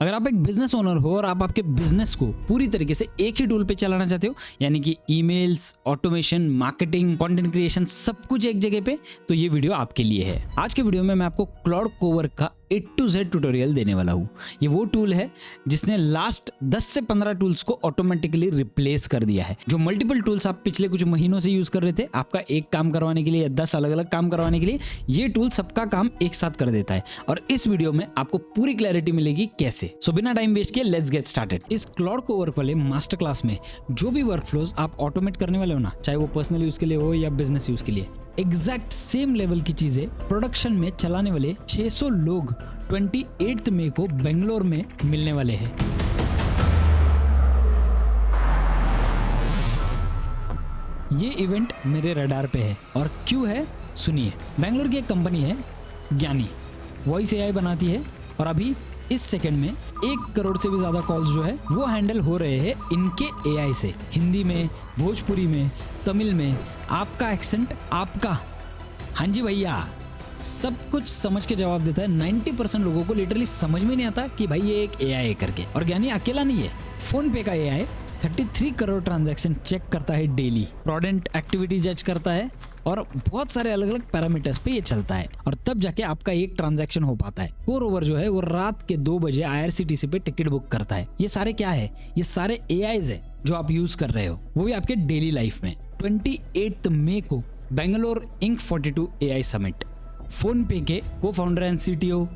अगर आप एक बिजनेस ओनर हो और आप आपके बिजनेस को पूरी तरीके से एक ही टूल पे चलाना चाहते हो, यानी कि emails, automation, marketing, content creation, सब कुछ एक जगह पे, तो ये वीडियो आपके लिए है। आज के वीडियो में मैं आपको क्लाउड कोवर्क का A to Z ट्यूटोरियल देने वाला हूँ। ये वो टूल है जिसने लास्ट 10 से 15 टूल्स को ऑटोमेटिकली रिप्लेस कर दिया है। जो मल्टीपल टूल्स आप पिछले कुछ महीनों से यूज कर रहे थे, आपका एक काम करवाने के लिए या 10 अलग अलग काम करवाने के लिए, ये टूल सबका काम एक साथ कर देता है। और इस वीडियो में आपको पूरी क्लैरिटी मिलेगी कैसे। सो बिना टाइम वेस्ट किए लेट्स गेट स्टार्टेड। इस क्लाउड कोवर्क वाले मास्टर क्लास में जो भी वर्कफ्लोज आप ऑटोमेट करने वाले हो ना, चाहे वो पर्सनल यूज के लिए हो या बिजनेस यूज के लिए, एग्जैक्ट सेम लेवल की चीजें प्रोडक्शन में चलाने वाले 600 लोग 28 मई को बेंगलोर में मिलने वाले हैं। ये इवेंट मेरे रडार पे है और क्यों है सुनिए। बेंगलोर की एक कंपनी है ज्ञानी, वॉइस एआई बनाती है और अभी इस सेकंड में 1 करोड़ से भी ज्यादा कॉल्स जो है वो हैंडल हो रहे हैं इनके एआई से। हिंदी में, भोजपुरी में, तमिल में, आपका एक्सेंट आपका, हाँ जी भैया, सब कुछ समझ के जवाब देता है। 90% लोगों को लिटरली समझ में नहीं आता कि भाई ये एक एआई है करके। और ज्ञानी अकेला नहीं है, फोन पे का एआई 33 करोड़ ट्रांजैक्शन चेक करता है डेली, फ्रॉडेंट एक्टिविटी जज करता है और बहुत सारे अलग अलग पैरामीटर्स पे ये चलता है और तब जाके आपका एक ट्रांजैक्शन हो पाता है। कोर ओवर जो है वो रात के 2 बजे IRCTC पे टिकट बुक करता है। ये सारे क्या है? ये सारे एआईज है जो आप यूज कर रहे हो, वो भी आपके डेली लाइफ में। 28 मई को Bangalore Inc 42 AI summit, PhonePe के cofounder and CTO,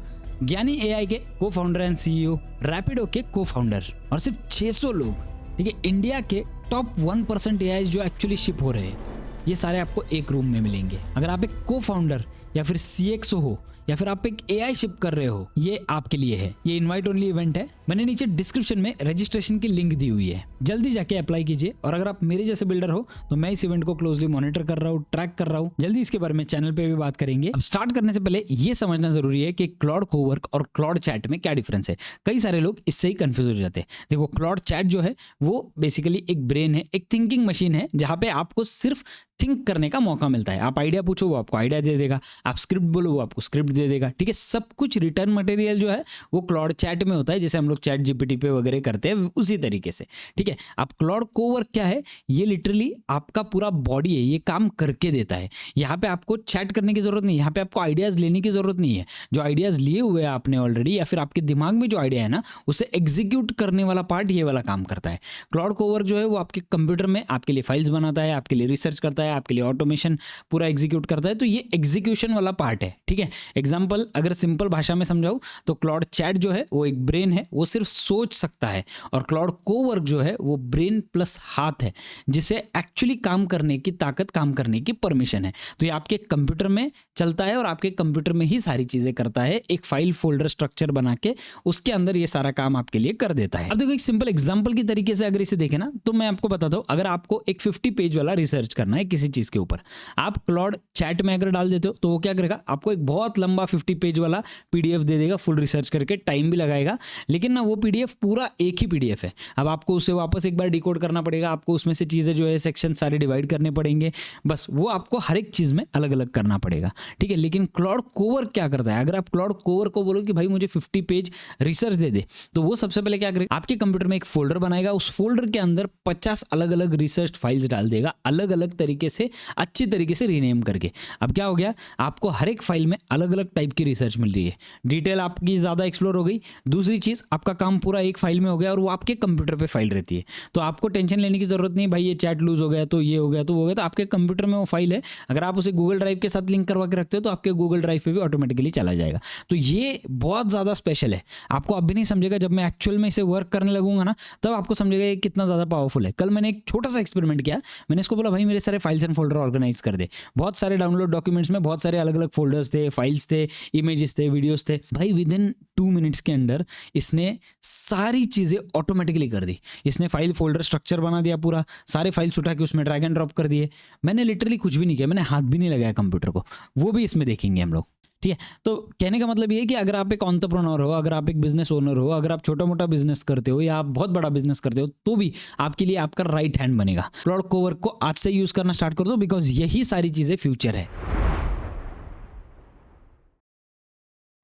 Gyani AI के cofounder and CEO, Rapido के को फाउंडर, और सिर्फ 600 लोग, ठीक है। इंडिया के टॉप 1% एआई जो एक्चुअली शिप हो रहे हैं, ये सारे आपको एक रूम में मिलेंगे। अगर आप एक को फाउंडर या फिर CXO हो या फिर आप एक एआई शिप कर रहे हो, ये आपके लिए है। ये इनवाइट ओनली इवेंट है। मैंने नीचे डिस्क्रिप्शन में रजिस्ट्रेशन की लिंक दी हुई है, जल्दी जाके अप्लाई कीजिए। और अगर आप मेरे जैसे बिल्डर हो तो मैं इस इवेंट को क्लोजली मॉनिटर कर रहा हूँ, ट्रैक कर रहा हूँ। जल्दी इसके बारे में चैनल पे भी बात करेंगे। अब स्टार्ट करने से पहले ये समझना जरूरी है कि क्लाउड कोवर्क और क्लाउड चैट में क्या डिफरेंस है। कई सारे लोग इससे ही कंफ्यूज हो जाते हैं। देखो, क्लाउड चैट जो है वो बेसिकली एक ब्रेन है, एक थिंकिंग मशीन है, जहाँ पे आपको सिर्फ थिंक करने का मौका मिलता है। आप आइडिया पूछो, वो आपको आइडिया दे देगा। आप स्क्रिप्ट बोलो, वो आपको स्क्रिप्ट दे देगा, ठीक है। सब कुछ रिटर्न मटेरियल जो है वो क्लाउड चैट में होता है, जैसे हम लोग चैट GPT पे वगैरह करते हैं उसी तरीके से, ठीक है। अब क्लाउड कोवर्क क्या है? ये लिटरली आपका पूरा बॉडी है, ये काम करके देता है। यहाँ पे आपको चैट करने की जरूरत नहीं है, यहाँ पे आपको आइडियाज लेने की जरूरत नहीं है। जो आइडियाज लिए हुए हैं आपने ऑलरेडी, या फिर आपके दिमाग में जो आइडिया है ना, उसे एग्जीक्यूट करने वाला पार्ट ये वाला काम करता है। क्लाउड कोवर्क जो है वो आपके कंप्यूटर में आपके लिए फाइल्स बनाता है, आपके लिए रिसर्च करता है, आपके लिए ऑटोमेशन पूरा एग्जीक्यूट करता है। तो ये एग्जीक्यूशन वाला पार्ट है, ठीक है। एग्जांपल अगर सिंपल भाषा में समझाऊं तो क्लाउड चैट जो है वो एक ब्रेन है, वो सिर्फ सोच सकता है, और क्लाउड कोवर्क जो है वो ब्रेन प्लस हाथ है, जिसे एक्चुअली काम करने की ताकत, काम करने की परमिशन है। तो ये आपके कंप्यूटर में चलता है और आपके कंप्यूटर में ही सारी चीजें करता है। एक फाइल फोल्डर स्ट्रक्चर बना के उसके अंदर ये सारा काम आपके लिए कर देता है। अब देखो, एक सिंपल एग्जांपल की तरीके से अगर इसे देखें ना, तो मैं आपको बताता हूं। अगर आपको एक 50 पेज वाला रिसर्च करना है किसी चीज के ऊपर, आप क्लाउड चैट में अगर डाल देते हो तो वो क्या करेगा? आपको एक बहुत लंबा 50 पेज वाला PDF दे देगा, फुल रिसर्च करके, टाइम भी लगाएगा, लेकिन ना वो PDF पूरा एक ही PDF है। अब आपको उसे वापस एक बार डिकोड करना पड़ेगा, आपको उसमें से चीजें जो है सेक्शन सारे डिवाइड करने पड़ेंगे, बस वो आपको हर एक चीज में अलग अलग करना पड़ेगा, ठीक है। लेकिन क्लाउड कोवर्क क्या करता है? अगर आप क्लाउड कोवर्क को बोलो कि भाई मुझे 50 पेज रिसर्च दे दे, तो वो सबसे पहले क्या करेगा? आपके कंप्यूटर में एक फोल्डर बनाएगा, उस फोल्डर के अंदर 50 अलग अलग रिसर्च फाइल्स डाल देगा, अलग अलग तरीके से, अच्छी तरीके से रीनेम करके। अब क्या हो गया? आपको हर एक फाइल में अलग अलग टाइप की रिसर्च मिल रही है, डिटेल आपकी ज्यादा एक्सप्लोर हो गई। दूसरी चीज, आपका काम पूरा एक फाइल में हो गया और वो आपके कंप्यूटर पे फाइल रहती है, तो आपको टेंशन लेने की जरूरत नहीं, भाई ये चैट लूज हो गया तो ये हो गया तो वो हो गया। तो आपके कंप्यूटर में वो फाइल है, अगर आप उसे गूगल ड्राइव के साथ लिंक करवा के रखते हो तो आपके गूगल ड्राइव पे भी ऑटोमेटिकली चला जाएगा। तो ये बहुत ज्यादा स्पेशल है। आपको अब भी नहीं समझेगा, जब मैं एक्चुअल में इसे वर्क करने लगूंगा ना, तब आपको समझेगा ये कितना ज्यादा पावरफुल है। कल मैंने एक छोटा सा एक्सपेरिमेंट किया। मैंने इसको बोला, भाई मेरे सारे फाइल्स एंड फोल्डर ऑर्गेनाइज कर दे। बहुत सारे डाउनलोड डॉक्यूमेंट्स में बहुत सारे अलग अलग फोल्डर्स थे, फाइल्स थे, इमेजेस थे, वीडियोस थे। भाई विद इन 2 मिनट्स के अंदर इसने सारी चीजें ऑटोमेटिकली कर दी। इसने फाइल फोल्डर स्ट्रक्चर बना दिया, पूरा सारे फाइल्स उठा के उसमें ड्रैग एंड ड्रॉप कर दिए। मैंने लिटरली कुछ भी नहीं किया, मैंने हाथ भी नहीं लगाया कंप्यूटर को। वो भी इसमें देखेंगे हम लोग, ठीक है। तो कहने का मतलब ये है कि अगर आप एक एंटरप्रेन्योर हो, अगर आप एक बिजनेस ओनर हो, अगर आप छोटा मोटा बिजनेस करते हो या आप बहुत बड़ा बिजनेस करते हो, तो भी आपके लिए आपका राइट हैंड बनेगा। क्लाउड कोवर्क को आज से यूज करना स्टार्ट कर दो, बिकॉज यही सारी चीजें फ्यूचर है।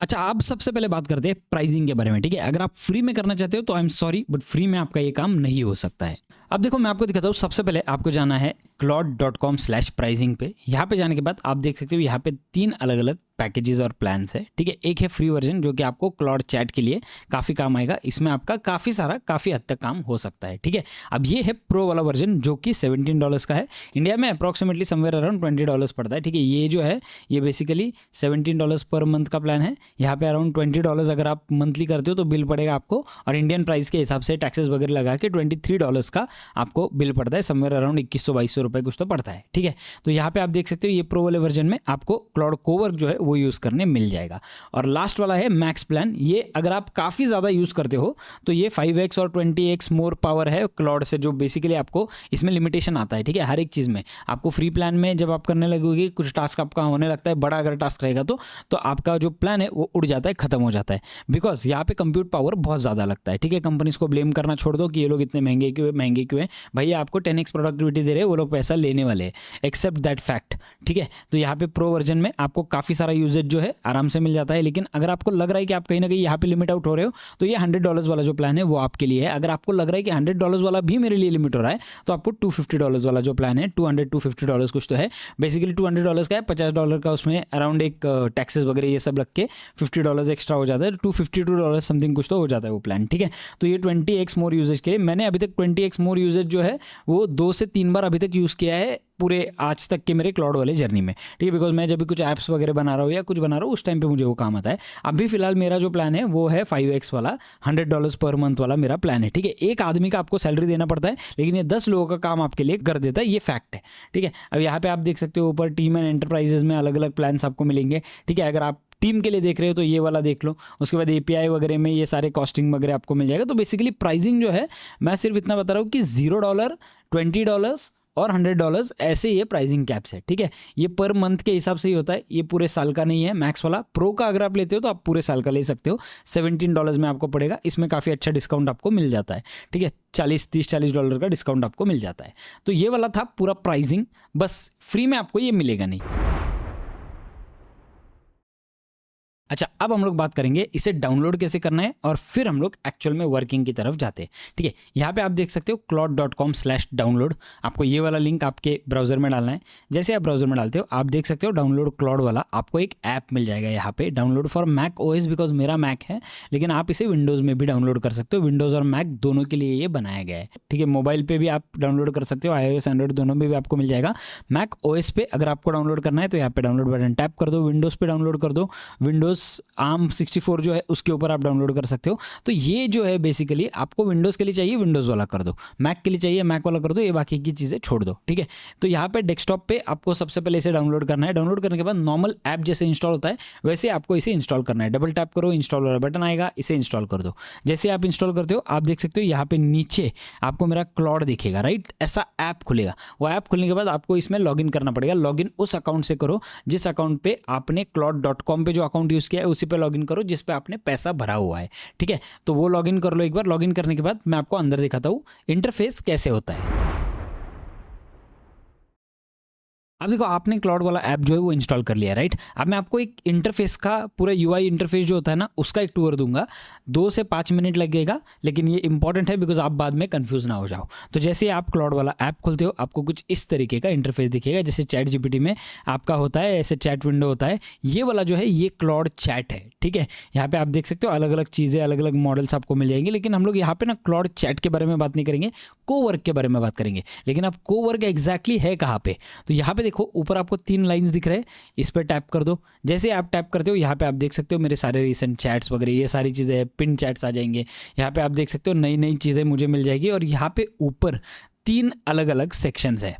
अच्छा, आप सबसे पहले बात करते हैं प्राइसिंग के बारे में, ठीक है। अगर आप फ्री में करना चाहते हो तो I am sorry, but free में आपका ये काम नहीं हो सकता है। अब देखो, मैं आपको दिखाता हूँ। सबसे पहले आपको जाना है claude.com/pricing पे। यहाँ पे जाने के बाद आप देख सकते हो यहाँ पे 3 अलग अलग पैकेजेस और प्लान्स है, ठीक है। एक है फ्री वर्जन जो कि आपको क्लॉड चैट के लिए काफ़ी काम आएगा, इसमें आपका काफ़ी हद तक काम हो सकता है, ठीक है। अब ये है प्रो वाला वर्जन जो कि $17 का है। इंडिया में अप्रॉक्सीमेटली समवेयर अराउंड $20 पड़ता है, ठीक है। ये जो है ये बेसिकली $17 पर मंथ का प्लान है। यहाँ पे अराउंड $20 अगर आप मंथली करते हो तो बिल पड़ेगा आपको, और इंडियन प्राइस के हिसाब से टैक्सेस वगैरह लगा के $23 का आपको बिल पड़ता है। समवेयर अराउंड 2100-2200 रुपये कुछ तो पड़ता है, ठीक है। तो यहाँ पे आप देख सकते हो ये प्रो वाले वर्जन में आपको क्लाउड कोवर्क जो है वो यूज़ करने मिल जाएगा। और लास्ट वाला है मैक्स प्लान। ये अगर आप काफ़ी ज़्यादा यूज़ करते हो तो ये 5x और 20x मोर पावर है क्लाउड से, जो बेसिकली आपको इसमें लिमिटेशन आता है, ठीक है। हर एक चीज़ में आपको फ्री प्लान में जब आप करने लगोगे कुछ टास्क आपका होने लगता है, बड़ा अगर टास्क रहेगा तो आपका जो प्लान है वो उड़ जाता है, खत्म हो जाता है, बिकॉज यहाँ पे कंप्यूट पावर बहुत ज़्यादा लगता है, ठीक है। कंपनीज को ब्लेम करना छोड़ दो कि ये लोग इतने महंगे क्यों है। भैया आपको 10x प्रोडक्टिविटी दे रहे हैं, वो लोग पैसा लेने वाले हैं, एक्सेप्ट दैट फैक्ट, ठीक है। तो यहाँ पे प्रो वर्जन में आपको काफ़ी सारा यूजेज जो है आराम से मिल जाता है। लेकिन अगर आपको लग रहा है कि आप कहीं ना कहीं यहाँ पे लिमिट आउट हो रहे हो तो ये $100 वाला जो प्लान है वो आपके लिए है। अगर आपको लग रहा है कि $100 वाला भी मेरे लिए लिमिट हो रहा है तो आपको $250 वाला जो प्लान है, $250 कुछ तो है, बेसिकली $200 का है, $50 का उसमें अराउंड एक टैक्सेस वगैरह ये सब लग के $50 एक्स्ट्रा हो जाता है, $252 समथिंग कुछ तो हो जाता है वो प्लान, ठीक है। तो ये 20x मोर यूजेज के लिए मैंने अभी तक 20x मोर यूजेज जो है वो 2 से 3 बार अभी तक यूज़ किया है पूरे आज तक के मेरे क्लाउड वाले जर्नी में, ठीक है। बिकॉज मैं जब भी कुछ ऐप्स वगैरह बना रहा हूँ या कुछ बना रहा हूँ उस टाइम पे मुझे वो काम आता है। अभी फिलहाल मेरा जो प्लान है वो है 5x वाला, $100 पर मंथ वाला मेरा प्लान है, ठीक है। एक आदमी का आपको सैलरी देना पड़ता है लेकिन ये 10 लोगों का काम आपके लिए कर देता है, ये फैक्ट है, ठीक है। अब यहाँ पे आप देख सकते हो ऊपर टीम एंड एंटरप्राइजेज में अलग अलग प्लान्स आपको मिलेंगे, ठीक है। अगर आप टीम के लिए देख रहे हो तो ये वाला देख लो, उसके बाद API वगैरह में ये सारे कॉस्टिंग वगैरह आपको मिल जाएगा। तो बेसिकली प्राइसिंग जो है मैं सिर्फ इतना बता रहा हूँ कि $0, $20 और $100 ऐसे ये प्राइसिंग कैप्स है, ठीक है। ये पर मंथ के हिसाब से ही होता है, ये पूरे साल का नहीं है। मैक्स वाला प्रो का अगर आप लेते हो तो आप पूरे साल का ले सकते हो, $17 में आपको पड़ेगा। इसमें काफ़ी अच्छा डिस्काउंट आपको मिल जाता है, ठीक है। 30-40 का डिस्काउंट आपको मिल जाता है। तो ये वाला था पूरा प्राइसिंग, बस फ्री में आपको ये मिलेगा नहीं। अच्छा, अब हम लोग बात करेंगे इसे डाउनलोड कैसे करना है और फिर हम लोग एक्चुअल में वर्किंग की तरफ जाते हैं, ठीक है। यहाँ पे आप देख सकते हो claude.com/download, आपको ये वाला लिंक आपके ब्राउजर में डालना है। जैसे आप ब्राउजर में डालते हो आप देख सकते हो डाउनलोड क्लाउड वाला, आपको एक ऐप मिल जाएगा यहाँ पे, download for Mac OS, because मेरा मैक है, लेकिन आप इसे विंडोज़ में भी डाउनलोड कर सकते हो। विंडोज़ और मैक दोनों के लिए ये बनाया गया है, ठीक है। मोबाइल पर भी आप डाउनलोड कर सकते हो, iOS एंड्रॉइड दोनों में भी आपको मिल जाएगा। मैक OS पे अगर आपको डाउनलोड करना है तो यहाँ पे डाउनलोड बटन टैप कर दो, विंडोज़ पे डाउनलोड कर दो, विंडोज़ ARM64 जो है उसके ऊपर आप डाउनलोड कर सकते हो। तो ये जो है बेसिकली आपको विंडोज़ के लिए चाहिए विंडोज़ वाला कर दो, मैक के लिए चाहिए मैक वाला कर दो, ये बाकी की चीज़ें छोड़ दो, ठीक है। तो यहाँ पे डेस्कटॉप पे आपको सबसे पहले इसे डाउनलोड करना है। डाउनलोड करने के बाद नॉर्मल ऐप जैसे इंस्टॉल होता है वैसे आपको इसे इंस्टॉल करना है। डबल टैप करो, इंस्टॉल वाला बटन आएगा, इसे इंस्टॉल कर दो। जैसे आप इंस्टॉल करते हो आप देख सकते हो यहाँ पे नीचे आपको मेरा क्लाउड दिखेगा, राइट। ऐसा ऐप खुलेगा, वो ऐप खुलने के बाद आपको इसमें लॉगिन करना पड़ेगा। लॉगिन उस अकाउंट से करो जिस अकाउंट पे आपने claude.com पे जो अकाउंट यूज़ किया है उसी पे लॉगिन करो जिस पे आपने पैसा भरा हुआ है, ठीक है। तो वो लॉगिन कर लो एक बार। लॉगिन करने के बाद मैं आपको अंदर दिखाता हूँ इंटरफेस कैसे होता है। अब देखो आपने क्लाउड वाला ऐप जो है वो इंस्टॉल कर लिया, राइट। अब मैं आपको एक इंटरफेस का पूरा UI इंटरफेस जो होता है ना उसका एक टूर दूंगा, 2 से 5 मिनट लगेगा, लेकिन ये इंपॉर्टेंट है बिकॉज आप बाद में कंफ्यूज ना हो जाओ। तो जैसे आप क्लाउड वाला ऐप खोलते हो आपको कुछ इस तरीके का इंटरफेस दिखेगा, जैसे चैट GPT में आपका होता है ऐसे चैट विंडो होता है। ये वाला जो है ये क्लाउड चैट है, ठीक है। यहाँ पे आप देख सकते हो अलग अलग चीज़ें, अलग अलग मॉडल्स आपको मिल जाएंगे, लेकिन हम लोग यहाँ पे ना क्लाउड चैट के बारे में बात नहीं करेंगे, कोवर्क के बारे में बात करेंगे। लेकिन अब कोवर्क एग्जैक्टली है कहाँ पे, तो यहाँ पे देखो ऊपर आपको 3 लाइंस दिख रहे हैं, इस पर टैप कर दो। जैसे आप टैप करते हो यहाँ पे आप देख सकते हो मेरे सारे रिसेंट चैट्स वगैरह ये सारी चीज़ें, पिन चैट्स आ जाएंगे। यहाँ पे आप देख सकते हो नई नई चीज़ें मुझे मिल जाएगी। और यहाँ पे ऊपर 3 अलग अलग सेक्शंस है,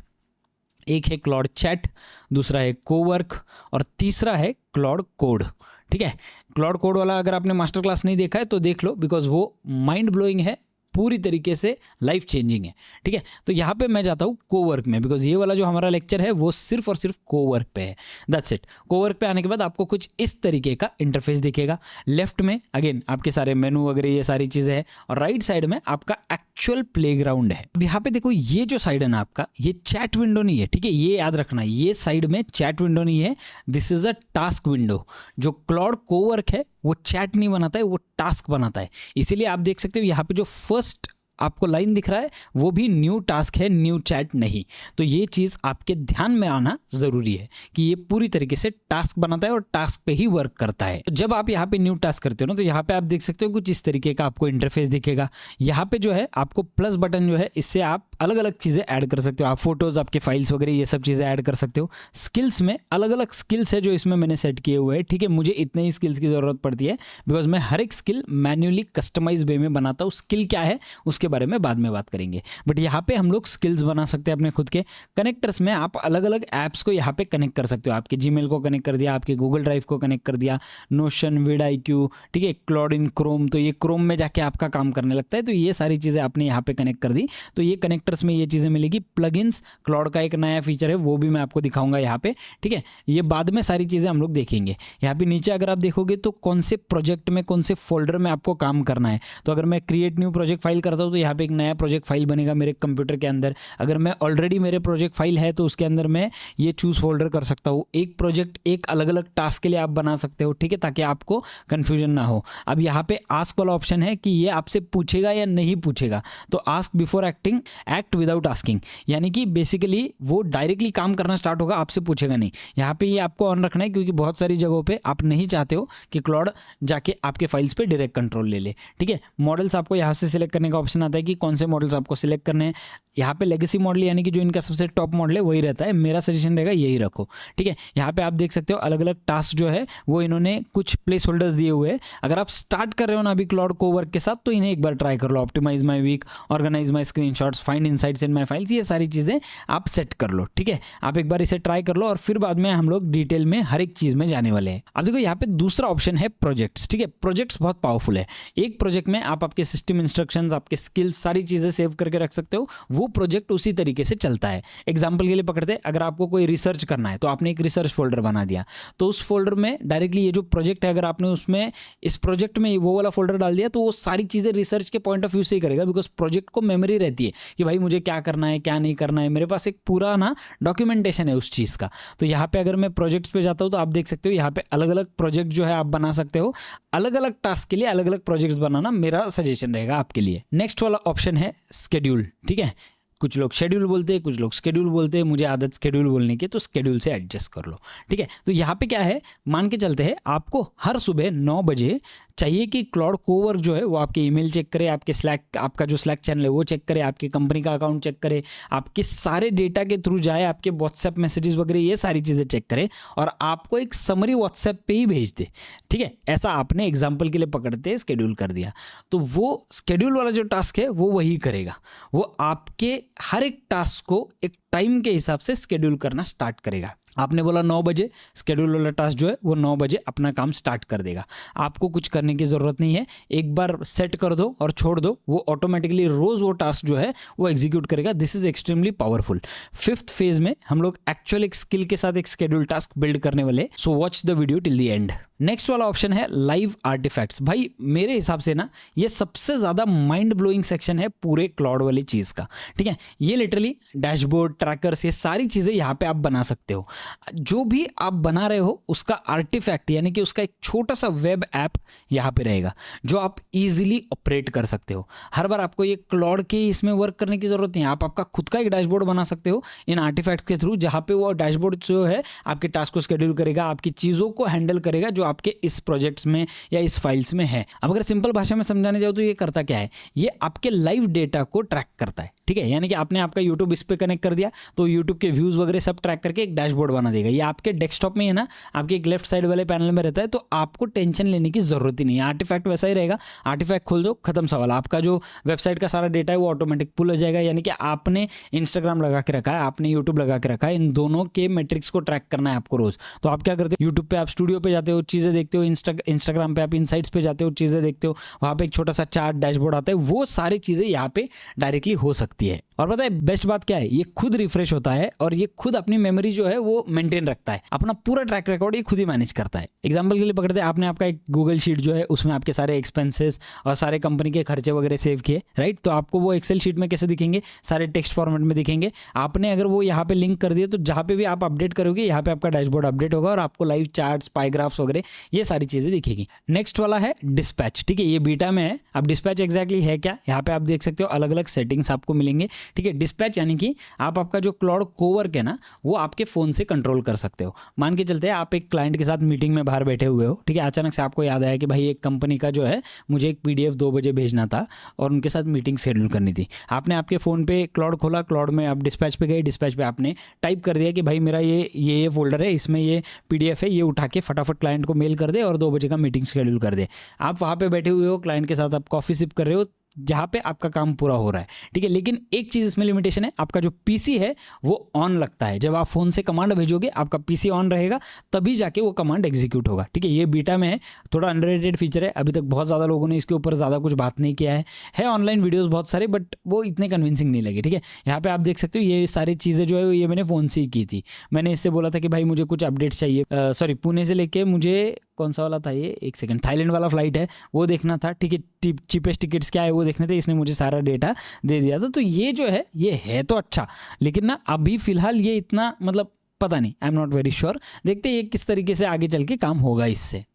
एक है क्लाउड चैट, दूसरा है कोवर्क और तीसरा है क्लाउड कोड, ठीक है। क्लाउड कोड वाला अगर आपने मास्टर क्लास नहीं देखा है तो देख लो, बिकॉज वो माइंड ब्लोइंग है, पूरी तरीके से लाइफ चेंजिंग है, ठीक है। तो यहाँ पे मैं जाता हूँ कोवर्क में, बिकॉज ये वाला जो हमारा लेक्चर है वो सिर्फ और सिर्फ कोवर्क पे है, दैट्स इट। कोवर्क पे आने के बाद आपको कुछ इस तरीके का इंटरफेस दिखेगा। लेफ्ट में अगेन आपके सारे मेनू वगैरह ये सारी चीज़ें हैं, और राइट साइड में आपका एक्चुअल प्लेग्राउंड है। अब यहाँ पे देखो ये जो साइड है ना आपका, ये चैट विंडो नहीं है, ठीक है। ये याद रखना, ये साइड में चैट विंडो नहीं है, this is a task window. जो क्लाउड कोवर्क है वो चैट नहीं बनाता है, वो टास्क बनाता है। इसीलिए आप देख सकते हो यहाँ पे जो फर्स्ट आपको लाइन दिख रहा है वो भी न्यू टास्क है, न्यू चैट नहीं। तो ये चीज़ आपके ध्यान में आना ज़रूरी है कि ये पूरी तरीके से टास्क बनाता है और टास्क पे ही वर्क करता है। तो जब आप यहाँ पे न्यू टास्क करते हो ना, तो यहाँ पे आप देख सकते हो कुछ इस तरीके का आपको इंटरफेस दिखेगा। यहाँ पे जो है आपको प्लस बटन जो है, इससे आप अलग अलग चीज़ें ऐड कर सकते हो। आप फोटोज़, आपके फाइल्स वगैरह ये सब चीज़ें ऐड कर सकते हो। स्किल्स में अलग अलग स्किल्स है जो इसमें मैंने सेट किए हुए हैं, ठीक है। मुझे इतने ही स्किल्स की ज़रूरत पड़ती है बिकॉज मैं हर एक स्किल मैन्युअली कस्टमाइज वे में बनाता हूँ। स्किल क्या है उसके बारे में बाद में बात करेंगे, बट यहाँ पे हम लोग स्किल्स बना सकते हैं अपने खुद के। कनेक्टर्स में आप अलग अलग ऐप्स को यहाँ पे कनेक्ट कर सकते हो। आपके जीमेल को कनेक्ट कर दिया, आपके गूगल ड्राइव को कनेक्ट कर दिया, नोशन, विडआईक्यू, ठीक है, क्लाउड इन क्रोम, तो ये क्रोम में जाके आपका काम करने लगता है। तो ये सारी चीज़ें आपने यहाँ पे कनेक्ट कर दी, तो ये कनेक्टर्स में ये चीज़ें मिलेगी। प्लगइन्स, क्लाउड का एक नया फीचर है, वो भी मैं आपको दिखाऊंगा यहाँ पे, ठीक है। ये बाद में सारी चीज़ें हम लोग देखेंगे। यहाँ पे नीचे अगर आप देखोगे तो कौन से प्रोजेक्ट में, कौन से फोल्डर में आपको काम करना है। तो अगर मैं क्रिएट न्यू प्रोजेक्ट फाइल करता हूँ तो यहाँ पे एक नया प्रोजेक्ट फाइल बनेगा मेरे कंप्यूटर के अंदर। अगर मैं ऑलरेडी मेरे प्रोजेक्ट फाइल है तो उसके अंदर मैं ये चूज फोल्डर कर सकता हूँ। एक प्रोजेक्ट एक अलग अलग टास्क के लिए आप बना सकते हो, ठीक है, ताकि आपको कंफ्यूजन ना हो। अब यहाँ पे आस्क वाला ऑप्शन है कि ये आपसे पूछेगा या नहीं पूछेगा। तो ask before acting, act without asking, यानी कि बेसिकली वो डायरेक्टली काम करना स्टार्ट होगा, आपसे पूछेगा नहीं। यहाँ पे ये आपको ऑन रखना है क्योंकि बहुत सारी जगहों पे आप नहीं चाहते हो कि क्लाउड जाके आपके फाइल्स पे डायरेक्ट कंट्रोल ले ले, ठीक है। मॉडल्स आपको यहाँ से सिलेक्ट करने का ऑप्शन आता है कि कौन से मॉडल्स आपको सिलेक्ट करने हैं। यहाँ पे लेगेसी मॉडल यानी कि जो इनका सबसे टॉप मॉडल है वही रहता है। मेरा सजेशन रहेगा यही रखो, ठीक है। यहाँ पे आप देख सकते हो अलग अलग टास्क जो है वो इन्होंने कुछ प्लेस होल्डर्स दिए हुए हैं। अगर आप स्टार्ट कर रहे हो ना अभी क्लाउड कोवर्क के साथ, तो इन्हें एक बार ट्राई कर लो। Optimise my week, organise my screenshots, find insights in my files, ये सारी चीज़ें आप सेट कर लो, ठीक है। आप एक बार इसे ट्राई कर लो और फिर बाद में हम लोग डिटेल में हर एक चीज़ में जाने वाले हैं। अब देखो यहाँ पे दूसरा ऑप्शन है प्रोजेक्ट्स, ठीक है। प्रोजेक्ट्स बहुत पावरफुल है। एक प्रोजेक्ट में आप आपके सिस्टम इंस्ट्रक्शंस, आपके स्किल्स, सारी चीज़ें सेव करके रख सकते हो। वो प्रोजेक्ट उसी तरीके से चलता है। एग्जाम्पल के लिए पकड़ते हैं, अगर आपको कोई रिसर्च करना है तो आपने एक रिसर्च फोल्डर बना दिया, तो उस फोल्डर में डायरेक्टली ये जो प्रोजेक्ट है, अगर आपने उसमें इस प्रोजेक्ट में वो वाला फोल्डर डाल दिया तो वो सारी चीज़ें रिसर्च के पॉइंट ऑफ व्यू से ही करेगा। बिकॉज प्रोजेक्ट को मेमोरी रहती है कि भाई मुझे क्या करना है, क्या नहीं करना है, मेरे पास एक पूरा ना डॉक्यूमेंटेशन है उस चीज़ का। तो यहाँ पे अगर मैं प्रोजेक्ट्स पे जाता हूँ तो आप देख सकते हो यहाँ पे अलग अलग प्रोजेक्ट जो है आप बना सकते हो। अलग अलग टास्क के लिए अलग अलग प्रोजेक्ट्स बनाना मेरा सजेशन रहेगा आपके लिए। नेक्स्ट वाला ऑप्शन है स्केड्यूल, ठीक है। कुछ लोग शेड्यूल बोलते हैं, कुछ लोग स्केड्यूल बोलते हैं। मुझे आदत स्केड्यूल बोलने की, तो स्केड्यूल से एडजस्ट कर लो, ठीक है। तो यहाँ पे क्या है, मान के चलते हैं आपको हर सुबह 9 बजे चाहिए कि क्लाउड कोवर्क जो है वो आपके ईमेल चेक करे, आपके स्लैक, आपका जो स्लैक चैनल है वो चेक करे, आपकी कंपनी का अकाउंट चेक करे, आपके सारे डेटा के थ्रू जाए, आपके व्हाट्सएप मैसेजेस वगैरह ये सारी चीज़ें चेक करे और आपको एक समरी व्हाट्सएप पे ही भेज दे, ठीक है। ऐसा आपने एग्जाम्पल के लिए पकड़ते स्केड्यूल कर दिया, तो वो स्केड्यूल वाला जो टास्क है वो वही करेगा। वो आपके हर एक टास्क को एक टाइम के हिसाब से स्केड्यूल करना स्टार्ट करेगा। आपने बोला 9 बजे, स्केड्यूल वाला टास्क जो है वो 9 बजे अपना काम स्टार्ट कर देगा। आपको कुछ करने की ज़रूरत नहीं है, एक बार सेट कर दो और छोड़ दो, वो ऑटोमेटिकली रोज़ वो टास्क जो है वो एग्जीक्यूट करेगा। This is extremely powerful. 5th phase में हम लोग एक्चुअल एक स्किल के साथ एक स्केड्यूल टास्क बिल्ड करने वाले, so watch the video till the end. Next वाला ऑप्शन है लाइव आर्टिफैक्ट्स। भाई मेरे हिसाब से ना ये सबसे ज़्यादा माइंड ब्लोइंग सेक्शन है पूरे क्लाउड वाली चीज़ का, ठीक है। ये लिटरली डैशबोर्ड, ट्रैकर्स, ये सारी चीज़ें यहाँ पे आप बना सकते हो। जो भी आप बना रहे हो उसका आर्टिफैक्ट यानी कि उसका एक छोटा सा वेब ऐप यहाँ पे रहेगा जो आप इजीली ऑपरेट कर सकते हो। हर बार आपको ये क्लाउड के इसमें वर्क करने की ज़रूरत नहीं है। आप आपका खुद का एक डैशबोर्ड बना सकते हो इन आर्टिफैक्ट्स के थ्रू, जहाँ पे वो डैशबोर्ड जो है आपके टास्क को शेड्यूल करेगा, आपकी चीज़ों को हैंडल करेगा जो आपके इस प्रोजेक्ट्स में या इस फाइल्स में है। अब अगर सिंपल भाषा में समझाने जाओ तो ये करता क्या है, ये आपके लाइव डेटा को ट्रैक करता है, ठीक है। यानी कि आपने आपका यूट्यूब इस पे कनेक्ट कर दिया तो यूट्यूब के व्यूज़ वगैरह सब ट्रैक करके एक डैशबोर्ड बना देगा। ये आपके डेस्कटॉप में है ना, आपके एक लेफ्ट साइड वाले पैनल में रहता है, तो आपको टेंशन लेने की जरूरत ही नहीं है। आर्टिफैक्ट वैसा ही रहेगा, आर्टिफैक्ट खोल दो, खत्म सवाल। आपका जो वेबसाइट का सारा डेटा है वो ऑटोमेटिक पुल हो जाएगा। यानी कि आपने इंस्टाग्राम लगा के रखा है, आपने यूट्यूब लगा के रखा है, इन दोनों के मेट्रिक्स को ट्रैक करना है आपको रोज। तो आप क्या करते हो, यूट्यूब पे आप स्टूडियो पे जाते हो, चीज़ें देखते हो, इंस्टाग्राम पे आप इनसाइट्स पे जाते हो, चीज़ें देखते हो, वहाँ पे एक छोटा सा चार्ट डैशबोर्ड आता है, वो सारी चीज़ें यहाँ पे डायरेक्टली हो सकती है। और पता है बेस्ट बात क्या है, ये खुद रिफ्रेश होता है और ये खुद अपनी मेमोरी जो है वो मेंटेन रखता है, अपना पूरा ट्रैक रिकॉर्ड ये खुद ही मैनेज करता है। एग्जांपल के लिए पकड़ते हैं, आपने आपका एक गूगल शीट जो है उसमें आपके सारे एक्सपेंसेस और सारे कंपनी के खर्चे वगैरह सेव किए, राइट। तो आपको वो एक्सेल शीट में कैसे दिखेंगे, सारे टेक्स्ट फॉर्मेट में दिखेंगे। आपने अगर वो यहाँ पे लिंक कर दिया तो जहाँ पे भी आप अपडेट करोगे यहाँ पे आपका डैशबोर्ड अपडेट होगा और आपको लाइव चार्ट्स, पाई ग्राफ्स वगैरह ये सारी चीज़ें दिखेगी। नेक्स्ट वाला है डिस्पैच, ठीक है, ये बीटा में है। अब डिस्पैच एग्जैक्टली है क्या, यहाँ पे आप देख सकते हो अलग अलग सेटिंग्स आपको मिलेंगे, ठीक है। डिस्पैच यानी कि आप आपका जो क्लाउड कोवर्क है ना, वो आपके फ़ोन से कंट्रोल कर सकते हो। मान के चलते हैं आप एक क्लाइंट के साथ मीटिंग में बाहर बैठे हुए हो, ठीक है, अचानक से आपको याद आया कि भाई एक कंपनी का जो है मुझे एक PDF 2 बजे भेजना था और उनके साथ मीटिंग शेड्यूल करनी थी। आपने आपके फ़ोन पे क्लाउड खोला, क्लाउड में आप डिस्पैच पे गए, डिस्पैच पे आपने टाइप कर दिया कि भाई मेरा ये फोल्डर है, इसमें ये PDF है, ये उठा के फटाफट क्लाइंट को मेल कर दे और 2 बजे का मीटिंग शेड्यूल कर दे। आप वहाँ पे बैठे हुए हो, क्लाइंट के साथ आप कॉफ़ी सिप कर रहे हो, जहाँ पे आपका काम पूरा हो रहा है, ठीक है। लेकिन एक चीज़ इसमें लिमिटेशन है, आपका जो PC है वो ऑन लगता है। जब आप फ़ोन से कमांड भेजोगे आपका PC ऑन रहेगा, तभी जाके वो कमांड एग्जीक्यूट होगा, ठीक है। ये बीटा में है, थोड़ा अंडररेटेड फीचर है, अभी तक बहुत ज़्यादा लोगों ने इसके ऊपर ज़्यादा कुछ बात नहीं किया है ऑनलाइन वीडियोज़ बहुत सारे, बट वो इतने कन्विंसिंग नहीं लगे, ठीक है। यहाँ पर आप देख सकते हो ये सारी चीज़ें जो है ये मैंने फ़ोन से ही की थी। मैंने इससे बोला था कि भाई मुझे कुछ अपडेट्स चाहिए, सॉरी पुणे से लेके मुझे कौन सा वाला था ये, एक सेकंड, थाईलैंड वाला फ्लाइट है वो देखना था, ठीक है। चीपेस्ट टिकट्स क्या है वो देखने थे, इसने मुझे सारा डेटा दे दिया था। तो ये जो है ये है तो अच्छा, लेकिन ना अभी फिलहाल ये इतना मतलब पता नहीं, I am not very sure. देखते हैं ये किस तरीके से आगे चल के काम होगा इससे।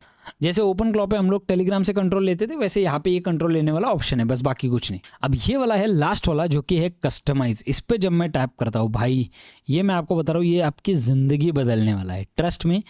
जैसे ओपन क्लॉ पे हम लोग टेलीग्राम से कंट्रोल लेते थे, वैसे यहाँ पे ये कंट्रोल लेने वाला ऑप्शन है, बस बाकी कुछ नहीं। अब ये वाला है लास्ट वाला जो कि है कस्टमाइज। इस पे जब मैं टैप करता हूँ भाई, ये मैं आपको बता रहा हूँ ये आपकी ज़िंदगी बदलने वाला है, ट्रस्ट में।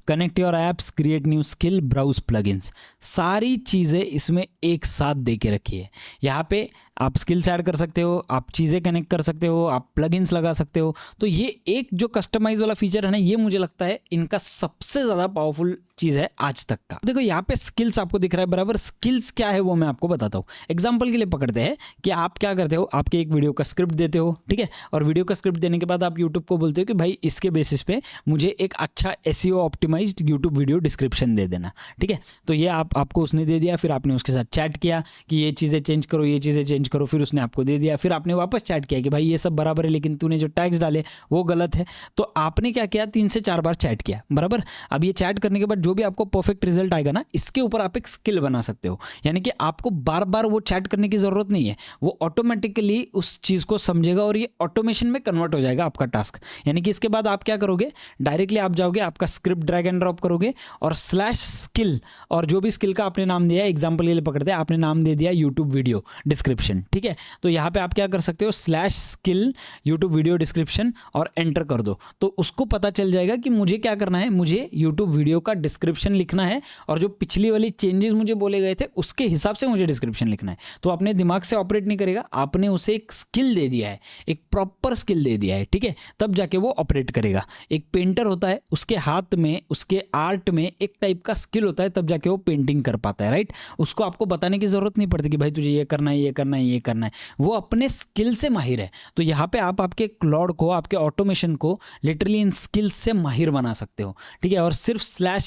Connect your apps, create new skill, browse plugins, सारी चीज़ें इसमें एक साथ दे के रखी है। यहाँ पे आप स्किल्स ऐड कर सकते हो, आप चीज़ें कनेक्ट कर सकते हो, आप प्लगइन्स लगा सकते हो। तो ये एक जो कस्टमाइज वाला फीचर है ना, ये मुझे लगता है इनका सबसे ज़्यादा पावरफुल चीज़ है आज तक का। देखो यहाँ पे स्किल्स आपको दिख रहा है बराबर, स्किल्स क्या है वो मैं आपको बताता हूँ। एग्जाम्पल के लिए पकड़ते हैं कि आप क्या करते हो, आपके एक वीडियो का स्क्रिप्ट देते हो, ठीक है, और वीडियो का स्क्रिप्ट देने के बाद आप यूट्यूब को बोलते हो कि भाई इसके बेसिस पे मुझे एक अच्छा SEO optimised YouTube video description दे देना, ठीक है। तो ये आपको उसने दे दिया, फिर आपने उसके साथ चैट किया कि ये चीज़ें चेंज करो, ये चीज़ें चेंज करो, फिर उसने आपको दे दिया, फिर आपने वापस चैट किया कि भाई ये सब बराबर है लेकिन तूने जो टैग्स डाले वो गलत है। तो आपने क्या किया, 3 से 4 बार चैट किया बराबर। अब ये चैट करने के बाद जो भी आपको परफेक्ट रिजल्ट आएगा ना, इसके ऊपर आप एक स्किल बना सकते हो, यानी कि आपको बार बार वो चैट करने की जरूरत नहीं है, वो ऑटोमेटिकली उस चीज़ को समझेगा और ये ऑटोमेशन में कन्वर्ट हो जाएगा आपका टास्क। यानी कि इसके बाद आप क्या करोगे, डायरेक्टली आप जाओगे, आपका स्क्रिप्ट ड्रैग एंड ड्रॉप करोगे और /स्किल, और जो भी स्किल का आपने नाम दिया है, एग्जाम्पल के लिए पकड़ते हैं, आपने नाम दे दिया यूट्यूब वीडियो डिस्क्रिप्शन, ठीक है। तो यहाँ पे आप क्या कर सकते हो, /स्किल यूट्यूब वीडियो डिस्क्रिप्शन और एंटर कर दो। तो उसको पता चल जाएगा कि मुझे क्या करना है, मुझे यूट्यूब वीडियो का डिस्क्रिप्शन लिखना है और जो पिछली वाली चेंजेस मुझे बोले गए थे उसके हिसाब से मुझे डिस्क्रिप्शन लिखना है। तो अपने दिमाग से ऑपरेट नहीं करेगा, आपने उसे एक स्किल दे दिया है, एक प्रॉपर स्किल दे दिया है, ठीक है, तब जाके वो ऑपरेट करेगा। एक पेंटर होता है, उसके हाथ में, उसके आर्ट में एक टाइप का स्किल होता है, तब जाके वो पेंटिंग कर पाता है, राइट। उसको आपको बताने की जरूरत नहीं पड़ती कि भाई तुझे ये करना है, ये करना है, ये करना है, वो अपने स्किल से माहिर है। तो यहाँ पे आप आपके क्लाउड को, आपके ऑटोमेशन को लिटरली इन स्किल्स से माहिर बना सकते हो, ठीक है। और सिर्फ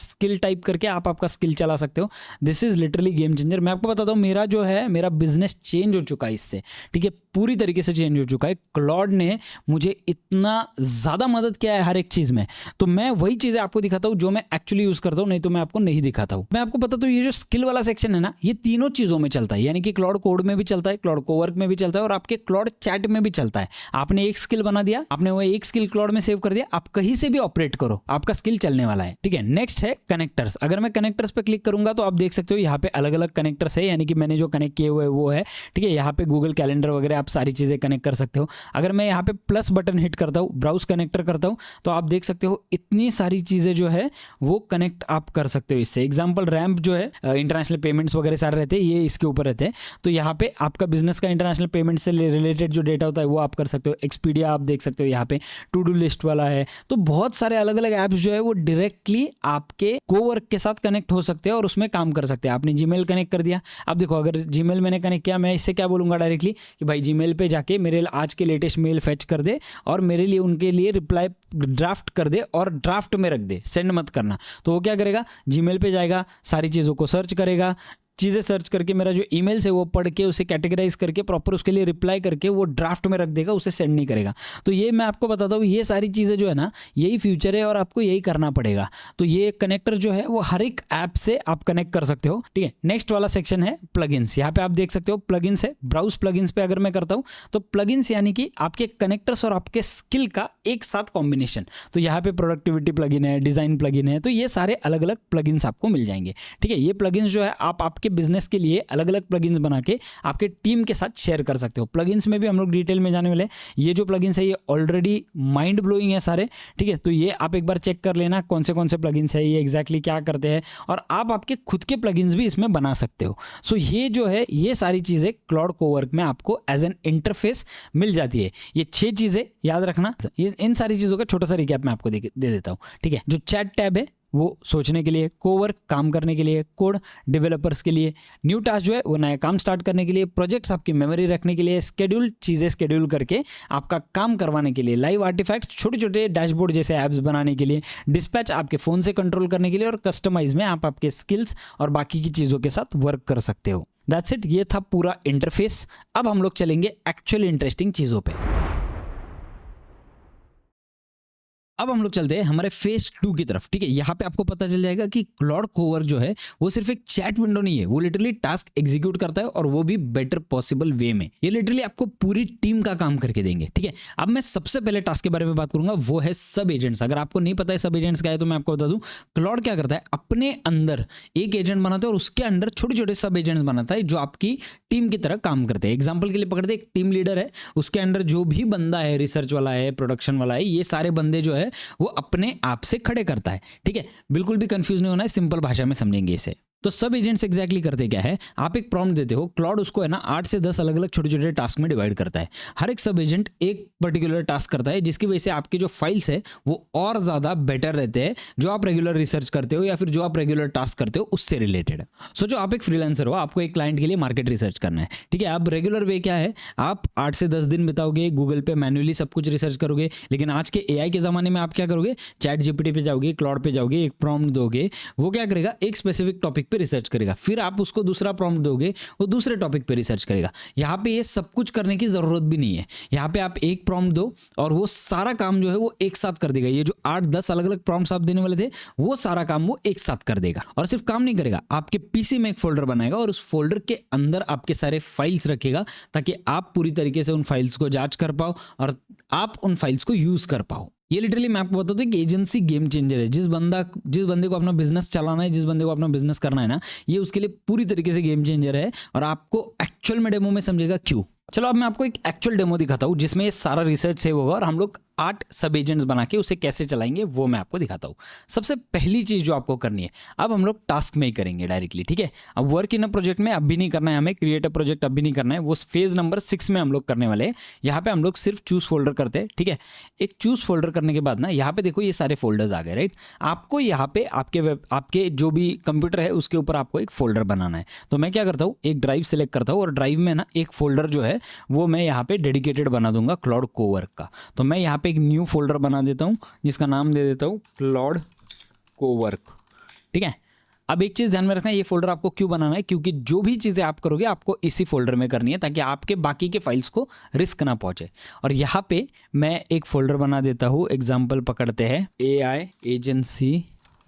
/स्किल टाइप करके आप आपका स्किल चला सकते हो। This is literally game changer. मैं आपको बताता हूँ, मेरा जो है, मेरा बिजनेस चेंज हो चुका है इससे, ठीक है, पूरी तरीके से चेंज हो चुका है। क्लाउड ने मुझे इतना ज़्यादा मदद किया है हर एक चीज़ में। तो मैं वही चीज़ें आपको दिखाता हूँ जो मैं एक्चुअली यूज़ करता हूँ, नहीं तो मैं आपको नहीं दिखाता हूँ। मैं आपको बताता हूँ, ये जो स्किल वाला सेक्शन है ना, ये तीनों चीज़ों में चलता है, यानी कि क्लाउड कोड में भी चलता है, क्लाउड कोवर्क में भी चलता है और आपके क्लाउड चैट में भी चलता है। आपने एक स्किल बना दिया, आपने वो एक स्किल क्लाउड में सेव कर दिया, आप कहीं से भी ऑपरेट करो, आपका स्किल चलने वाला है, ठीक है। नेक्स्ट है कनेक्टर्स। अगर मैं कनेक्टर्स पे क्लिक करूंगा तो आप देख सकते हो यहाँ पे अलग अलग कनेक्टर्स है, यानी कि मैंने जो कनेक्ट किए हुए वो है, ठीक है। यहाँ पे गूगल कैलेंडर वगैरह आप सारी चीज़ें कनेक्ट कर सकते हो। अगर मैं यहाँ पे प्लस बटन हिट करता हूँ, ब्राउज कनेक्टर करता हूँ, तो आप देख सकते हो इतनी सारी चीज़ें जो है वो कनेक्ट आप कर सकते हो इससे। एग्जाम्पल रैम्प जो है, इंटरनेशनल पेमेंट्स वगैरह सारे रहते हैं, ये इसके ऊपर रहते हैं। तो यहाँ पे आपका बिजनेस का इंटरनेशनल पेमेंट से रिलेटेड जो डेटा होता है वो आप कर सकते हो। एक्सपीडिया आप देख सकते हो, यहाँ पे टू डू लिस्ट वाला है। तो बहुत सारे अलग अलग ऐप्स जो है वो डायरेक्टली आपके कोवर्क के साथ कनेक्ट हो सकते हैं और उसमें काम कर सकते हैं। आपने जीमेल कनेक्ट कर दिया, अब देखो अगर जीमेल मैंने कनेक्ट किया, मैं इससे क्या बोलूँगा डायरेक्टली कि भाई जीमेल पे जाके मेरे आज के लेटेस्ट मेल फेच कर दे और मेरे लिए उनके लिए रिप्लाई ड्राफ्ट कर दे और ड्राफ्ट में रख दे, सेंड मत करना। तो वो क्या करेगा, जीमेल पे जाएगा, सारी चीज़ों को सर्च करेगा, चीज़ें सर्च करके मेरा जो ईमेल्स है वो पढ़ के उसे कैटेगराइज करके प्रॉपर उसके लिए रिप्लाई करके वो ड्राफ्ट में रख देगा, उसे सेंड नहीं करेगा। तो ये मैं आपको बताता हूँ, ये सारी चीज़ें जो है ना, यही फ्यूचर है और आपको यही करना पड़ेगा। तो ये कनेक्टर जो है वो हर एक ऐप से आप कनेक्ट कर सकते हो, ठीक है। नेक्स्ट वाला सेक्शन है प्लगइन्स। यहाँ पे आप देख सकते हो प्लगइन्स है, ब्राउज प्लगइन्स पे अगर मैं करता हूँ तो प्लगइन्स यानी कि आपके कनेक्टर्स और आपके स्किल का एक साथ कॉम्बिनेशन। तो यहाँ पे प्रोडक्टिविटी प्लगइन है, डिजाइन प्लगइन है, तो ये सारे अलग अलग प्लगइन्स आपको मिल जाएंगे, ठीक है। ये प्लगइन्स जो है आप आपके बिजनेस के लिए अलग अलग प्लगइन्स बना के आपके टीम के साथ शेयर कर सकते हो। प्लगइन्स में भी हम लोग डिटेल में जाने वाले। ये जो प्लगइन्स है ये ऑलरेडी माइंड ब्लोइंग है सारे, ठीक है। तो ये आप एक बार चेक कर लेना कौन से प्लगइन्स है, ये एग्जैक्टली क्या करते हैं, और आप आपके खुद के प्लगइन्स भी इसमें बना सकते हो। सो ये जो है ये सारी चीज़ें क्लाउड कोवर्क में आपको एज एन इंटरफेस मिल जाती है। ये 6 चीज़ें याद रखना, ये इन सारी चीज़ों का छोटा सा रिकैप मैं आपको दे देता हूँ, ठीक है। जो चैट टैब है वो सोचने के लिए, कोवर्क काम करने के लिए, कोड डेवलपर्स के लिए, न्यू टास्क जो है वो नया काम स्टार्ट करने के लिए, प्रोजेक्ट्स आपकी मेमोरी रखने के लिए, स्केड्यूल चीज़ें स्केड्यूल करके आपका काम करवाने के लिए, लाइव आर्टिफैक्ट्स छोटे छोटे डैशबोर्ड जैसे ऐप्स बनाने के लिए, डिस्पैच आपके फ़ोन से कंट्रोल करने के लिए, और कस्टमाइज में आप आपके स्किल्स और बाकी की चीज़ों के साथ वर्क कर सकते हो। दैट्स इट, ये था पूरा इंटरफेस। अब हम लोग चलेंगे एक्चुअल इंटरेस्टिंग चीज़ों पर। अब हम लोग चलते हैं हमारे फेज 2 की तरफ, ठीक है। यहाँ पे आपको पता चल जाएगा कि क्लाउड कोवर्क जो है वो सिर्फ एक चैट विंडो नहीं है, वो लिटरली टास्क एग्जीक्यूट करता है और वो भी बेटर पॉसिबल वे में। ये लिटरली आपको पूरी टीम का काम करके देंगे, ठीक है। अब मैं सबसे पहले टास्क के बारे में बात करूंगा, वो है सब एजेंट्स। अगर आपको नहीं पता है सब एजेंट्स क्या है तो मैं आपको बता दूं, क्लाउड क्या करता है, अपने अंदर एक एजेंट बनाता है और उसके अंदर छोटे छोटे सब एजेंट्स बनाता है जो आपकी टीम की तरह काम करते हैं। एग्जाम्पल के लिए पकड़ते, एक टीम लीडर है, उसके अंदर जो भी बंदा है, रिसर्च वाला है, प्रोडक्शन वाला है, ये सारे बंदे जो है वो अपने आप से खड़े करता है, ठीक है। बिल्कुल भी कंफ्यूज नहीं होना है, सिंपल भाषा में समझेंगे इसे। तो सब एजेंट्स एग्जैक्टली करते क्या है, आप एक प्रॉम्प्ट देते हो, क्लाउड उसको है ना 8 से 10 अलग अलग छोटे छोटे टास्क में डिवाइड करता है। हर एक सब एजेंट एक पर्टिकुलर टास्क करता है, जिसकी वजह से आपके जो फाइल्स है वो और ज़्यादा बेटर रहते हैं, जो आप रेगुलर रिसर्च करते हो या फिर जो आप रेगुलर टास्क करते हो उससे रिलेटेड। सोचो आप एक फ्रीलांसर हो, आपको एक क्लाइंट के लिए मार्केट रिसर्च करना है, ठीक है। अब रेगुलर वे क्या है, आप 8 से 10 दिन बिताओगे गूगल पे मैन्युअली सब कुछ रिसर्च करोगे, लेकिन आज के AI के ज़माने में आप क्या करोगे, चैट GPT पे जाओगे, क्लाउड पे जाओगे, एक प्रॉम्प्ट दोगे, वो क्या करेगा, एक स्पेसिफिक टॉपिक पे रिसर्च करेगा, फिर आप उसको दूसरा प्रॉम्प्ट दोगे, वो दूसरे टॉपिक पे रिसर्च करेगा। यहाँ पे ये सब कुछ करने की जरूरत भी नहीं है, यहाँ पे आप एक प्रॉम्प्ट दो और वो सारा काम जो है वो एक साथ कर देगा। ये जो 8-10 अलग अलग प्रॉम्प्ट्स आप देने वाले थे, वो सारा काम वो एक साथ कर देगा। और सिर्फ काम नहीं करेगा, आपके पीसी में एक फोल्डर बनाएगा और उस फोल्डर के अंदर आपके सारे फाइल्स रखेगा, ताकि आप पूरी तरीके से उन फाइल्स को जांच कर पाओ और आप उन फाइल्स को यूज कर पाओ। ये लिटरली मैं आपको बताता हूँ कि एजेंसी गेम चेंजर है। जिस बंदे को अपना बिजनेस चलाना है, जिस बंदे को अपना बिजनेस करना है ना, ये उसके लिए पूरी तरीके से गेम चेंजर है। और आपको एक्चुअल में डेमो में समझेगा क्यों। चलो अब मैं आपको एक एक्चुअल डेमो दिखाता हूँ जिसमें ये सारा रिसर्च सेव होगा और हम लोग 8 सब एजेंट्स बना के उसे कैसे चलाएंगे वो मैं आपको दिखाता हूँ। सबसे पहली चीज़ जो आपको करनी है, अब हम लोग टास्क में ही करेंगे डायरेक्टली, ठीक है। अब वर्क इन अ प्रोजेक्ट में अब भी नहीं करना है हमें, क्रिएट अ प्रोजेक्ट अब भी नहीं करना है, वो फेज नंबर 6 में हम लोग करने वाले हैं। यहाँ पे हम लोग सिर्फ चूज फोल्डर करते हैं, ठीक है। एक चूज फोल्डर करने के बाद ना यहाँ पे देखो ये सारे फोल्डर्स आ गए, राइट। आपको यहाँ पे आपके जो भी कंप्यूटर है उसके ऊपर आपको एक फोल्डर बनाना है। तो मैं क्या करता हूँ, एक ड्राइव सेलेक्ट करता हूँ और ड्राइव में ना एक फोल्डर जो है वो मैं यहाँ पे डेडिकेटेड बना दूंगा क्लाउड कोवर्क का। तो मैं यहाँ पे एक न्यू फोल्डर बना देता हूँ जिसका नाम दे देता हूँ क्लाउड कोवर्क, ठीक है। अब एक चीज़ ध्यान में रखना, ये फोल्डर आपको क्यों बनाना है, क्योंकि जो भी चीज़ें आप करोगे आपको इसी फोल्डर में करनी है, ताकि आपके बाकी के फाइल्स को रिस्क ना पहुंचे। और यहाँ पे मैं एक फोल्डर बना देता हूँ, एग्जाम्पल पकड़ते हैं AI एजेंसी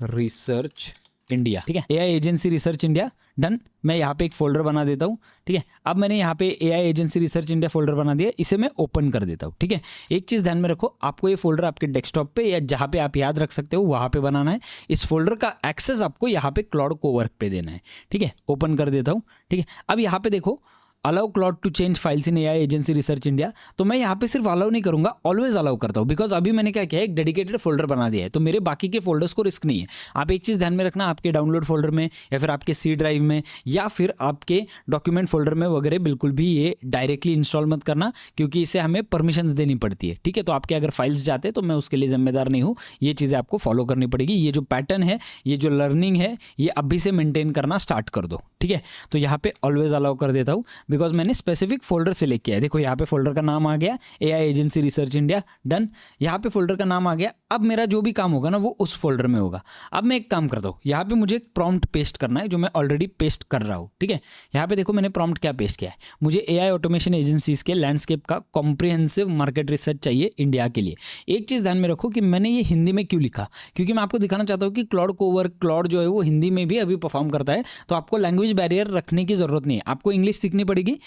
रिसर्च इंडिया, ठीक है। AI agency research India, done. मैं यहाँ पे एक फोल्डर बना देता हूँ, ठीक है। अब मैंने यहाँ पे AI agency research India folder बना दिया, इसे मैं ओपन कर देता हूँ, ठीक है। एक चीज़ ध्यान में रखो, आपको ये फोल्डर आपके डेस्कटॉप पे या जहाँ पे आप याद रख सकते हो वहाँ पे बनाना है। इस फोल्डर का एक्सेस आपको यहाँ पे क्लाउड कोवर्क पे देना है, ठीक है। ओपन कर देता हूँ, ठीक है। अब यहाँ पे देखो, allow Claude to change files in AI agency research India, तो मैं यहाँ पे सिर्फ अलाउ नहीं करूँगा, ऑलवेज अलाउ करता हूँ, बिकॉज अभी मैंने क्या किया है, एक डेडिकेटेड फोल्डर बना दिया है, तो मेरे बाकी के फोल्डर्स को रिस्क नहीं है। आप एक चीज़ ध्यान में रखना, आपके डाउनलोड फोल्डर में या फिर आपके C ड्राइव में या फिर आपके डॉक्यूमेंट फोल्डर में वगैरह बिल्कुल भी ये डायरेक्टली इंस्टॉल मत करना, क्योंकि इसे हमें परमिशंस देनी पड़ती है, ठीक है। तो आपके अगर फाइल्स जाते हैं तो मैं उसके लिए जिम्मेदार नहीं हूँ, ये चीज़ें आपको फॉलो करनी पड़ेगी। ये जो पैटर्न है, ये जो लर्निंग है, ये अभी से मेंटेन करना स्टार्ट कर दो, ठीक है। तो यहाँ पे ऑलवेज अलाउ कर देता हूँ, बिकॉज मैंने स्पेसिफिक फोल्डर सेलेक्ट किया है। देखो यहाँ पे फोल्डर का नाम आ गया, AI agency research India, done. यहाँ पे फोल्डर का नाम आ गया। अब मेरा जो भी काम होगा ना वो उस फोल्डर में होगा। अब मैं एक काम करता हूँ, यहाँ पे मुझे एक प्रॉम्प्ट पेस्ट करना है जो मैं ऑलरेडी पेस्ट कर रहा हूँ, ठीक है। यहाँ पे देखो मैंने प्रॉम्प्ट क्या पेस्ट किया है, मुझे एआई ऑटोमेशन एजेंसीज के लैंडस्केप का कॉम्प्रिहेंसिव मार्केट रिसर्च चाहिए इंडिया के लिए। एक चीज़ ध्यान में रखो कि मैंने ये हिंदी में क्यों लिखा, क्योंकि मैं आपको दिखाना चाहता हूँ कि क्लाउड कोवर, क्लाउड जो है वो हिंदी में भी अभी परफॉर्म करता है, तो आपको लैंग्वेज बैरियर रखने की ज़रूरत नहीं है, आपको इंग्लिश सीखनी पड़ेगी।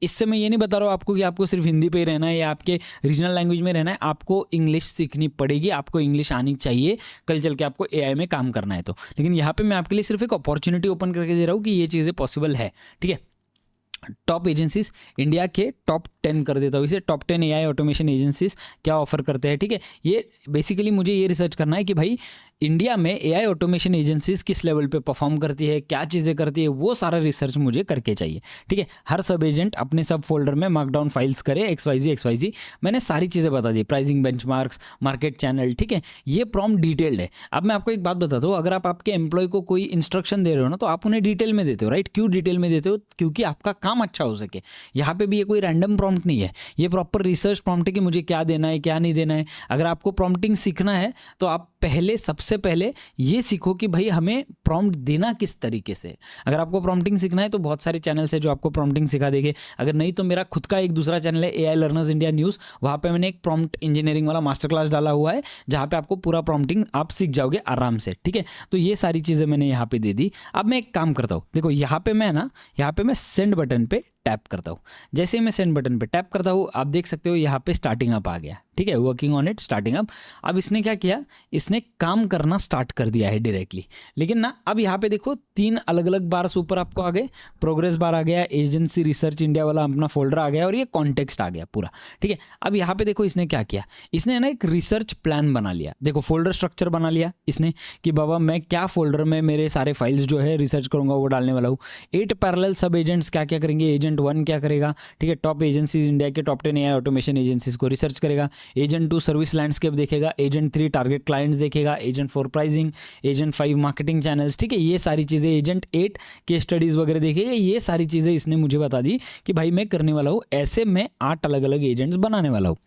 इससे मैं ये नहीं बता रहा हूँ आपको कि आपको सिर्फ हिंदी पे ही रहना है या आपके रीजनल लैंग्वेज में रहना है, आपको इंग्लिश सीखनी पड़ेगी, आपको इंग्लिश आनी चाहिए कल चल के आपको एआई में काम करना है तो। लेकिन यहाँ पे मैं आपके लिए सिर्फ एक अपॉर्चुनिटी ओपन करके दे रहा हूँ कि ये चीज़ें पॉसिबल है, ठीक है। टॉप एजेंसीज इंडिया के टॉप 10 कर देता हूँ इसे, टॉप 10 एआई ऑटोमेशन एजेंसीज क्या ऑफर करते हैं, ठीक है। ये बेसिकली मुझे ये रिसर्च करना है कि भाई इंडिया में एआई ऑटोमेशन एजेंसीज किस लेवल पे परफॉर्म करती है, क्या चीज़ें करती है, वो सारा रिसर्च मुझे करके चाहिए, ठीक है। हर सब एजेंट अपने सब फोल्डर में मार्कडाउन फाइल्स करे, XYZ मैंने सारी चीज़ें बता दी, प्राइसिंग बेंचमार्क्स, मार्केट चैनल, ठीक है। ये प्रॉम्प्ट डिटेल्ड है। अब मैं आपको एक बात बताता हूँ, अगर आप आपके एम्प्लॉय को कोई इंस्ट्रक्शन दे रहे हो ना तो आप उन्हें डिटेल में देते हो, राइट। क्यों डिटेल में देते हो, क्योंकि आपका काम अच्छा हो सके। यहाँ पे भी ये कोई रैंडम प्रॉम्प्ट नहीं है, ये प्रॉपर रिसर्च प्रॉम्प्ट है कि मुझे क्या देना है क्या नहीं देना है। अगर आपको प्रॉम्प्टिंग सीखना है तो आप सबसे पहले ये सीखो कि भाई हमें प्रॉम्प्ट देना किस तरीके से। अगर आपको प्रॉम्प्टिंग सीखना है तो बहुत सारे चैनल्स है जो आपको प्रॉम्प्टिंग सिखा देंगे। अगर नहीं तो मेरा खुद का एक दूसरा चैनल है एआई लर्नर्स इंडिया न्यूज़, वहाँ पे मैंने एक प्रॉम्प्ट इंजीनियरिंग वाला मास्टर क्लास डाला हुआ है जहाँ पे आपको पूरा प्रॉम्प्टिंग आप सीख जाओगे आराम से, ठीक है। तो ये सारी चीज़ें मैंने यहाँ पे दे दी। अब मैं एक काम करता हूँ, देखो यहाँ पे मैं सेंड बटन पे टैप करता हूँ। जैसे ही मैं सेंड बटन पे टैप करता हूँ आप देख सकते हो यहाँ पे स्टार्टिंग अप आ गया, ठीक है, working on it, starting up. अब इसने क्या किया, इसने काम करना स्टार्ट कर दिया है डायरेक्टली। लेकिन ना अब यहाँ पे देखो 3 अलग अलग बार्स ऊपर आपको आ गए, प्रोग्रेस बार आ गया, एजेंसी रिसर्च इंडिया वाला अपना फोल्डर आ गया और ये कॉन्टेक्स्ट आ गया पूरा, ठीक है। अब यहाँ पे देखो इसने क्या किया, इसने ना एक रिसर्च प्लान बना लिया। देखो फोल्डर स्ट्रक्चर बना लिया इसने कि बाबा मैं क्या फोल्डर में मेरे सारे फाइल्स जो है रिसर्च करूंगा वो डालने वाला हूँ। 8 पैरेलल सब एजेंट्स क्या क्या करेंगे, एजेंट 1 क्या करेगा, ठीक है, टॉप एजेंसीज इंडिया के टॉप 10 एआई ऑटोमेशन एजेंसीज को रिसर्च करेगा। एजेंट 2 सर्विस लैंडस्केप देखेगा, एजेंट 3 टारगेट क्लाइंट्स देखेगा, agent 4 pricing, agent 5 marketing channels, ठीक है, ये सारी चीज़ें, एजेंट 8 केस स्टडीज़ वगैरह देखेगा। ये सारी चीज़ें इसने मुझे बता दी कि भाई मैं करने वाला हूँ, ऐसे मैं 8 अलग अलग एजेंट्स बनाने वाला हूँ,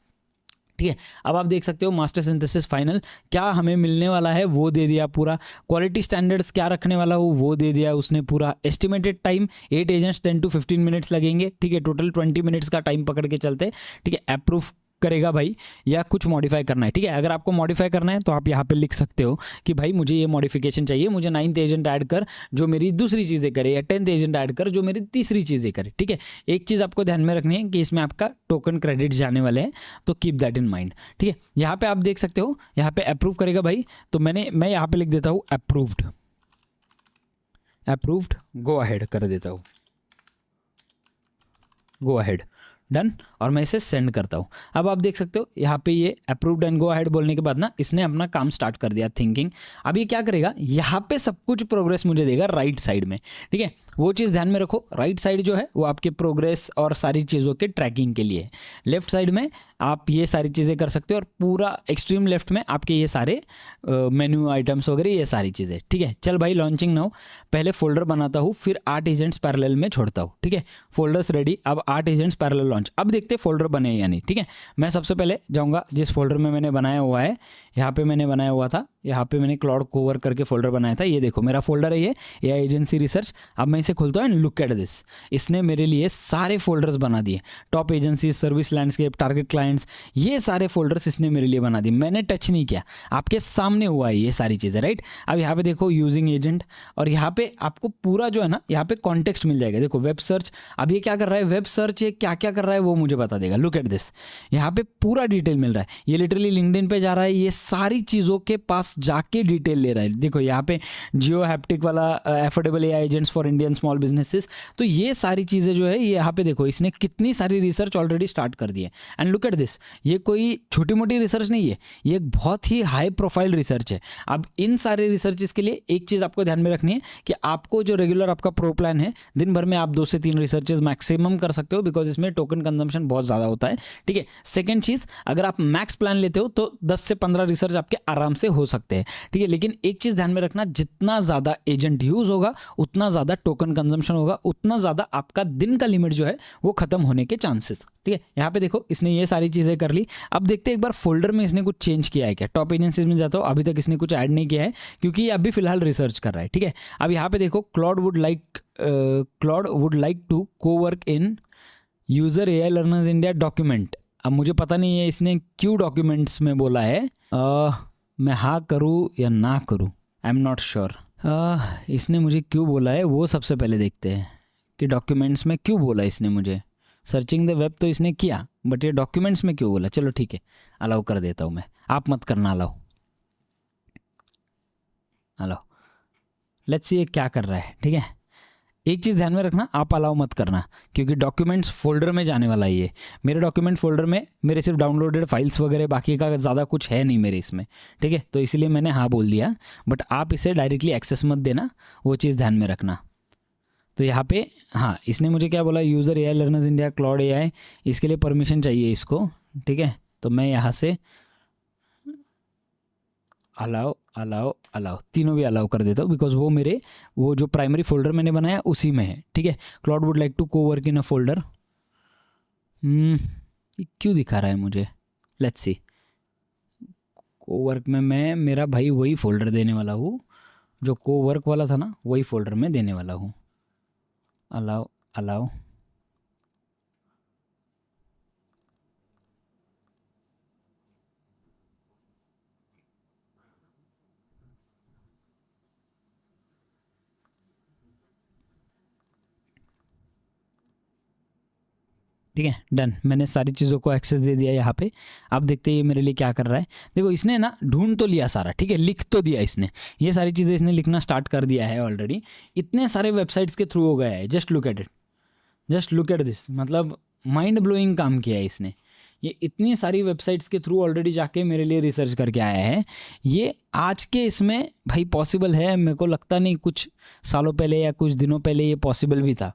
ठीक है। अब आप देख सकते हो मास्टर सिंथेसिस फाइनल क्या हमें मिलने वाला है वो दे दिया पूरा, क्वालिटी स्टैंडर्ड्स क्या रखने वाला हो वो दे दिया उसने पूरा, estimated time 8 agents 10 to 15 minutes लगेंगे, ठीक है, टोटल 20 मिनट्स का टाइम पकड़ के चलते, ठीक है। अप्रूव करेगा भाई या कुछ मॉडिफाई करना है, ठीक है। अगर आपको मॉडिफाई करना है तो आप यहाँ पे लिख सकते हो कि भाई मुझे ये मॉडिफिकेशन चाहिए, मुझे 9th एजेंट ऐड कर जो मेरी दूसरी चीज़ें करे, या 10th एजेंट ऐड कर जो मेरी तीसरी चीज़ें करे, ठीक है। एक चीज़ आपको ध्यान में रखनी है कि इसमें आपका टोकन क्रेडिट जाने वाले हैं, तो कीप दैट इन माइंड, ठीक है। यहाँ पे आप देख सकते हो यहाँ पे अप्रूव करेगा भाई, तो मैं यहाँ पे लिख देता हूँ अप्रूव्ड गो अहेड कर देता हूँ, गो अहेड, डन, और मैं इसे सेंड करता हूँ। अब आप देख सकते हो यहाँ पे ये अप्रूव्ड एंड गो अहेड बोलने के बाद ना इसने अपना काम स्टार्ट कर दिया थिंकिंग। अब ये क्या करेगा, यहाँ पे सब कुछ प्रोग्रेस मुझे देगा राइट साइड में, ठीक है। वो चीज़ ध्यान में रखो, राइट साइड जो है वो आपके प्रोग्रेस और सारी चीज़ों के ट्रैकिंग के लिए है, लेफ्ट साइड में आप ये सारी चीज़ें कर सकते हो, और पूरा एक्सट्रीम लेफ्ट में आपके ये सारे मेन्यू आइटम्स वगैरह ये सारी चीज़ें, ठीक है। चल भाई लॉन्चिंग नाउ, पहले फोल्डर बनाता हूँ फिर 8 एजेंट्स पैरेलल में छोड़ता हूँ, ठीक है। फोल्डर्स रेडी, अब 8 एजेंट्स पैरेलल लॉन्च। अब देखते फोल्डर बने या नहीं, ठीक है। मैं सबसे पहले जाऊँगा जिस फोल्डर में मैंने बनाया हुआ है, यहाँ पे मैंने बनाया हुआ था, यहाँ पे मैंने क्लाउड कोवर करके फोल्डर बनाया था, ये देखो मेरा फोल्डर है ये एआई एजेंसी रिसर्च। अब मैं इसे खोलता हूँ एंड लुक एट दिस, इसने मेरे लिए सारे फोल्डर्स बना दिए, top agency, service landscape, target clients, ये सारे फोल्डर्स इसने मेरे लिए बना दिए, मैंने टच नहीं किया, आपके सामने हुआ है ये सारी चीज़ें, राइट। अब यहाँ पे देखो यूजिंग एजेंट, और यहाँ पे आपको पूरा जो है ना यहाँ पे कॉन्टेक्स्ट मिल जाएगा। देखो वेब सर्च, अब ये क्या कर रहा है, वेब सर्च ये क्या क्या कर रहा है वो मुझे बता देगा। लुक एट दिस, यहाँ पे पूरा डिटेल मिल रहा है, ये लिटरली लिंक्डइन पे जा रहा है, ये सारी चीज़ों के पास जाके डिटेल ले रहा है। देखो यहाँ पे जियो हैप्टिक वाला affordable AI agents for Indian small businesses, तो ये सारी चीज़ें जो है ये यहाँ पे देखो इसने कितनी सारी रिसर्च ऑलरेडी स्टार्ट कर दी है। एंड लुक एट दिस, ये कोई छोटी मोटी रिसर्च नहीं है, ये एक बहुत ही हाई प्रोफाइल रिसर्च है। अब इन सारे रिसर्चेस के लिए एक चीज़ आपको ध्यान में रखनी है कि आपको जो रेगुलर आपका प्रो प्लान है दिन भर में आप 2 से 3 रिसर्चेस मैक्सिमम कर सकते हो, बिकॉज इसमें टोकन टोकन कंजम्पशन बहुत ज़्यादा होता है, ठीक है। सेकेंड चीज़, अगर आप मैक्स प्लान लेते हो तो 10 से 15 रिसर्च आपके आराम से हो सकते हैं, ठीक है। लेकिन एक चीज़ ध्यान में रखना, जितना ज़्यादा एजेंट यूज़ होगा उतना ज़्यादा टोकन कंजम्पशन होगा, उतना ज़्यादा आपका दिन का लिमिट जो है वो खत्म होने के चांसेस, ठीक है। यहाँ पे देखो इसने ये सारी चीज़ें कर ली। अब देखते हैं एक बार फोल्डर में इसने कुछ चेंज किया है क्या। टॉप एजेंसीज में जाता हूँ, अभी तक इसने कुछ ऐड नहीं किया है क्योंकि ये अभी फिलहाल रिसर्च कर रहा है, ठीक है। अब यहाँ पे देखो, Claude would like to cowork in user AI learners India document. अब मुझे पता नहीं है इसने क्यों डॉक्यूमेंट्स में बोला है, मैं हाँ करूँ या ना करूँ, आई एम नॉट श्योर। इसने मुझे क्यों बोला है वो सबसे पहले देखते हैं कि डॉक्यूमेंट्स में क्यों बोला इसने मुझे। सर्चिंग द वेब तो इसने किया, बट ये डॉक्यूमेंट्स में क्यों बोला। चलो ठीक है, अलाउ कर देता हूँ मैं, आप मत करना अलाउ। लेट्स सी ये क्या कर रहा है, ठीक है। एक चीज़ ध्यान में रखना, आप अलाउ मत करना क्योंकि डॉक्यूमेंट्स फोल्डर में जाने वाला है ये। मेरे डॉक्यूमेंट फोल्डर में मेरे सिर्फ डाउनलोडेड फाइल्स वगैरह, बाकी का ज़्यादा कुछ है नहीं मेरे इसमें, ठीक है। तो इसलिए मैंने हाँ बोल दिया, बट आप इसे डायरेक्टली एक्सेस मत देना, वो चीज़ ध्यान में रखना। तो यहाँ पे हाँ, इसने मुझे क्या बोला, user AI learners India cloud AI, इसके लिए परमिशन चाहिए इसको, ठीक है। तो मैं यहाँ से अलाउ अलाउ अलाउ तीनों भी अलाउ कर देता हूँ, बिकॉज वो जो प्राइमरी फोल्डर मैंने बनाया उसी में है, ठीक है। Claude would like to cowork in a folder, क्यों दिखा रहा है मुझे। लेट्स सी, कोवर्क में मैं मेरा भाई वही फोल्डर देने वाला हूँ जो कोवर्क वाला था ना, वही फोल्डर में देने वाला हूँ। अलाउ अलाउ ठीक है, डन। मैंने सारी चीज़ों को एक्सेस दे दिया यहाँ पे। आप देखते हैं ये मेरे लिए क्या कर रहा है। देखो इसने ना ढूंढ तो लिया सारा, ठीक है, लिख तो दिया इसने, ये सारी चीज़ें इसने लिखना स्टार्ट कर दिया है ऑलरेडी। इतने सारे वेबसाइट्स के थ्रू हो गया है, just look at it, just look at this. मतलब माइंड ब्लोइंग काम किया है इसने। ये इतनी सारी वेबसाइट्स के थ्रू ऑलरेडी जाके मेरे लिए रिसर्च करके आया है। ये आज के इसमें भाई पॉसिबल है, मेरे को लगता नहीं कुछ सालों पहले या कुछ दिनों पहले ये पॉसिबल भी था।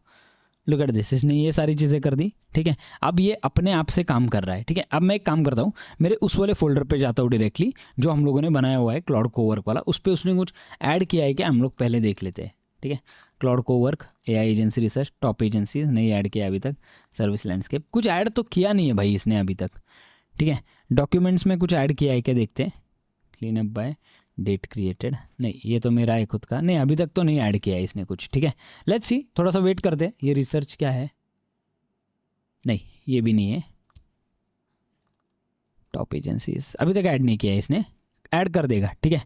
लुक एट दिस, इसने ये सारी चीज़ें कर दी, ठीक है। अब ये अपने आप से काम कर रहा है, ठीक है। अब मैं एक काम करता हूँ, मेरे उस वाले फोल्डर पे जाता हूँ डायरेक्टली, जो हम लोगों ने बनाया हुआ है क्लाउड कोवर्क वाला। उस पर उसने कुछ ऐड किया है कि हम लोग पहले देख लेते हैं, ठीक है। Cloud Cowork AI agency research, top agency नहीं ऐड किया अभी तक, सर्विस लैंडस्केप कुछ ऐड तो किया नहीं है भाई इसने अभी तक, ठीक है। डॉक्यूमेंट्स में कुछ ऐड किया है क्या, देखते हैं। Clean up by date created, नहीं ये तो मेरा है खुद का, नहीं अभी तक तो नहीं ऐड किया है इसने कुछ, ठीक है। लेट्स सी, थोड़ा सा वेट करते हैं। ये रिसर्च क्या है, नहीं ये भी नहीं है। टॉप एजेंसीज अभी तक ऐड नहीं किया है इसने, ऐड कर देगा, ठीक है।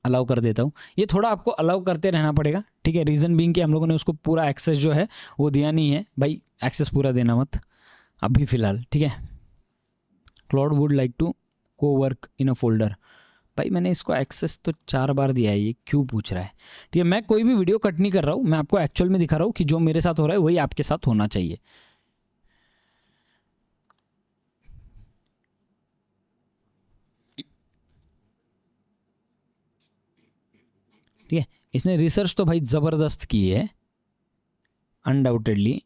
अलाउ कर देता हूँ। ये थोड़ा आपको अलाउ करते रहना पड़ेगा, ठीक है। रीज़न बीइंग कि हम लोगों ने उसको पूरा एक्सेस जो है वो दिया नहीं है भाई, एक्सेस पूरा देना मत अभी फ़िलहाल, ठीक है। Claude would like to cowork in a folder, भाई मैंने इसको एक्सेस तो 4 बार दिया है, ये क्यों पूछ रहा है, ठीक है। मैं कोई भी वीडियो कट नहीं कर रहा हूँ, मैं आपको एक्चुअल में दिखा रहा हूँ कि जो मेरे साथ हो रहा है वही आपके साथ होना चाहिए। ठीक है, इसने रिसर्च तो भाई ज़बरदस्त की है अनडाउटेडली,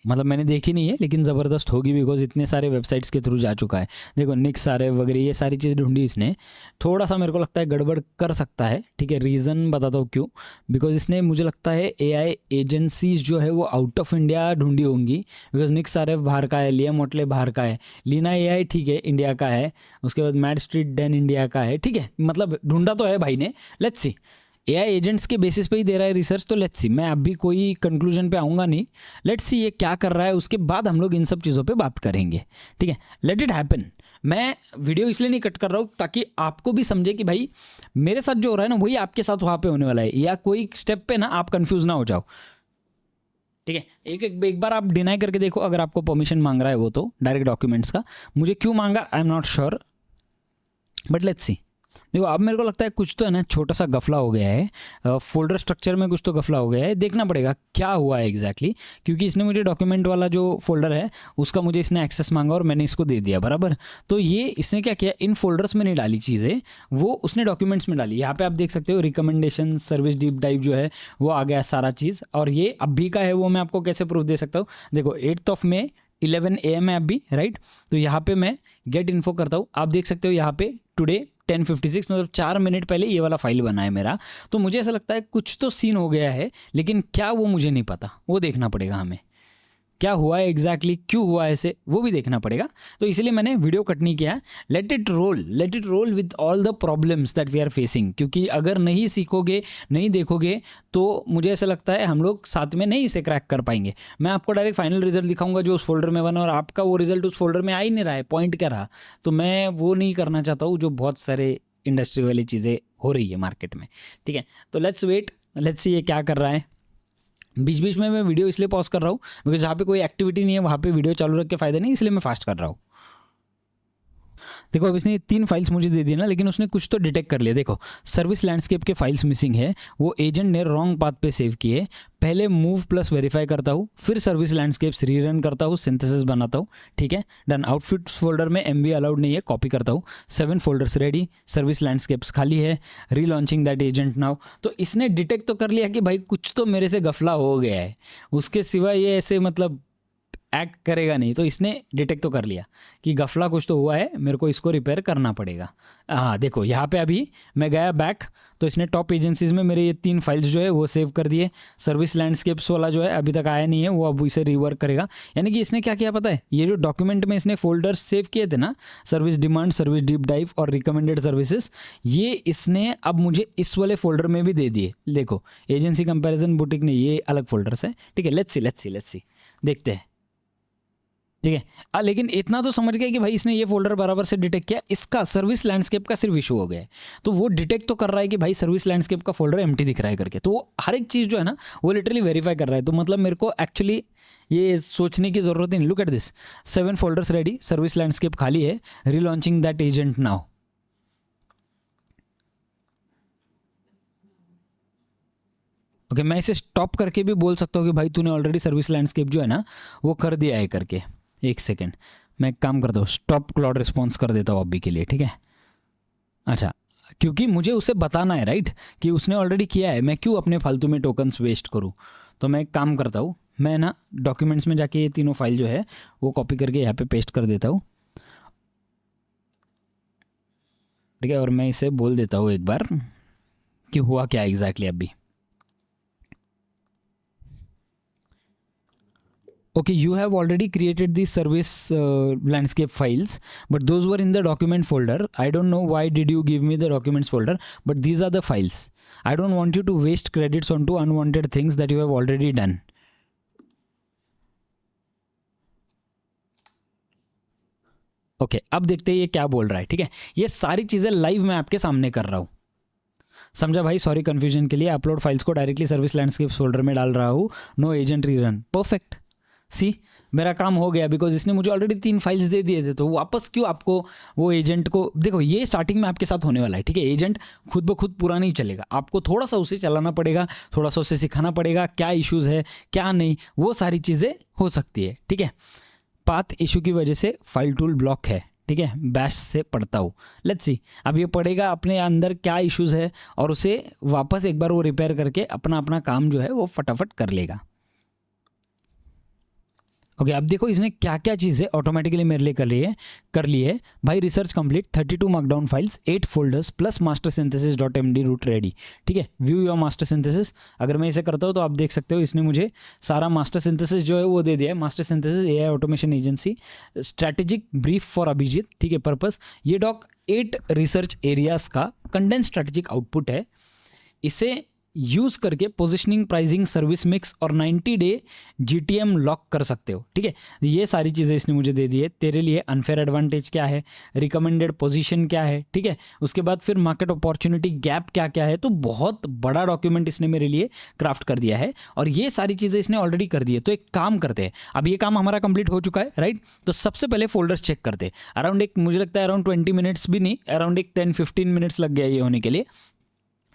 मतलब मैंने देखी नहीं है लेकिन ज़बरदस्त होगी, बिकॉज इतने सारे वेबसाइट्स के थ्रू जा चुका है। देखो निक्स सारे वगैरह ये सारी चीज़ ढूंढी इसने। थोड़ा सा मेरे को लगता है गड़बड़ कर सकता है, ठीक है। रीज़न बताता हूँ क्यों, बिकॉज इसने मुझे लगता है AI एजेंसीज जो है वो आउट ऑफ इंडिया ढूंढी होंगी, बिकॉज निक्स सारे बाहर का है, लिया मोटले बाहर का है, लीना AI ठीक है इंडिया का है, उसके बाद मैड स्ट्रीट डेन इंडिया का है, ठीक है। मतलब ढूंढा तो है भाई ने। लेट्स सी, AI एजेंट्स के बेसिस पे ही दे रहा है रिसर्च, तो लेट्स सी, मैं अभी कोई कंक्लूजन पे आऊँगा नहीं। लेट्स सी ये क्या कर रहा है, उसके बाद हम लोग इन सब चीज़ों पे बात करेंगे, ठीक है। Let it happen. मैं वीडियो इसलिए नहीं कट कर रहा हूँ ताकि आपको भी समझे कि भाई मेरे साथ जो हो रहा है ना वही आपके साथ वहाँ पे होने वाला है, या कोई स्टेप पे ना आप कन्फ्यूज़ ना हो जाओ, ठीक है। एक बार आप डिनाई करके देखो, अगर आपको परमिशन मांग रहा है वो तो डायरेक्ट डॉक्यूमेंट्स का। मुझे क्यों मांगा I am not sure, but let's see. देखो अब मेरे को लगता है कुछ तो है ना छोटा सा गफला हो गया है, फोल्डर स्ट्रक्चर में कुछ तो गफला हो गया है, देखना पड़ेगा क्या हुआ है एग्जैक्टली क्योंकि इसने मुझे डॉक्यूमेंट वाला जो फोल्डर है उसका मुझे इसने एक्सेस मांगा और मैंने इसको दे दिया बराबर। तो ये इसने क्या किया, इन फोल्डर्स में नहीं डाली चीज़ें, वो उसने डॉक्यूमेंट्स में डाली। यहाँ पे आप देख सकते हो रिकमेंडेशन सर्विस डीप डाइव जो है वो आ गया सारा चीज़, और ये अभी का है वो मैं आपको कैसे प्रूफ दे सकता हूँ। देखो 8 मई 11 AM है अभी, राइट। तो यहाँ पे मैं गेट इन्फो करता हूँ, आप देख सकते हो यहाँ पे टुडे 10:56 मतलब 4 मिनट पहले ये वाला फाइल बना है मेरा। तो मुझे ऐसा लगता है कुछ तो सीन हो गया है, लेकिन क्या वो मुझे नहीं पता, वो देखना पड़ेगा हमें क्या हुआ है एग्जैक्टली, क्यों हुआ है ऐसे वो भी देखना पड़ेगा। तो इसलिए मैंने वीडियो कट नहीं किया, let it roll with all the problems that we are facing. क्योंकि अगर नहीं सीखोगे नहीं देखोगे तो मुझे ऐसा लगता है हम लोग साथ में नहीं इसे क्रैक कर पाएंगे। मैं आपको डायरेक्ट फाइनल रिजल्ट दिखाऊंगा जो उस फोल्डर में बना, और आपका वो रिजल्ट उस फोल्डर में आ ही नहीं रहा है, पॉइंट क्या रहा। तो मैं वो नहीं करना चाहता हूँ जो बहुत सारे इंडस्ट्री वाली चीज़ें हो रही है मार्केट में, ठीक है। तो लेट्स वेट, लेट्स सी ये क्या कर रहा है। बीच बीच में मैं वीडियो इसलिए पॉज कर रहा हूँ बिकॉज जहाँ पे कोई एक्टिविटी नहीं है वहाँ पे वीडियो चालू रख के फ़ायदा नहीं, इसलिए मैं फास्ट कर रहा हूँ। देखो अब इसने 3 फाइल्स मुझे दे दी ना, लेकिन उसने कुछ तो डिटेक्ट कर लिया। देखो सर्विस लैंडस्केप के फाइल्स मिसिंग है, वो एजेंट ने रॉन्ग पाथ पे सेव किए। पहले मूव प्लस वेरीफाई करता हूँ, फिर सर्विस लैंडस्केप्स रीरन करता हूँ, सिंथेसिस बनाता हूँ, ठीक है डन। आउटफिट्स फोल्डर में MV अलाउड नहीं है, कॉपी करता हूँ। 7 फोल्डर्स रेडी, सर्विस लैंडस्केप्स खाली है, रीलॉन्चिंग दैट एजेंट नाउ। तो इसने डिटेक्ट तो कर लिया कि भाई कुछ तो मेरे से गफला हो गया है, उसके सिवा ये ऐसे मतलब एक्ट करेगा नहीं। तो इसने डिटेक्ट तो कर लिया कि गफला कुछ तो हुआ है, मेरे को इसको रिपेयर करना पड़ेगा। हाँ देखो यहाँ पे अभी मैं गया बैक, तो इसने टॉप एजेंसीज में मेरे ये 3 फाइल्स जो है वो सेव कर दिए। सर्विस लैंडस्केप्स वाला जो है अभी तक आया नहीं है, वो अब इसे रिवर्क करेगा। यानी कि इसने क्या किया पता है, ये जो डॉक्यूमेंट में इसने फोल्डर्स सेव किए थे ना, service demand, service deep dive और रिकमेंडेड सर्विसेज, ये इसने अब मुझे इस वाले फोल्डर में भी दे दिए। देखो एजेंसी कंपेरिजन बुटीक ने, ये अलग फोल्डर्स है, ठीक है। लेट्स सी देखते हैं, ठीक है। लेकिन इतना तो समझ गए कि भाई इसने ये फोल्डर बराबर से डिटेक्ट किया, इसका सर्विस लैंडस्केप का सिर्फ इशू हो गया है। तो वो डिटेक्ट तो कर रहा है कि भाई सर्विस लैंडस्केप का फोल्डर एम्प्टी दिख रहा है करके, तो वो हर एक चीज़ जो है ना वो लिटरली वेरीफाई कर रहा है। तो मतलब मेरे को एक्चुअली ये सोचने की ज़रूरत ही नहीं। Look at this, 7 folders ready, service landscape खाली है, relaunching that agent now. Okay मैं इसे स्टॉप करके भी बोल सकता हूँ कि भाई तूने ऑलरेडी सर्विस लैंडस्केप जो है ना वो कर दिया है करके। एक सेकेंड मैं एक काम करता हूँ, स्टॉप क्लाउड रिस्पॉन्स कर देता हूँ अभी के लिए, ठीक है। अच्छा क्योंकि मुझे उसे बताना है राइट कि उसने ऑलरेडी किया है, मैं क्यों अपने फालतू में टोकन्स वेस्ट करूँ। तो मैं एक काम करता हूँ, मैं ना डॉक्यूमेंट्स में जाके ये तीनों फाइल जो है वो कॉपी करके यहाँ पे पेस्ट कर देता हूँ, ठीक है। और मैं इसे बोल देता हूँ एक बार कि हुआ क्या एग्जैक्टली अभी। Okay, you have already created the service landscape files, but those were in the document folder. I don't know why did you give me the documents folder, but these are the files. I don't want you to waste credits onto unwanted things that you have already done. Okay, अब देखते हैं ये क्या बोल रहा है, ठीक है। ये सारी चीज़ें लाइव मैं आपके सामने कर रहा हूँ, समझा भाई। सॉरी कन्फ्यूजन के लिए। अपलोड फाइल्स को डायरेक्टली सर्विस लैंडस्केप फोल्डर में डाल रहा हूँ, नो एजेंट रीरन, परफेक्ट। सी मेरा काम हो गया बिकॉज इसने मुझे ऑलरेडी 3 फाइल्स दे दिए थे, तो वापस क्यों आपको वो एजेंट को, देखो ये स्टार्टिंग में आपके साथ होने वाला है, ठीक है। एजेंट खुद ब खुद पूरा नहीं चलेगा, आपको थोड़ा सा उसे चलाना पड़ेगा, थोड़ा सा उसे सिखाना पड़ेगा क्या इश्यूज़ है क्या नहीं, वो सारी चीज़ें हो सकती है, ठीक है। पाथ इशू की वजह से फाइल टूल ब्लॉक है, ठीक है। बैश से पढ़ता हूँ, लेट्स सी अब ये पढ़ेगा अपने अंदर क्या इश्यूज़ है और उसे वापस एक बार वो रिपेयर करके अपना काम जो है वो फटाफट कर लेगा। ओके अब देखो इसने क्या क्या चीज़ें ऑटोमेटिकली मेरे लिए कर ली है भाई। Research complete, 32 markdown files, 8 folders plus master synthesis .md root ready, ठीक है। व्यू योर मास्टर सिंथेसिस, अगर मैं इसे करता हूँ तो आप देख सकते हो इसने मुझे सारा मास्टर सिंथेसिस जो है वो दे दिया है। Master synthesis AI automation agency, strategic brief for Abhijit, ठीक है। पर्पस, ये डॉक 8 रिसर्च एरियाज़ का कंडेंस स्ट्रैटेजिक आउटपुट है। इसे यूज करके पोजिशनिंग, प्राइसिंग, सर्विस मिक्स और 90 डे GTM लॉक कर सकते हो। ठीक है, ये सारी चीज़ें इसने मुझे दे दी है। तेरे लिए अनफेयर एडवांटेज क्या है, रिकमेंडेड पोजीशन क्या है, ठीक है, उसके बाद फिर मार्केट अपॉर्चुनिटी गैप क्या क्या है। तो बहुत बड़ा डॉक्यूमेंट इसने मेरे लिए क्राफ्ट कर दिया है और ये सारी चीज़ें इसने ऑलरेडी कर दी है। तो एक काम करते हैं, अब ये काम हमारा कंप्लीट हो चुका है, राइट। तो सबसे पहले फोल्डर्स चेक करते हैं। अराउंड एक, मुझे लगता है अराउंड 20 मिनट्स भी नहीं, अराउंड एक 10-15 मिनट्स लग गया ये होने के लिए।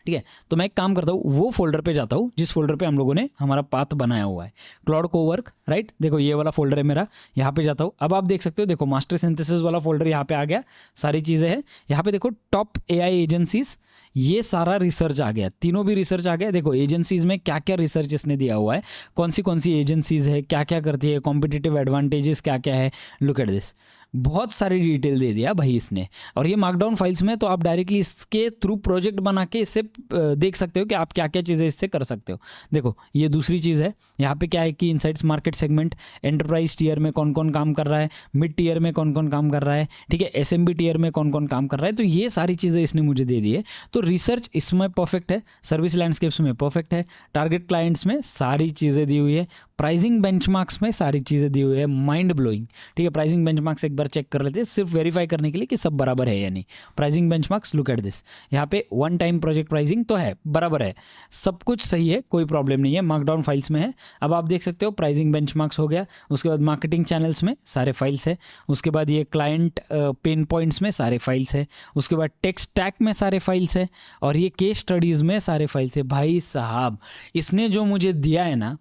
ठीक है, तो मैं एक काम करता हूँ, वो फोल्डर पे जाता हूँ जिस फोल्डर पे हम लोगों ने हमारा पाथ बनाया हुआ है, क्लाउड कोवर्क, राइट। देखो ये वाला फोल्डर है मेरा, यहाँ पे जाता हूँ। अब आप देख सकते हो, देखो मास्टर सिंथेसिस वाला फोल्डर यहाँ पे आ गया, सारी चीज़ें हैं यहाँ पे। देखो टॉप AI एजेंसीज, ये सारा रिसर्च आ गया, तीनों भी रिसर्च आ गया। देखो एजेंसीज में क्या क्या रिसर्च इसने दिया हुआ है, कौन सी एजेंसीज है, क्या क्या करती है, कॉम्पिटिटिव एडवांटेजेस क्या क्या है। लुक एट दिस, बहुत सारी डिटेल दे दिया भाई इसने। और ये मार्कडाउन फाइल्स में, तो आप डायरेक्टली इसके थ्रू प्रोजेक्ट बना के इससे देख सकते हो कि आप क्या क्या चीज़ें इससे कर सकते हो। देखो ये दूसरी चीज़ है, यहाँ पे क्या है कि insights market segment, enterprise tier में कौन कौन काम कर रहा है, मिड टीयर में कौन कौन काम कर रहा है, ठीक है, SMB टीयर में कौन कौन काम कर रहा है। तो ये सारी चीज़ें इसने मुझे दे दी है। तो रिसर्च इसमें परफेक्ट है, सर्विस लैंडस्केप्स में परफेक्ट है, टारगेट क्लाइंट्स में सारी चीज़ें दी हुई है, प्राइसिंग बेंचमार्क्स में सारी चीज़ें दी हुई है, माइंड ब्लोइंग। ठीक है, प्राइसिंग बेंचमार्क्स एक बार चेक कर लेते हैं, सिर्फ वेरीफाई करने के लिए कि सब बराबर है या नहीं। Pricing benchmarks, look at this, यहाँ पे वन टाइम प्रोजेक्ट प्राइसिंग तो है, बराबर है, सब कुछ सही है, कोई प्रॉब्लम नहीं है, मार्कडाउन फाइल्स में है। अब आप देख सकते हो प्राइसिंग बेंचमार्क्स हो गया, उसके बाद मार्केटिंग चैनल्स में सारे फाइल्स है, उसके बाद ये क्लाइंट पेन पॉइंट्स में सारे फाइल्स है, उसके बाद टेक स्टैक में सारे फाइल्स है, और ये केस स्टडीज़ में सारे फाइल्स है। भाई साहब इसने जो मुझे दिया है ना,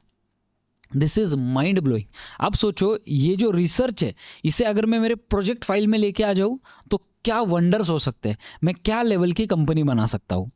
दिस इज़ माइंड ब्लोइंग। आप सोचो ये जो रिसर्च है, इसे अगर मैं मेरे प्रोजेक्ट फाइल में लेके आ जाऊँ तो क्या वंडर्स हो सकते हैं, मैं क्या लेवल की कंपनी बना सकता हूँ।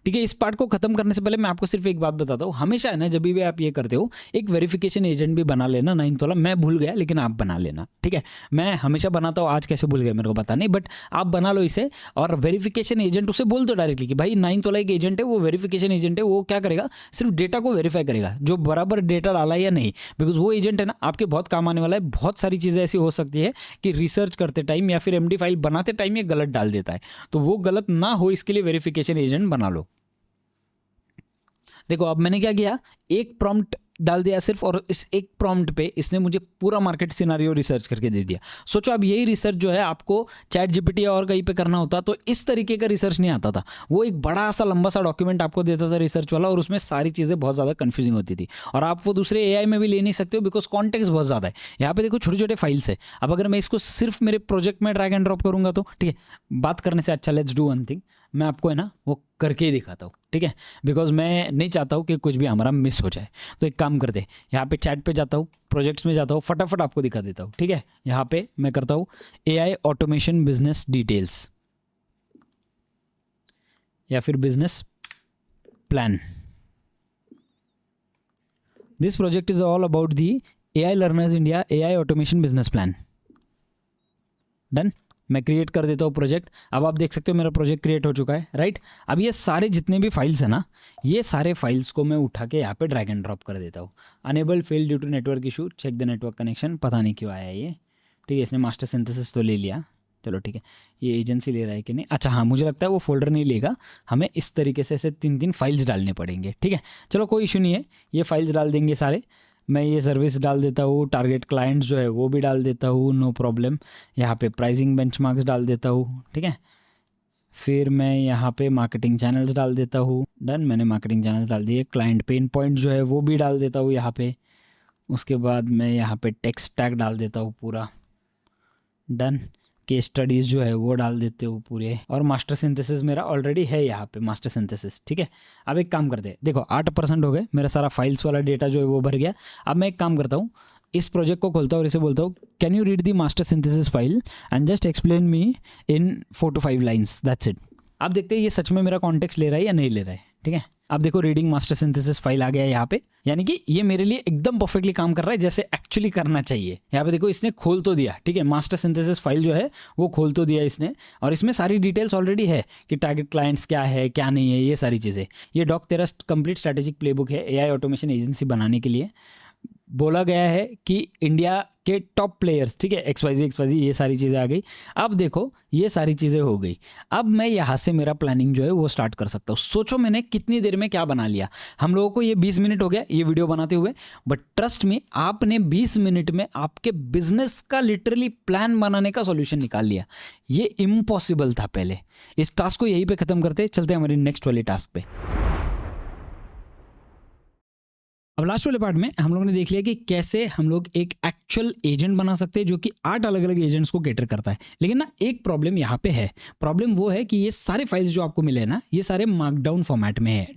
ठीक है, इस पार्ट को खत्म करने से पहले मैं आपको सिर्फ एक बात बताता हूँ, हमेशा है ना जब भी आप ये करते हो, एक वेरिफिकेशन एजेंट भी बना लेना 9th वाला। मैं भूल गया लेकिन आप बना लेना, ठीक है। मैं हमेशा बनाता हूँ, आज कैसे भूल गया मेरे को पता नहीं, बट आप बना लो इसे। और वेरिफिकेशन एजेंट, उसे बोल दो डायरेक्टली कि भाई 9th वाला एक एजेंट है, वो वेरिफिकेशन एजेंट है, वो क्या करेगा, सिर्फ डेटा को वेरीफाई करेगा, जो बराबर डेटा डाला है या नहीं। बिकॉज वो एजेंट है ना आपके बहुत काम आने वाला है। बहुत सारी चीज़ें ऐसी हो सकती है कि रिसर्च करते टाइम या फिर MD फाइल बनाते टाइम ये गलत डाल देता है, तो वो गलत ना हो इसके लिए वेरिफिकेशन एजेंट बना लो। देखो अब मैंने क्या किया, एक प्रॉम्प्ट डाल दिया सिर्फ, और इस एक प्रॉम्प्ट पे इसने मुझे पूरा मार्केट सिनारियो रिसर्च करके दे दिया। सोचो अब यही रिसर्च जो है आपको चैट GPT और कहीं पे करना होता तो इस तरीके का रिसर्च नहीं आता था। वो एक बड़ा सा लंबा सा डॉक्यूमेंट आपको देता था रिसर्च वाला, और उसमें सारी चीज़ें बहुत ज़्यादा कंफ्यूजिंग होती थी, और आप वो दूसरे AI में भी ले नहीं सकते हो बिकॉज कॉन्टेक्स्ट बहुत ज़्यादा है। यहाँ पे देखो छोटे छोटे फाइल्स है। अब अगर मैं इसको सिर्फ मेरे प्रोजेक्ट में ड्रैग एंड ड्रॉप करूँगा तो ठीक है, बात करने से अच्छा लेट्स डू वन थिंग, मैं आपको है ना वो करके ही दिखाता हूँ, ठीक है, बिकॉज मैं नहीं चाहता हूँ कि कुछ भी हमारा मिस हो जाए। तो एक काम करते हैं, यहाँ पे चैट पे जाता हूँ, प्रोजेक्ट्स में जाता हूँ, फटाफट आपको दिखा देता हूँ। ठीक है, यहाँ पे मैं करता हूँ AI ऑटोमेशन बिजनेस डिटेल्स या फिर business plan. This project is all about the AI learners India AI automation business plan. Done, मैं क्रिएट कर देता हूँ प्रोजेक्ट। अब आप देख सकते हो मेरा प्रोजेक्ट क्रिएट हो चुका है, राइट। अब ये सारे जितने भी फाइल्स हैं ना, ये सारे फाइल्स को मैं उठा के यहाँ पे ड्रैग एंड ड्रॉप कर देता हूँ। Unable fail due to network issue, check the network connection, पता नहीं क्यों आया ये। ठीक है, इसने मास्टर सिंथेसिस तो ले लिया, चलो ठीक है। ये एजेंसी ले रहा है कि नहीं, अच्छा हाँ, मुझे लगता है वो फोल्डर नहीं लेगा, हमें इस तरीके से ऐसे 3 फाइल्स डालने पड़ेंगे। ठीक है, चलो कोई इशू नहीं है, ये फाइल्स डाल देंगे सारे। मैं ये सर्विस डाल देता हूँ, टारगेट क्लाइंट्स जो है वो भी डाल देता हूँ, नो प्रॉब्लम। यहाँ पे प्राइसिंग बेंचमार्क्स डाल देता हूँ, ठीक है। फिर मैं यहाँ पे मार्केटिंग चैनल्स डाल देता हूँ, डन, मैंने मार्केटिंग चैनल्स डाल दिए। क्लाइंट पेन पॉइंट जो है वो भी डाल देता हूँ यहाँ पे। उसके बाद मैं यहाँ पे टेक्स्ट स्टैक डाल देता हूँ पूरा, डन। केस स्टडीज़ जो है वो डाल देते हो पूरे, और मास्टर सिंथेसिस मेरा ऑलरेडी है यहाँ पे, मास्टर सिंथेसिस। ठीक है, अब एक काम करते हैं, देखो 8% हो गए, मेरा सारा फाइल्स वाला डेटा जो है वो भर गया। अब मैं एक काम करता हूँ, इस प्रोजेक्ट को खोलता हूँ और इसे बोलता हूँ can you read the master synthesis file and just explain me in 4 to 5 lines, that's it. आप देखते हैं ये सच में मेरा कॉन्टेक्स्ट ले रहा है या नहीं ले रहा है। ठीक है, अब देखो रीडिंग मास्टर सिंथेसिस फाइल आ गया है यहाँ पे, यानी कि ये मेरे लिए एकदम परफेक्टली काम कर रहा है जैसे एक्चुअली करना चाहिए। यहाँ पे देखो इसने खोल तो दिया, ठीक है, मास्टर सिंथेसिस फाइल जो है वो खोल तो दिया इसने, और इसमें सारी डिटेल्स ऑलरेडी है कि टारगेट क्लाइंट्स क्या है क्या नहीं है, ये सारी चीज़ें। ये डॉक तेरा कंप्लीट स्ट्रैटेजिक प्लेबुक है AI ऑटोमेशन एजेंसी बनाने के लिए। बोला गया है कि इंडिया के टॉप प्लेयर्स, ठीक है, XYZ ये सारी चीज़ें आ गई। अब देखो ये सारी चीज़ें हो गई, अब मैं यहाँ से मेरा प्लानिंग जो है वो स्टार्ट कर सकता हूँ। सोचो मैंने कितनी देर में क्या बना लिया। हम लोगों को ये 20 मिनट हो गया ये वीडियो बनाते हुए, बट ट्रस्ट में आपने 20 मिनट में आपके बिजनेस का लिटरली प्लान बनाने का सॉल्यूशन निकाल लिया। ये इम्पॉसिबल था पहले। इस टास्क को यहीं पे खत्म करते, चलते हैं हमारी नेक्स्ट वाली टास्क पे। अब लास्ट वाले पार्ट में हम लोगों ने देख लिया कि कैसे हम लोग एक एक्चुअल एजेंट बना सकते हैं जो कि 8 अलग अलग एजेंट्स को कैटर करता है। लेकिन ना एक प्रॉब्लम यहाँ पे है। प्रॉब्लम वो है कि ये सारे फाइल्स जो आपको मिले हैं ना, ये सारे मार्कडाउन फॉर्मेट में है,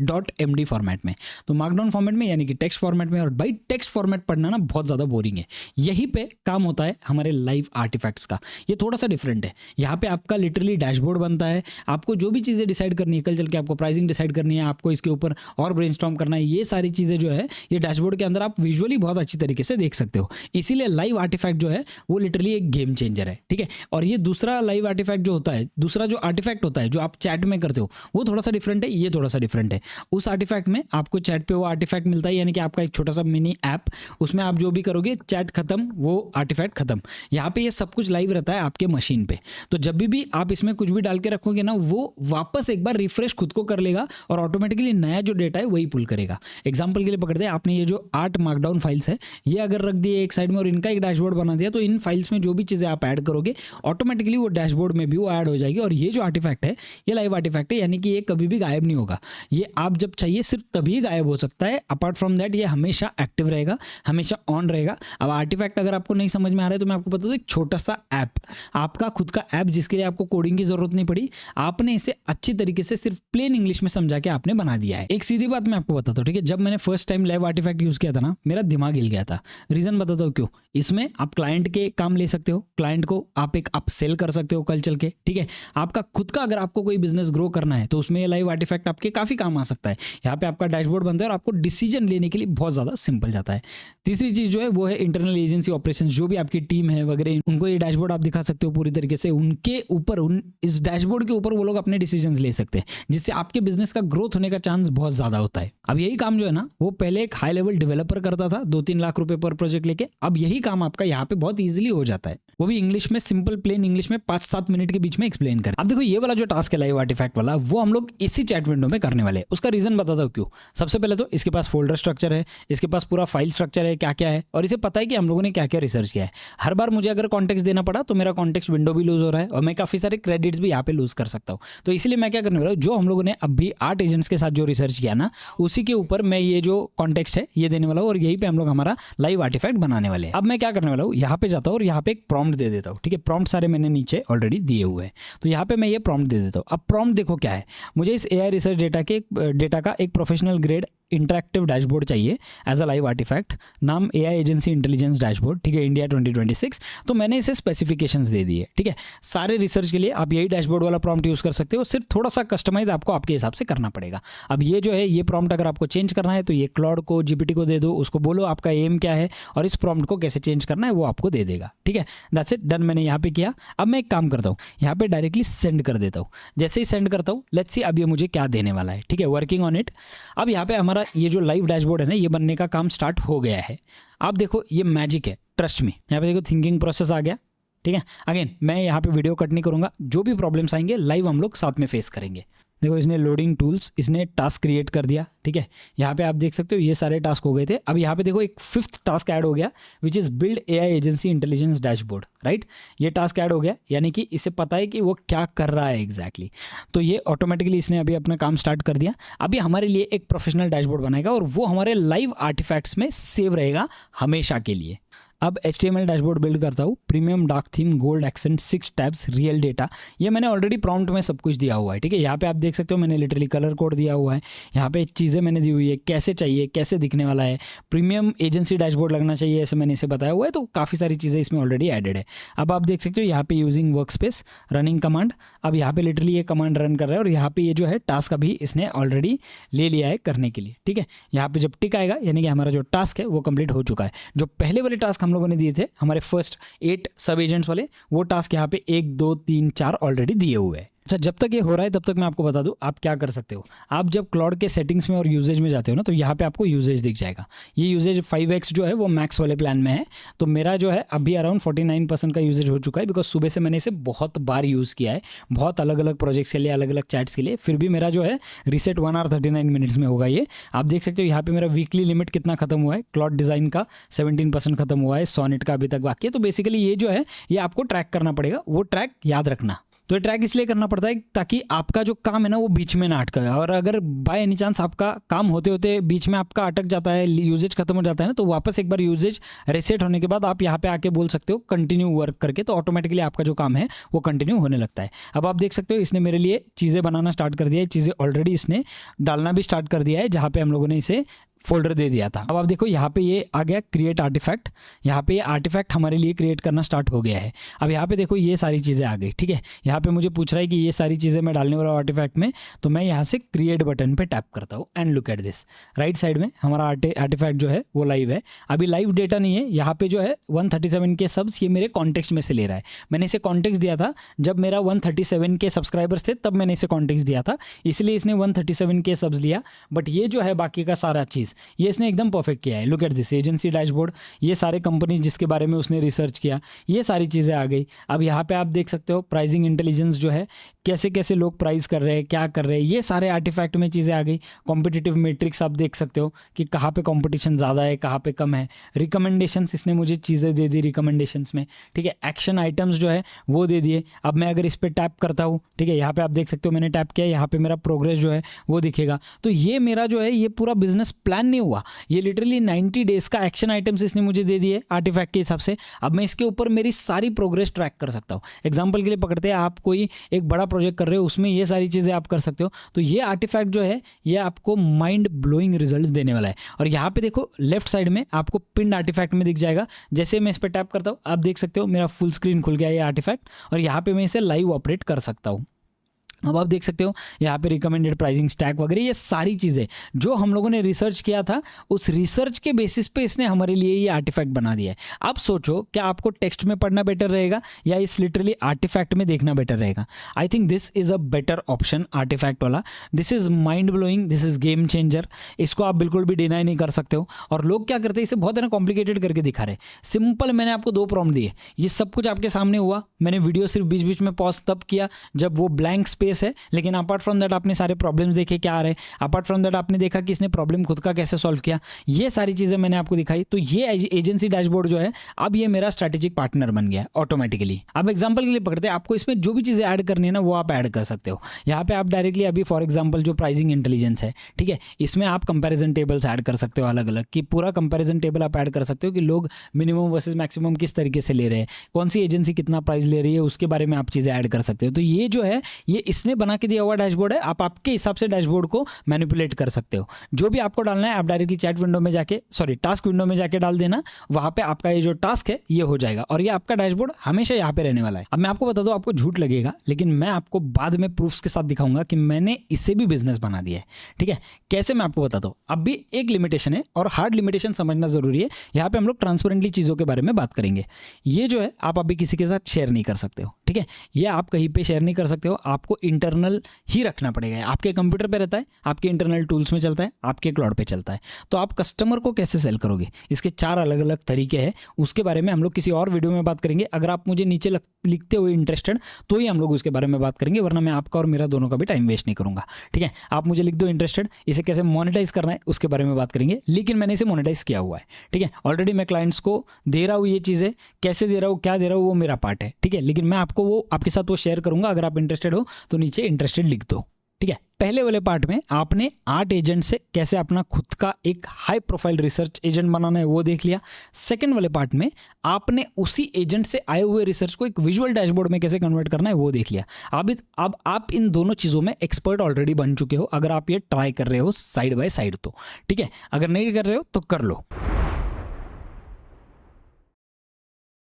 .md फॉर्मेट में। तो मार्कडाउन फॉर्मेट में यानी कि टेक्स्ट फॉर्मेट में, और भाई टेक्स्ट फॉर्मेट पढ़ना ना बहुत ज़्यादा बोरिंग है। यहीं पे काम होता है हमारे लाइव आर्टिफैक्ट्स का। ये थोड़ा सा डिफरेंट है। यहाँ पे आपका लिटरली डैशबोर्ड बनता है। आपको जो भी चीज़ें डिसाइड करनी है, कल चल के आपको प्राइसिंग डिसाइड करनी है, आपको इसके ऊपर और ब्रेनस्टॉर्म करना है, ये सारी चीज़ें जो है ये डैशबोर्ड के अंदर आप विजुअली बहुत अच्छी तरीके से देख सकते हो। इसीलिए लाइव आर्टिफैक्ट जो है वो लिटरली एक गेम चेंजर है, ठीक है। और ये दूसरा लाइव आर्टिफैक्ट जो होता है, दूसरा जो आर्टिफैक्ट होता है जो आप चैट में करते हो, वो थोड़ा सा डिफरेंट है, ये थोड़ा सा डिफरेंट है। उस आर्टिफैक्ट में आपको चैट पे वो आर्टिफैक्ट मिलता है, यानी कि आपका एक छोटा सा मिनी ऐप, उसमें आप जो भी करोगे चैट खत्म, वो आर्टिफैक्ट खत्म। यहाँ पे ये सब कुछ लाइव रहता है आपके मशीन पे। तो जब भी आप इसमें कुछ भी डाल के रखोगे ना, वो वापस एक बार रिफ्रेश खुद को कर लेगा और ऑटोमेटिकली नया जो डेटा है वही पुल करेगा। एग्जाम्पल के लिए पकड़ते हैं, आपने ये जो 8 मार्कडाउन फाइल्स है ये अगर रख दिए एक साइड में और इनका एक डैशबोर्ड बना दिया, तो इन फाइल्स में जो भी चीज़ें आप ऐड करोगे ऑटोमेटिकली वो डैशबोर्ड में भी वो ऐड हो जाएगी। और ये जो आर्टिफैक्ट है ये लाइव आर्टिफैक्ट है, यानी कि ये कभी भी गायब नहीं होगा। ये आप जब चाहिए सिर्फ तभी गायब हो सकता है। अपार्ट फ्रॉम दैट ये हमेशा एक्टिव रहेगा, हमेशा ऑन रहेगा। अब आर्टिफैक्ट अगर आपको नहीं समझ में आ रहा है तो मैं आपको बता दूं, एक छोटा सा ऐप, आपका खुद का ऐप, जिसके लिए आपको कोडिंग की जरूरत नहीं पड़ी, आपने इसे अच्छी तरीके से सिर्फ प्लेन इंग्लिश में समझा के आपने बना दिया है। एक सीधी बात मैं आपको बताता हूँ, ठीक है, जब मैंने first time live artifact use किया था ना, मेरा दिमाग हिल गया था। रीजन बताता हूँ क्यों। इसमें आप क्लाइंट के काम ले सकते हो, क्लाइंट को आप एक अपसेल कर सकते हो कल चल के, ठीक है। आपका खुद का अगर आपको कोई बिजनेस ग्रो करना है तो उसमें ये लाइव आर्टिफैक्ट आपके काफी काम आ सकता है। यहाँ पे आपका डैशबोर्ड बनता है और आपको डिसीजन लेने के लिए बहुत ज्यादा सिंपल जाता है। तीसरी चीज जो है वो है इंटरनल एजेंसी ऑपरेशन, जो भी आपकी टीम है वगैरह, उनको ये डैशबोर्ड आप दिखा सकते हो पूरी तरीके से। उनके ऊपर इस डैशबोर्ड के ऊपर वो लोग अपने डिसीजन ले सकते हैं, जिससे आपके बिजनेस का ग्रोथ होने का चांस बहुत ज्यादा होता है। अब यही काम जो है ना, वो पहले एक हाई लेवल डेवलपर करता था 2-3 लाख रुपए पर प्रोजेक्ट लेके। अब यही काम आपका यहाँ पे बहुत इजीली हो जाता है, वो भी इंग्लिश में, सिंपल प्लेन इंग्लिश में 5-7 मिनट के बीच में एक्सप्लेन करें। अब देखो ये वाला जो टास्क है लाइव आर्टिफैक्ट वाला, वो हम लोग इसी चैट विंडो में करने वाले हैं। उसका रीजन बताता हूँ क्यों। सबसे पहले तो इसके पास फोल्डर स्ट्रक्चर है, इसके पास पूरा फाइल स्ट्रक्चर है, क्या क्या है, और इसे पता है कि हम लोगों ने क्या क्या रिसर्च किया है। हर बार मुझे अगर कॉन्टेक्स्ट देना पड़ा तो मेरा कॉन्टेक्स्ट विंडो भी लूज हो रहा है और मैं काफी सारे क्रेडिट्स भी यहाँ पे लूज कर सकता हूँ। तो इसलिए मैं क्या करने वाला हूँ, जो हम लोगों ने अभी 8 एजेंट्स के साथ जो रिसर्च किया ना, उसी के ऊपर मैं ये जो कॉन्टेक्स्ट है ये देने वाला हूँ और यहीं पे हम लोग हमारा लाइव आर्टिफैक्ट बनाने वाले हैं। अब मैं क्या करने वाला हूँ, यहाँ पे जाता हूँ और यहाँ पे एक प्रॉम्प्ट दे देता हूँ, ठीक है। प्रॉम्प्ट सारे मैंने नीचे ऑलरेडी दिए हुए हैं, तो यहाँ पे मैं ये प्रॉम्प्ट दे देता हूँ। अब प्रॉम्प्ट देखो क्या है, मुझे इस AI रिसर्च डेटा का एक प्रोफेशनल ग्रेड इंटरैक्टिव डैशबोर्ड चाहिए एज अ लाइव आर्टिफैक्ट, नाम AI एजेंसी इंटेलिजेंस डैशबोर्ड, ठीक है, इंडिया 2026। तो मैंने इसे स्पेसिफिकेशंस दे दिए, ठीक है। सारे रिसर्च के लिए आप यही डैशबोर्ड वाला प्रॉम्प्ट यूज कर सकते हो, सिर्फ थोड़ा सा कस्टमाइज आपको आपके हिसाब से करना पड़ेगा। अब ये जो है ये प्रॉम्प्ट अगर आपको चेंज करना है तो ये क्लाउड को, GPT को दे दो, उसको बोलो आपका एम क्या है और इस प्रॉम्प्ट को कैसे चेंज करना है वो आपको दे देगा, ठीक है। That's it, done. मैंने यहाँ पे किया। अब मैं एक काम करता हूँ, यहाँ पे डायरेक्टली सेंड कर देता हूँ। जैसे ही सेंड करता हूँ, लेट्स सी अब ये मुझे क्या देने वाला है, ठीक है। Working on it. अब यहाँ पे हमारा ये जो लाइव डैशबोर्ड है ना, ये बनने का काम स्टार्ट हो गया है। आप देखो ये मैजिक है, ट्रस्ट मी। यहाँ पे देखो थिंकिंग प्रोसेस आ गया, ठीक है। अगेन मैं यहाँ पे वीडियो कट नहीं करूँगा, जो भी प्रॉब्लम्स आएंगे लाइव हम लोग साथ में फेस करेंगे। देखो इसने लोडिंग टूल्स, इसने टास्क क्रिएट कर दिया, ठीक है। यहाँ पे आप देख सकते हो ये सारे टास्क हो गए थे। अब यहाँ पे देखो एक 5th टास्क ऐड हो गया, which is build AI agency intelligence dashboard, right. ये टास्क ऐड हो गया, यानी कि इसे पता है कि वो क्या कर रहा है एग्जैक्टली। तो ये ऑटोमेटिकली इसने अभी अपना काम स्टार्ट कर दिया। अभी हमारे लिए एक प्रोफेशनल डैशबोर्ड बनाएगा और वो हमारे लाइव आर्टिफैक्ट्स में सेव रहेगा हमेशा के लिए। अब HTML डैशबोर्ड बिल्ड करता हूँ, premium dark theme, gold accent, 6 tabs, real data. ये मैंने ऑलरेडी प्रॉम्प्ट में सब कुछ दिया हुआ है, ठीक है। यहाँ पे आप देख सकते हो मैंने लिटरली कलर कोड दिया हुआ है, यहाँ पे चीज़ें मैंने दी हुई है, कैसे चाहिए, कैसे दिखने वाला है, प्रीमियम एजेंसी डैशबोर्ड लगना चाहिए, ऐसे मैंने इसे बताया हुआ है। तो काफ़ी सारी चीज़ें इसमें ऑलरेडी एडेड है। अब आप देख सकते हो यहाँ पे using work space, running command. अब यहाँ पे लिटरली ये कमांड रन कर रहा है और यहाँ पे ये जो है टास्क अभी इसने ऑलरेडी ले लिया है करने के लिए, ठीक है। यहाँ पे जब टिक आएगा यानी कि हमारा जो टास्क है वो कंप्लीट हो चुका है। जो पहले वाले टास्क हम लोगों ने दिए थे, हमारे फर्स्ट 8 सब एजेंट्स वाले, वो टास्क यहाँ पे 1 2 3 4 ऑलरेडी दिए हुए हैं। अच्छा, जब तक ये हो रहा है तब तक मैं आपको बता दूं आप क्या कर सकते हो। आप जब क्लाउड के सेटिंग्स में और यूजेज में जाते हो ना, तो यहाँ पे आपको यूजेज दिख जाएगा। ये यूजेज 5x जो है वो मैक्स वाले प्लान में है। तो मेरा जो है अभी अराउंड 49% का यूजेज हो चुका है, बिकॉज सुबह से मैंने इसे बहुत बार यूज़ किया है, बहुत अलग अलग प्रोजेक्ट्स के लिए, अलग अलग चैट्स के लिए। फिर भी मेरा जो है रीसेट 1 आवर 39 मिनट्स में होगा। ये आप देख सकते हो यहाँ पे मेरा वीकली लिमिट कितना खत्म हुआ है। क्लाउड डिज़ाइन का 17% खत्म हुआ है, सोनेट का अभी तक बाकी है। तो बेसिकली ये जो है ये आपको ट्रैक करना पड़ेगा, वो ट्रैक याद रखना। तो ये ट्रैक इसलिए करना पड़ता है ताकि आपका जो काम है ना वो बीच में ना अटके। और अगर बाय एनी चांस आपका काम होते होते बीच में आपका अटक जाता है, यूजेज खत्म हो जाता है ना, तो वापस एक बार यूजेज रीसेट होने के बाद आप यहाँ पे आके बोल सकते हो कंटिन्यू वर्क करके, तो ऑटोमेटिकली आपका जो काम है वो कंटिन्यू होने लगता है। अब आप देख सकते हो इसने मेरे लिए चीज़ें बनाना स्टार्ट कर दिया है, चीज़ें ऑलरेडी इसने डालना भी स्टार्ट कर दिया है, जहाँ पे हम लोगों ने इसे फोल्डर दे दिया था। अब आप देखो यहाँ पे ये आ गया क्रिएट आर्टिफैक्ट। यहाँ पे ये आर्टिफैक्ट हमारे लिए क्रिएट करना स्टार्ट हो गया है। अब यहाँ पे देखो ये सारी चीज़ें आ गई, ठीक है। यहाँ पे मुझे पूछ रहा है कि ये सारी चीज़ें मैं डालने वाला आर्टिफैक्ट में, तो मैं यहाँ से क्रिएट बटन पे टैप करता हूँ and look at this. Right side में हमारा आर्टिफैक्ट जो है वो लाइव है। अभी लाइव डेटा नहीं है, यहाँ पे जो है 137 के सब्स ये मेरे कॉन्टेक्स्ट में से ले रहा है। मैंने इसे कॉन्टेक्स्ट दिया था जब मेरा 137 के सब्सक्राइबर्स थे, तब मैंने इसे कॉन्टेक्स्ट दिया था, इसलिए इसने 137 के सब्स लिया। बट ये जो है बाकी का सारा चीज़ ये इसने एकदम परफेक्ट किया है। Look at this agency dashboard, ये सारे कंपनी जिसके बारे में उसने रिसर्च किया, ये सारी चीज़ें आ गई। अब यहाँ पे आप देख सकते हो प्राइसिंग इंटेलिजेंस जो है, कैसे कैसे लोग प्राइस कर रहे हैं, क्या कर रहे हैं, ये सारे आर्टिफैक्ट में चीज़ें आ गई। कॉम्पिटिटिव मैट्रिक्स आप देख सकते हो कि कहाँ पे कंपटीशन ज़्यादा है, कहाँ पे कम है। रिकमेंडेशंस इसने मुझे चीज़ें दे दी रिकमेंडेशंस में, ठीक है। एक्शन आइटम्स जो है वो दे दिए। अब मैं अगर इस पर टैप करता हूँ, ठीक है, यहाँ पे आप देख सकते हो मैंने टैप किया, यहाँ पे मेरा प्रोग्रेस जो है वो दिखेगा। तो ये मेरा जो है ये पूरा बिजनेस प्लान नहीं हुआ, ये लिटरली 90 डेज का एक्शन आइटम्स इसने मुझे दे दिए आर्टिफैक्ट के हिसाब से। अब मैं इसके ऊपर मेरी सारी प्रोग्रेस ट्रैक कर सकता हूँ। एग्जांपल के लिए पकड़ते हैं, आप कोई एक बड़ा प्रोजेक्ट कर रहे हो, उसमें ये सारी चीज़ें आप कर सकते हो। तो ये आर्टिफैक्ट जो है ये आपको माइंड ब्लोइंग रिजल्ट्स देने वाला है। और यहाँ पे देखो लेफ्ट साइड में आपको पिन आर्टिफैक्ट में दिख जाएगा। जैसे मैं इस पर टैप करता हूँ आप देख सकते हो मेरा फुल स्क्रीन खुल गया ये आर्टिफैक्ट, और यहाँ पे मैं इसे लाइव ऑपरेट कर सकता हूँ। अब आप देख सकते हो यहाँ पे रिकमेंडेड प्राइसिंग स्टैक वगैरह, ये सारी चीज़ें जो हम लोगों ने रिसर्च किया था, उस रिसर्च के बेसिस पे इसने हमारे लिए ये आर्टिफैक्ट बना दिया है। अब सोचो क्या आपको टेक्स्ट में पढ़ना बेटर रहेगा या इस लिटरली आर्टिफैक्ट में देखना बेटर रहेगा। I think this is a better option artefact वाला। This is mind blowing, this is game changer, इसको आप बिल्कुल भी डिनाई नहीं कर सकते हो। और लोग क्या करते हैं, इसे बहुत है ना कॉम्प्लिकेटेड करके दिखा रहे। सिंपल, मैंने आपको 2 प्रॉम्प्ट दिए, ये सब कुछ आपके सामने हुआ। मैंने वीडियो सिर्फ बीच बीच में पॉज तब किया जब वो ब्लैंक स्पेस है, लेकिन अपार्ट फ्रॉम दैट आपने सारे प्रॉब्लम्स देखे क्या आ रहे हैं। अपार्ट फ्रॉम दैट आपने देखा कि इसने प्रॉब्लम खुद का कैसे सॉल्व किया, ये सारी चीज़ें मैंने आपको दिखाई। तो ये एजेंसी डैशबोर्ड जो है अब ये मेरा स्ट्रैटेजिक पार्टनर बन गया ऑटोमेटिकली। अब एग्जांपल के लिए पकड़ते हैं, आपको इसमें जो भी चीज़ें ऐड करनी है ना वो आप ऐड कर सकते हो। यहाँ पे आप डायरेक्टली अभी फॉर एग्जाम्पल जो प्राइसिंग इंटेलिजेंस है, ठीक है, इसमें आप कंपेरिजन टेबल्स ऐड कर सकते हो अलग अलग, कि पूरा कंपेरिजन टेबल आप ऐड कर सकते हो कि लोग मिनिमम वर्सेज मैक्सिमम किस तरीके से ले रहे हैं, कौन सी एजेंसी कितना प्राइस ले रही है, उसके बारे में आप चीज़ें ऐड कर सकते हो। तो ये जो है ये इसने बना के दिया हुआ डैशबोर्ड है, आप आपके हिसाब से डैशबोर्ड को मैनिपुलेट कर सकते हो। जो भी आपको डालना है आप डायरेक्टली चैट विंडो में जाके, सॉरी टास्क विंडो में जाके डाल देना, वहाँ पे आपका ये जो टास्क है ये हो जाएगा और ये आपका डैशबोर्ड हमेशा यहाँ पे रहने वाला है। अब मैं आपको बता दूँ, आपको झूठ लगेगा, लेकिन मैं आपको बाद में प्रूफ्स के साथ दिखाऊंगा कि मैंने इसे भी बिजनेस बना दिया है। ठीक है, कैसे मैं आपको बताता हूँ। अब भी एक लिमिटेशन है और हार्ड लिमिटेशन समझना जरूरी है। यहाँ पे हम लोग ट्रांसपेरेंटली चीज़ों के बारे में बात करेंगे। ये जो है आप अभी किसी के साथ शेयर नहीं कर सकते हो, ठीक है, ये आप कहीं पे शेयर नहीं कर सकते हो, आपको इंटरनल ही रखना पड़ेगा। आपके कंप्यूटर पे रहता है, आपके इंटरनल टूल्स में चलता है, आपके क्लाउड पे चलता है। तो आप कस्टमर को कैसे सेल करोगे, इसके 4 अलग अलग तरीके हैं, उसके बारे में हम लोग किसी और वीडियो में बात करेंगे। अगर आप मुझे नीचे लिखते हुए इंटरेस्टेड तो ही हम लोग उसके बारे में बात करेंगे, वरना मैं आपका और मेरा दोनों का भी टाइम वेस्ट नहीं करूंगा। ठीक है, आप मुझे लिख दो इंटरेस्टेड, इसे कैसे मोनेटाइज करना है उसके बारे में बात करेंगे, लेकिन मैंने इसे मोनेटाइज किया हुआ है। ठीक है, ऑलरेडी मैं क्लाइंट्स को दे रहा हूँ ये चीज़ें, कैसे दे रहा हूँ, क्या दे रहा हूँ, वो मेरा पार्ट है। ठीक है, लेकिन मैं आपको वो आपके साथ वो शेयर करूंगा। अगर आप इंटरेस्टेड हो तो नीचे इंटरेस्टेड लिख दो। ठीक है, पहले वाले पार्ट में आपने 8 एजेंट से कैसे अपना खुद का एक हाई प्रोफाइल रिसर्च एजेंट बनाना है वो देख लिया। सेकंड वाले पार्ट में आपने उसी एजेंट से आए हुए रिसर्च को एक विजुअल डैशबोर्ड में कैसे कन्वर्ट करना है वो देख लिया। अब आप इन दोनों चीज़ों में एक्सपर्ट ऑलरेडी बन चुके हो, अगर आप ये ट्राई कर रहे हो साइड बाय साइड तो। ठीक है, अगर नहीं कर रहे हो तो कर लो।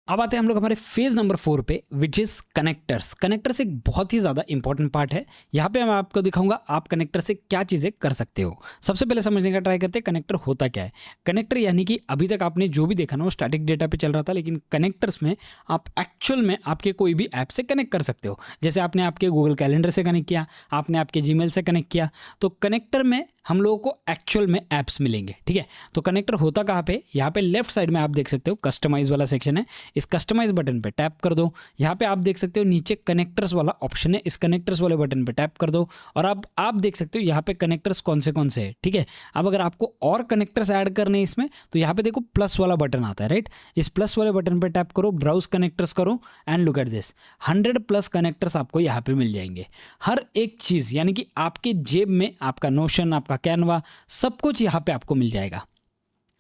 अब आते हैं हम लोग हमारे फेज नंबर 4 पे, विच इज कनेक्टर्स। कनेक्टर्स एक बहुत ही ज़्यादा इंपॉर्टेंट पार्ट है। यहाँ पे मैं आपको दिखाऊंगा आप कनेक्टर से क्या चीज़ें कर सकते हो। सबसे पहले समझने का ट्राई करते हैं कनेक्टर होता क्या है। कनेक्टर यानी कि अभी तक आपने जो भी देखा ना वो स्टैटिक डेटा पे चल रहा था, लेकिन कनेक्टर्स में आप एक्चुअल में आपके कोई भी ऐप से कनेक्ट कर सकते हो। जैसे आपने आपके गूगल कैलेंडर से कनेक्ट किया, आपने आपके जीमेल से कनेक्ट किया, तो कनेक्टर में हम लोगों को एक्चुअल में ऐप्स मिलेंगे। ठीक है, तो कनेक्टर होता कहाँ पे, यहाँ पे लेफ्ट साइड में आप देख सकते हो कस्टमाइज वाला सेक्शन है। इस कस्टमाइज बटन पे टैप कर दो। यहाँ पे आप देख सकते हो नीचे कनेक्टर्स वाला ऑप्शन है, इस कनेक्टर्स वाले बटन पे टैप कर दो और अब आप देख सकते हो यहाँ पे कनेक्टर्स कौन से है। ठीक है, अब अगर आपको और कनेक्टर्स ऐड करने हैं इसमें, तो यहाँ पे देखो प्लस वाला बटन आता है, राइट। इस प्लस वाले बटन पे टैप करो, ब्राउज कनेक्टर्स करो and look at this, 100+ connectors आपको यहाँ पे मिल जाएंगे। हर एक चीज़ यानी कि आपके जेब में आपका नोशन, आपका कैनवा, सब कुछ यहाँ पे आपको मिल जाएगा।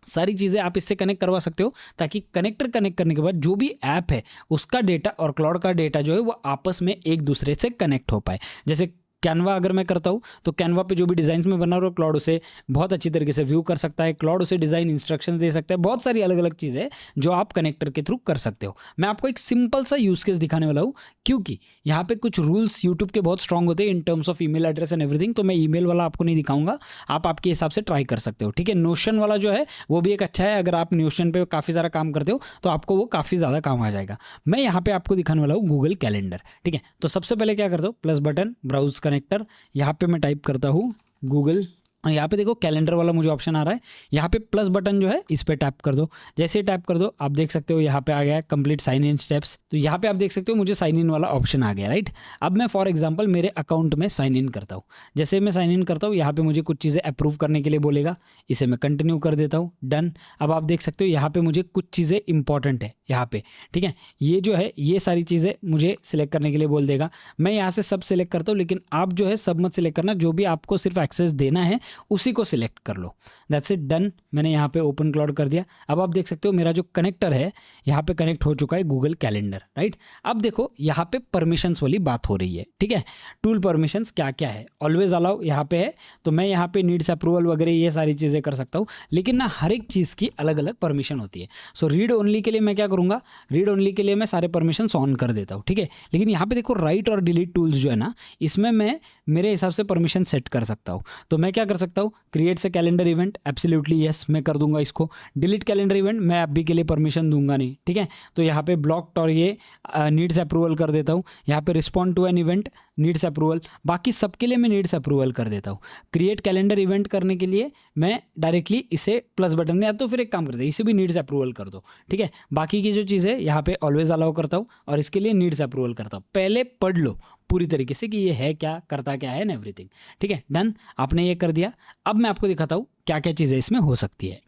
सारी चीज़ें आप इससे कनेक्ट करवा सकते हो, ताकि कनेक्टर कनेक्ट करने के बाद जो भी ऐप है उसका डेटा और क्लाउड का डेटा जो है वो आपस में एक दूसरे से कनेक्ट हो पाए। जैसे कैनवा अगर मैं करता हूँ तो कैनवा पे जो भी डिज़ाइंस में बना रहा हूँ क्लाउड उसे बहुत अच्छी तरीके से व्यू कर सकता है, क्लाउड उसे डिज़ाइन इंस्ट्रक्शंस दे सकता है। बहुत सारी अलग अलग चीज़ें जो आप कनेक्टर के थ्रू कर सकते हो। मैं आपको एक सिंपल सा यूज़ केस दिखाने वाला हूँ, क्योंकि यहाँ पे कुछ रूल्स यूट्यूब के बहुत स्ट्रांग होते हैं in terms of email address and everything, तो मैं ईमेल वाला आपको नहीं दिखाऊंगा, आप आपके हिसाब से ट्राई कर सकते हो। ठीक है, नोशन वाला जो है वो भी एक अच्छा है, अगर आप नोशन पे काफ़ी सारा काम करते हो तो आपको वो काफ़ी ज़्यादा काम आ जाएगा। मैं यहाँ पे आपको दिखाने वाला हूँ गूगल कैलेंडर। ठीक है, तो सबसे पहले क्या करते हो, प्लस बटन, ब्राउज कनेक्टर, यहाँ पे मैं टाइप करता हूँ गूगल और यहाँ पे देखो कैलेंडर वाला मुझे ऑप्शन आ रहा है। यहाँ पे प्लस बटन जो है इस पे टैप कर दो। जैसे ही टैप कर दो आप देख सकते हो यहाँ पे आ गया है कंप्लीट साइन इन स्टेप्स। तो यहाँ पे आप देख सकते हो मुझे साइन इन वाला ऑप्शन आ गया, राइट। अब मैं फॉर एग्जांपल मेरे अकाउंट में साइन इन करता हूँ। जैसे मैं साइन इन करता हूँ यहाँ पे मुझे कुछ चीज़ें अप्रूव करने के लिए बोलेगा, इसे मैं कंटिन्यू कर देता हूँ, डन। अब आप देख सकते हो यहाँ पे मुझे कुछ चीज़ें इंपॉर्टेंट है यहाँ पे। ठीक है, ये जो है ये सारी चीज़ें मुझे सिलेक्ट करने के लिए बोल देगा। मैं यहाँ से सब सिलेक्ट करता हूँ, लेकिन आप जो है सब मत सिलेक्ट करना, जो भी आपको सिर्फ एक्सेस देना है उसी को सिलेक्ट कर लो। That's it, done. मैंने यहाँ पे ओपन क्लाउड कर दिया। अब आप देख सकते हो मेरा जो कनेक्टर है यहाँ पे कनेक्ट हो चुका है गूगल कैलेंडर, राइट। अब देखो यहाँ पे परमिशंस वाली बात हो रही है। ठीक है, टूल परमिशंस क्या क्या है, ऑलवेज अलाउ यहाँ पे है, तो मैं यहाँ पे नीड्स अप्रूवल वगैरह ये सारी चीज़ें कर सकता हूँ, लेकिन ना हर एक चीज़ की अलग अलग परमिशन होती है। सो रीड ओनली के लिए मैं क्या करूँगा, रीड ओनली के लिए मैं सारे परमिशन ऑन कर देता हूँ। ठीक है, लेकिन यहाँ पे देखो राइट और डिलीट टूल्स जो है ना, इसमें मैं मेरे हिसाब से परमिशन सेट कर सकता हूँ। तो मैं क्या कर सकता हूँ, क्रिएट से कैलेंडर इवेंट, एब्सोल्युटली यस मैं कर दूंगा इसको। डिलीट कैलेंडर इवेंट मैं अभी के लिए परमिशन दूंगा नहीं। ठीक है, तो यहाँ पे ब्लॉक्ड और ये नीड्स अप्रूवल कर देता हूँ। यहाँ पे respond to an event needs approval, बाकी सबके लिए मैं नीड्स अप्रूवल कर देता हूँ। क्रिएट कैलेंडर इवेंट करने के लिए मैं डायरेक्टली इसे प्लस बटन में, या तो फिर एक काम करते हैं इसे भी नीड्स अप्रूवल कर दो। ठीक है, बाकी की जो चीज़ है यहाँ पे ऑलवेज अलाउ करता हूँ और इसके लिए नीड्स अप्रूवल करता हूँ। पहले पढ़ लो पूरी तरीके से कि ये है क्या, करता क्या है, एंड एवरीथिंग। ठीक है, डन, आपने ये कर दिया। अब मैं आपको दिखाता हूँ क्या क्या चीज़ें इसमें हो सकती है।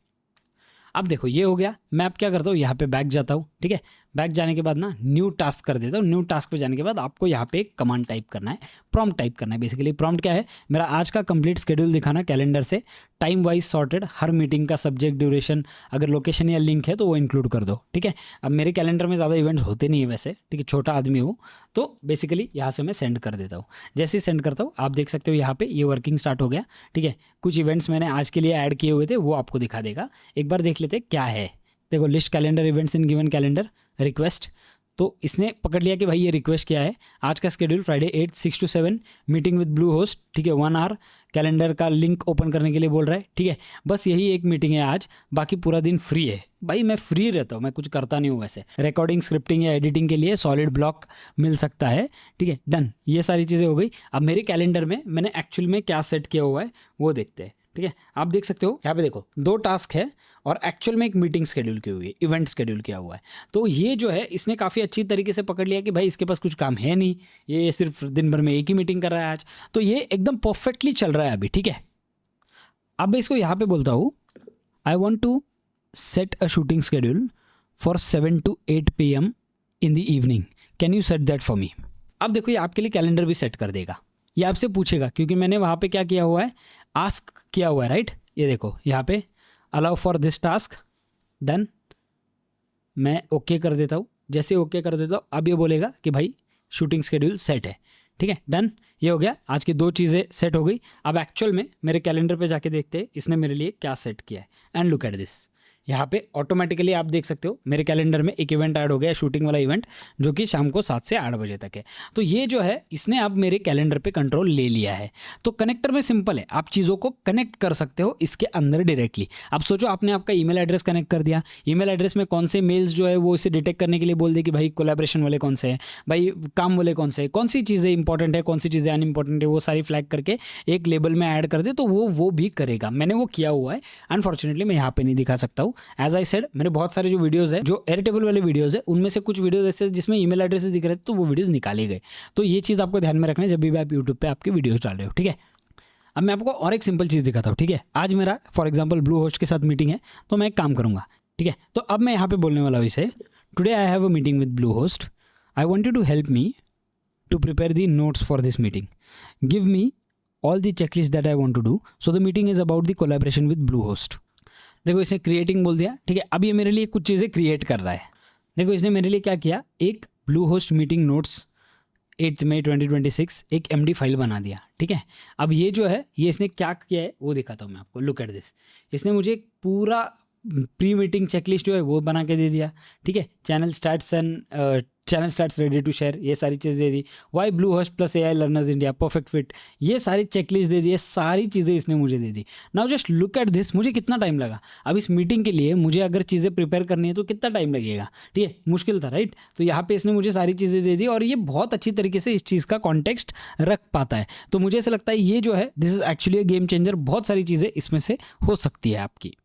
अब देखो ये हो गया, मैं अब क्या करता हूँ यहाँ पे बैक जाता हूँ। ठीक है, बैक जाने के बाद ना न्यू टास्क कर देता हूँ। न्यू टास्क पे जाने के बाद आपको यहाँ पे एक कमांड टाइप करना है, प्रॉम्प्ट टाइप करना है। बेसिकली प्रॉम्प्ट क्या है, मेरा आज का कंप्लीट शेड्यूल दिखाना कैलेंडर से, टाइम वाइज सॉर्टेड, हर मीटिंग का सब्जेक्ट, ड्यूरेशन, अगर लोकेशन या लिंक है तो वो इंक्लूड कर दो। ठीक है, अब मेरे कैलेंडर में ज़्यादा इवेंट्स होते नहीं है वैसे, ठीक है, छोटा आदमी हूँ, तो बेसिकली यहाँ से मैं सेंड कर देता हूँ। जैसे ही सेंड करता हूँ आप देख सकते हो यहाँ पे ये वर्किंग स्टार्ट हो गया। ठीक है, कुछ इवेंट्स मैंने आज के लिए ऐड किए हुए थे वो आपको दिखा देगा। एक बार देख लेते क्या है। देखो list calendar events in given calendar, request, तो इसने पकड़ लिया कि भाई ये रिक्वेस्ट क्या है। आज का schedule Friday 8 6 to 7 meeting with blue host. ठीक है, 1 आवर कैलेंडर का लिंक ओपन करने के लिए बोल रहा है। ठीक है, बस यही एक मीटिंग है आज, बाकी पूरा दिन फ्री है। भाई मैं फ्री रहता हूँ, मैं कुछ करता नहीं हूँ वैसे। रिकॉर्डिंग, स्क्रिप्टिंग या एडिटिंग के लिए सॉलिड ब्लॉक मिल सकता है। ठीक है, डन, ये सारी चीज़ें हो गई। अब मेरे कैलेंडर में मैंने एक्चुअल में क्या सेट किया हुआ है वो देखते हैं। ठीक है, आप देख सकते हो यहाँ पे देखो 2 टास्क है और एक्चुअल में एक मीटिंग शेड्यूल की हुई है, इवेंट शेड्यूल किया हुआ है। तो ये जो है इसने काफ़ी अच्छी तरीके से पकड़ लिया कि भाई इसके पास कुछ काम है नहीं, ये सिर्फ दिन भर में एक ही मीटिंग कर रहा है आज, तो ये एकदम परफेक्टली चल रहा है अभी। ठीक है, अब मैं इसको यहाँ पे बोलता हूँ I want to set a shooting schedule for 7 to 8 PM in the evening, can you set that for me. अब देखो ये आपके लिए कैलेंडर भी सेट कर देगा। ये आपसे पूछेगा क्योंकि मैंने वहाँ पे क्या किया हुआ है, आस्क किया हुआ है, राइट। ये देखो यहाँ पे allow for this task, done, मैं ओके कर देता हूँ। जैसे ओके कर देता हूँ अब ये बोलेगा कि भाई शूटिंग शेड्यूल सेट है। ठीक है, डन, ये हो गया, आज की 2 चीज़ें सेट हो गई। अब एक्चुअल में मेरे कैलेंडर पे जाके देखते हैं इसने मेरे लिए क्या सेट किया है। एंड लुक एट दिस, यहाँ पे ऑटोमेटिकली आप देख सकते हो मेरे कैलेंडर में एक इवेंट ऐड हो गया, शूटिंग वाला इवेंट, जो कि शाम को 7 से 8 बजे तक है। तो ये जो है इसने अब मेरे कैलेंडर पे कंट्रोल ले लिया है। तो कनेक्टर में सिंपल है, आप चीज़ों को कनेक्ट कर सकते हो इसके अंदर डायरेक्टली। अब सोचो आपने आपका ईमेल एड्रेस कनेक्ट कर दिया, ईमेल एड्रेस में कौन से मेल्स जो है वो इसे डिटेक्ट करने के लिए बोल दे कि भाई कोलैबोरेशन वाले कौन से हैं, भाई काम वाले कौन से हैं, कौन सी चीज़ें इंपॉर्टेंट है, कौन सी चीज़ें अनइम्पॉर्टेंट है, वो सारी फ्लैग करके एक लेबल में ऐड कर दे, तो वो भी करेगा। मैंने वो किया हुआ है, अनफॉर्चुनेटली मैं यहाँ पे नहीं दिखा सकता हूँ। एज आई सेड, मेरे बहुत सारे जो वीडियोज़ है, जो एयरटेबल वाले वीडियोज़ है, उनमें से कुछ वीडियोज़ ऐसे जिसमें ईमेल एड्रेस दिख रहे थे तो वो वीडियोज़ निकाले गए। तो ये चीज़ आपको ध्यान में रखना है जब भी आप यूट्यूब पे आपके वीडियोज़ डाल रहे हो, ठीक है। अब मैं आपको और एक सिंपल चीज़ दिखाता हूँ, ठीक है। आज मेरा फॉर एग्जाम्पल ब्लू होस्ट के साथ मीटिंग है, तो मैं एक काम करूँगा, ठीक है। तो अब मैं यहाँ पे बोलने वाला हूँ इसे, today I have a meeting with Bluehost, I want you to help me to prepare the notes for this meeting. Give me all the checklist that I want to do. So the meeting is about the collaboration with Bluehost. देखो इसने creating बोल दिया, ठीक है। अब ये मेरे लिए कुछ चीज़ें क्रिएट कर रहा है। देखो इसने मेरे लिए क्या किया, एक Bluehost मीटिंग नोट्स 8 मई 2026 एक MD फाइल बना दिया, ठीक है। अब ये जो है ये इसने क्या किया है वो दिखाता हूँ मैं आपको। लुक एट दिस, इसने मुझे एक पूरा प्री मीटिंग चेकलिस्ट जो है वो बना के दे दिया, ठीक है। Channel starts ready to share, ये सारी चीज़ें दे दी। Why Bluehost plus AI learners India perfect fit, ये सारी चेकलिस्ट दे दी, ये सारी चीज़ें इसने मुझे दे दी। Now just look at this, मुझे कितना टाइम लगा। अब इस मीटिंग के लिए मुझे अगर चीज़ें प्रिपेयर करनी है तो कितना टाइम लगेगा, ठीक है, मुश्किल था, राइट। तो यहाँ पे इसने मुझे सारी चीज़ें दे दी और ये बहुत अच्छी तरीके से इस चीज़ का कॉन्टेक्स्ट रख पाता है। तो मुझे ऐसा लगता है ये जो है this is actually a game changer. बहुत सारी चीज़ें इसमें से हो सकती है आपकी।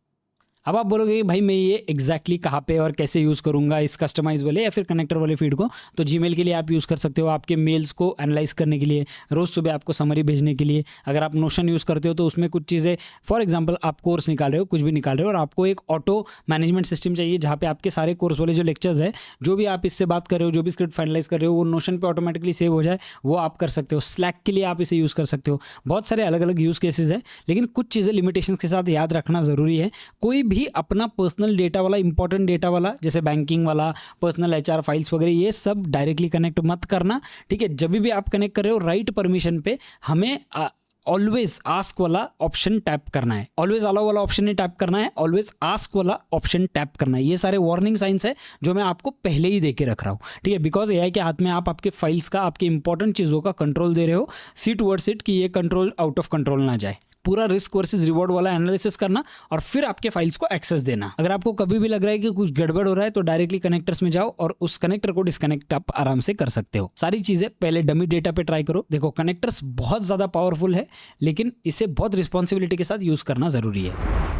अब आप बोलोगे कि भाई मैं ये एग्जैक्टली कहाँ पे और कैसे यूज़ करूँगा इस कस्टमाइज वाले या फिर कनेक्टर वाले फीड को। तो जीमेल के लिए आप यूज़ कर सकते हो, आपके मेल्स को एनालाइज करने के लिए, रोज़ सुबह आपको समरी भेजने के लिए। अगर आप नोशन यूज़ करते हो तो उसमें कुछ चीज़ें, फॉर एग्जांपल आप कोर्स निकाल रहे हो, कुछ भी निकाल रहे हो और आपको एक ऑटो मैनेजमेंट सिस्टम चाहिए जहाँ पे आपके सारे कोर्स वाले जो लेक्चर्स है, जो भी आप इससे बात कर रहे हो, जो भी स्क्रिप्ट फाइनलाइज कर रहे हो, वो नोशन पर ऑटोमेटिकली सेव हो जाए, वो आप कर सकते हो। स्लैक के लिए आप इसे यूज़ कर सकते हो। बहुत सारे अलग अलग यूज़ केसेस है, लेकिन कुछ चीज़ें लिमिटेशंस के साथ याद रखना ज़रूरी है। कोई भी अपना पर्सनल डेटा वाला, इंपॉर्टेंट डेटा वाला, जैसे बैंकिंग वाला, पर्सनल HR फाइल्स वगैरह, ये सब डायरेक्टली कनेक्ट मत करना, ठीक है। जब भी आप कनेक्ट कर रहे हो राइट परमिशन पे हमें ऑलवेज आस्क वाला ऑप्शन टैप करना है। ऑलवेज अलाउ वाला ऑप्शन नहीं टैप करना है, ऑलवेज आस्क वाला ऑप्शन टैप करना है। ये सारे वार्निंग साइंस है जो मैं आपको पहले ही दे के रख रहा हूँ, ठीक है। बिकॉज AI के हाथ में आप आपके फाइल्स का, आपके इंपॉर्टेंट चीज़ों का कंट्रोल दे रहे हो। सी टुवर्ड्स इट कि ये कंट्रोल आउट ऑफ कंट्रोल ना जाए। पूरा रिस्क वर्सेस रिवॉर्ड वाला एनालिसिस करना और फिर आपके फाइल्स को एक्सेस देना। अगर आपको कभी भी लग रहा है कि कुछ गड़बड़ हो रहा है तो डायरेक्टली कनेक्टर्स में जाओ और उस कनेक्टर को डिस्कनेक्ट आप आराम से कर सकते हो। सारी चीजें पहले डमी डेटा पे ट्राई करो। देखो कनेक्टर्स बहुत ज्यादा पावरफुल है, लेकिन इसे बहुत रिस्पॉन्सिबिलिटी के साथ यूज करना जरूरी है।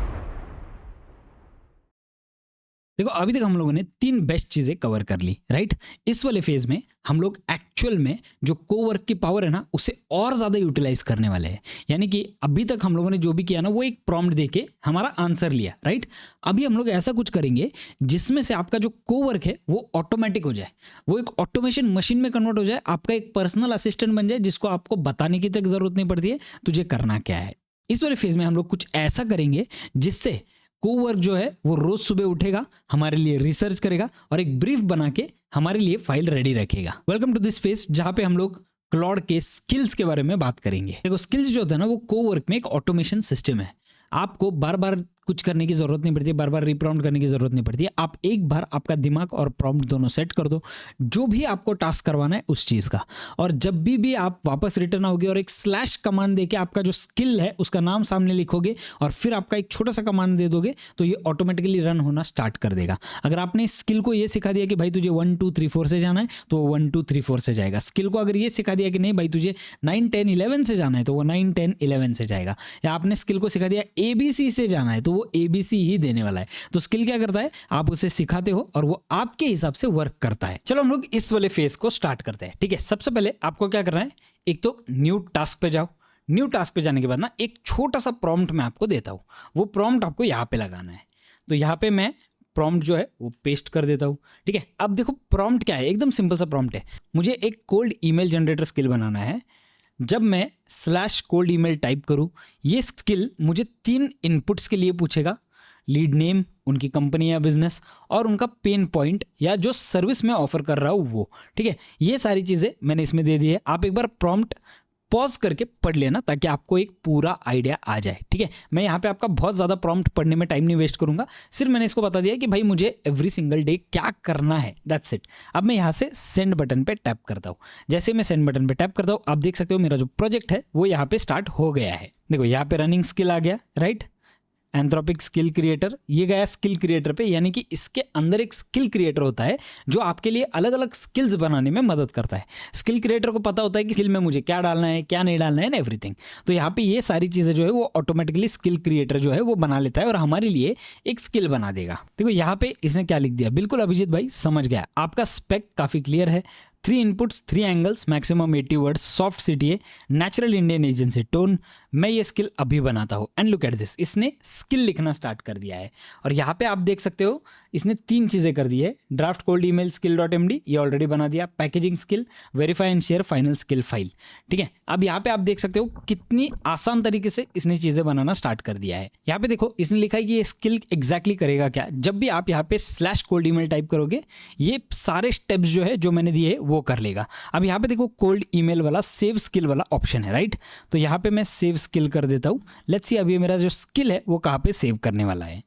देखो अभी तक हम लोगों ने 3 बेस्ट चीजें कवर कर ली, राइट। इस वाले फेज में हम लोग एक्चुअल में जो कोवर्क की पावर है ना उसे और ज्यादा यूटिलाइज करने वाले हैं। यानी कि अभी तक हम लोगों ने जो भी किया ना वो एक प्रॉम्प्ट देके हमारा आंसर लिया, राइट। अभी हम लोग ऐसा कुछ करेंगे जिसमें से आपका जो कोवर्क है वो ऑटोमेटिक हो जाए, वो एक ऑटोमेशन मशीन में कन्वर्ट हो जाए, आपका एक पर्सनल असिस्टेंट बन जाए जिसको आपको बताने की तक जरूरत नहीं पड़ती है तुझे करना क्या है। इस वाले फेज में हम लोग कुछ ऐसा करेंगे जिससे कोवर्क जो है वो रोज सुबह उठेगा, हमारे लिए रिसर्च करेगा और एक ब्रीफ बना के हमारे लिए फाइल रेडी रखेगा। वेलकम टू दिस फेज जहां पे हम लोग क्लाउड के स्किल्स के बारे में बात करेंगे। देखो स्किल्स जो होता है ना वो कोवर्क में एक ऑटोमेशन सिस्टम है। आपको बार बार कुछ करने की जरूरत नहीं पड़ती है, बार बार रिप्रॉम्प्ट करने की जरूरत नहीं पड़ती है। आप एक बार आपका दिमाग और प्रॉम्प्ट दोनों सेट कर दो, जो भी आपको टास्क करवाना है उस चीज़ का, और जब भी आप वापस रिटर्न आओगे और एक स्लैश कमांड देके आपका जो स्किल है उसका नाम सामने लिखोगे और फिर आपका एक छोटा सा कमांड दे दोगे तो ये ऑटोमेटिकली रन होना स्टार्ट कर देगा। अगर आपने स्किल को ये सिखा दिया कि भाई तुझे 1 2 3 4 से जाना है तो वो 1 2 3 4 से जाएगा। स्किल को अगर ये सिखा दिया कि नहीं भाई तुझे 9 10 11 से जाना है तो वो 9 10 11 से जाएगा। या आपने स्किल को सिखा दिया ABC से जाना है तो वो ABC ही देने वाला है। तो स्किल क्या करता है, आप उसे सिखाते हो और वो आपके हिसाब से वर्क करता है। चलो हम लोग इस वाले फेज को स्टार्ट करते हैं, ठीक है। सबसे पहले आपको क्या करना है, एक तो न्यू टास्क पे जाओ। न्यू टास्क पे जाने के बाद ना एक छोटा सा प्रॉम्प्ट मैं आपको देता हूँ, वो प्रॉम्प्ट आपको यहाँ पे लगाना है। तो यहाँ पे मैं प्रॉम्प्ट जो है वो पेस्ट कर देता हूँ, ठीक है। अब देखो प्रॉम्प्ट क्या है, एकदम सिंपल सा प्रॉम्प्ट है। मुझे एक कोल्ड ईमेल जनरेटर स्किल बनाना है। जब मैं /कोल्ड ईमेल टाइप करूँ, ये स्किल मुझे 3 इनपुट्स के लिए पूछेगा। लीड नेम, उनकी कंपनी या बिजनेस, और उनका पेन पॉइंट या जो सर्विस मैं ऑफर कर रहा हूँ वो, ठीक है। ये सारी चीज़ें मैंने इसमें दे दी है। आप एक बार प्रॉम्प्ट पॉज करके पढ़ लेना ताकि आपको एक पूरा आइडिया आ जाए, ठीक है। मैं यहाँ पे आपका बहुत ज़्यादा प्रॉम्प्ट पढ़ने में टाइम नहीं वेस्ट करूंगा, सिर्फ मैंने इसको बता दिया कि भाई मुझे एवरी सिंगल डे क्या करना है, दैट्स इट। अब मैं यहाँ से सेंड बटन पे टैप करता हूँ। जैसे मैं सेंड बटन पे टैप करता हूँ, आप देख सकते हो मेरा जो प्रोजेक्ट है वो यहाँ पे स्टार्ट हो गया है। देखो यहाँ पे रनिंग स्किल आ गया, राइट। एंथ्रोपिक स्किल क्रिएटर, ये गया स्किल क्रिएटर पे, यानी कि इसके अंदर एक स्किल क्रिएटर होता है जो आपके लिए अलग अलग स्किल्स बनाने में मदद करता है। स्किल क्रिएटर को पता होता है कि स्किल में मुझे क्या डालना है, क्या नहीं डालना है एंड एवरीथिंग। तो यहाँ पे ये सारी चीज़ें जो है वो ऑटोमेटिकली स्किल क्रिएटर जो है वो बना लेता है और हमारे लिए एक स्किल बना देगा। देखो यहाँ पे इसने क्या लिख दिया, बिल्कुल अभिजीत भाई समझ गया, आपका स्पेक काफ़ी क्लियर है। 3 inputs 3 angles maximum 80 words soft CTA natural Indian agency tone, मैं ये स्किल अभी बनाता हूँ। एंड लुक एट दिस, इसने स्किल लिखना स्टार्ट कर दिया है। और यहाँ पे आप देख सकते हो इसने 3 चीज़ें कर दी है। ड्राफ्ट कोल्ड ईमेल skill.md ये ऑलरेडी बना दिया, packaging skill, verify and share final skill file, ठीक है। अब यहाँ पे आप देख सकते हो कितनी आसान तरीके से इसने चीज़ें बनाना स्टार्ट कर दिया है। यहाँ पे देखो इसने लिखा है कि ये स्किल एग्जैक्टली करेगा क्या। जब भी आप यहाँ पे /कोल्ड ईमेल टाइप करोगे ये सारे स्टेप्स जो है जो मैंने दिए वो कर लेगा। अब यहाँ पे देखो कोल्ड ईमेल वाला सेव स्किल वाला ऑप्शन है, राइट। तो यहाँ पे मैं सेव स्किल कर देता हूँ। लेट्स सी अब ये मेरा जो स्किल है वो कहाँ पे सेव करने वाला है,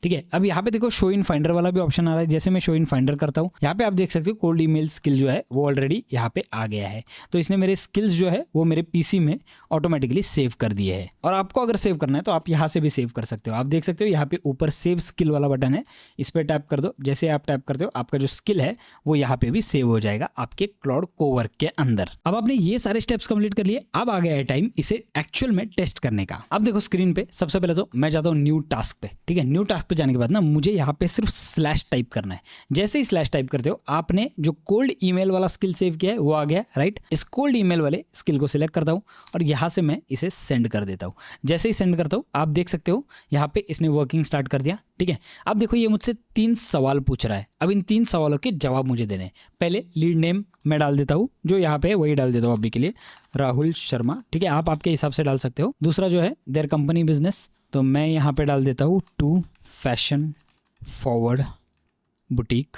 ठीक है। अब यहाँ पे देखो शो इन फाइंडर वाला भी ऑप्शन आ रहा है। जैसे मैं शो इन फाइंडर करता हूँ, यहाँ पे आप देख सकते हो कोल्ड ईमेल स्किल जो है वो ऑलरेडी यहाँ पे आ गया है। तो इसने मेरे स्किल्स जो है वो मेरे पीसी में ऑटोमेटिकली सेव कर दिए है। और आपको अगर सेव करना है तो आप यहाँ से भी सेव कर सकते हो। आप देख सकते हो यहाँ पे ऊपर सेव स्किल वाला बटन है, इस पर टैप कर दो। जैसे आप टैप करते हो आपका जो स्किल है वो यहाँ पे भी सेव हो जाएगा आपके क्लाउड कोवर्क के अंदर। अब आपने ये सारे स्टेप्स कंप्लीट कर लिए, अब आ गया है टाइम इसे एक्चुअल में टेस्ट करने का। अब देखो स्क्रीन पे सबसे पहले तो मैं जाता हूँ न्यू टास्क पे, ठीक है। न्यू टास्क पे जाने के बाद ना मुझे यहाँ पे सिर्फ स्लैश टाइप करना है। जैसे ही स्लैश टाइप करते हो आपने जो कोल्ड ईमेल वाला स्किल सेव किया है वो आ गया, राइट। इस कोल्ड ईमेल वाले स्किल को सिलेक्ट करता हूँ और यहाँ से मैं इसे सेंड कर देता हूँ। जैसे ही सेंड करता हूँ आप देख सकते हो यहाँ पे इसने वर्किंग स्टार्ट कर दिया, ठीक है। अब देखो ये मुझसे 3 सवाल पूछ रहा है। अब इन 3 सवालों के जवाब मुझे देने हैं। पहले लीड नेम मैं डाल देता हूँ, जो यहाँ पे वही डाल देता हूँ अभी के लिए, राहुल शर्मा, ठीक है। आप आपके हिसाब से डाल सकते हो। दूसरा जो है देयर कंपनी बिजनेस, तो मैं यहाँ पे डाल देता हूँ टू फैशन फॉरवर्ड बुटीक,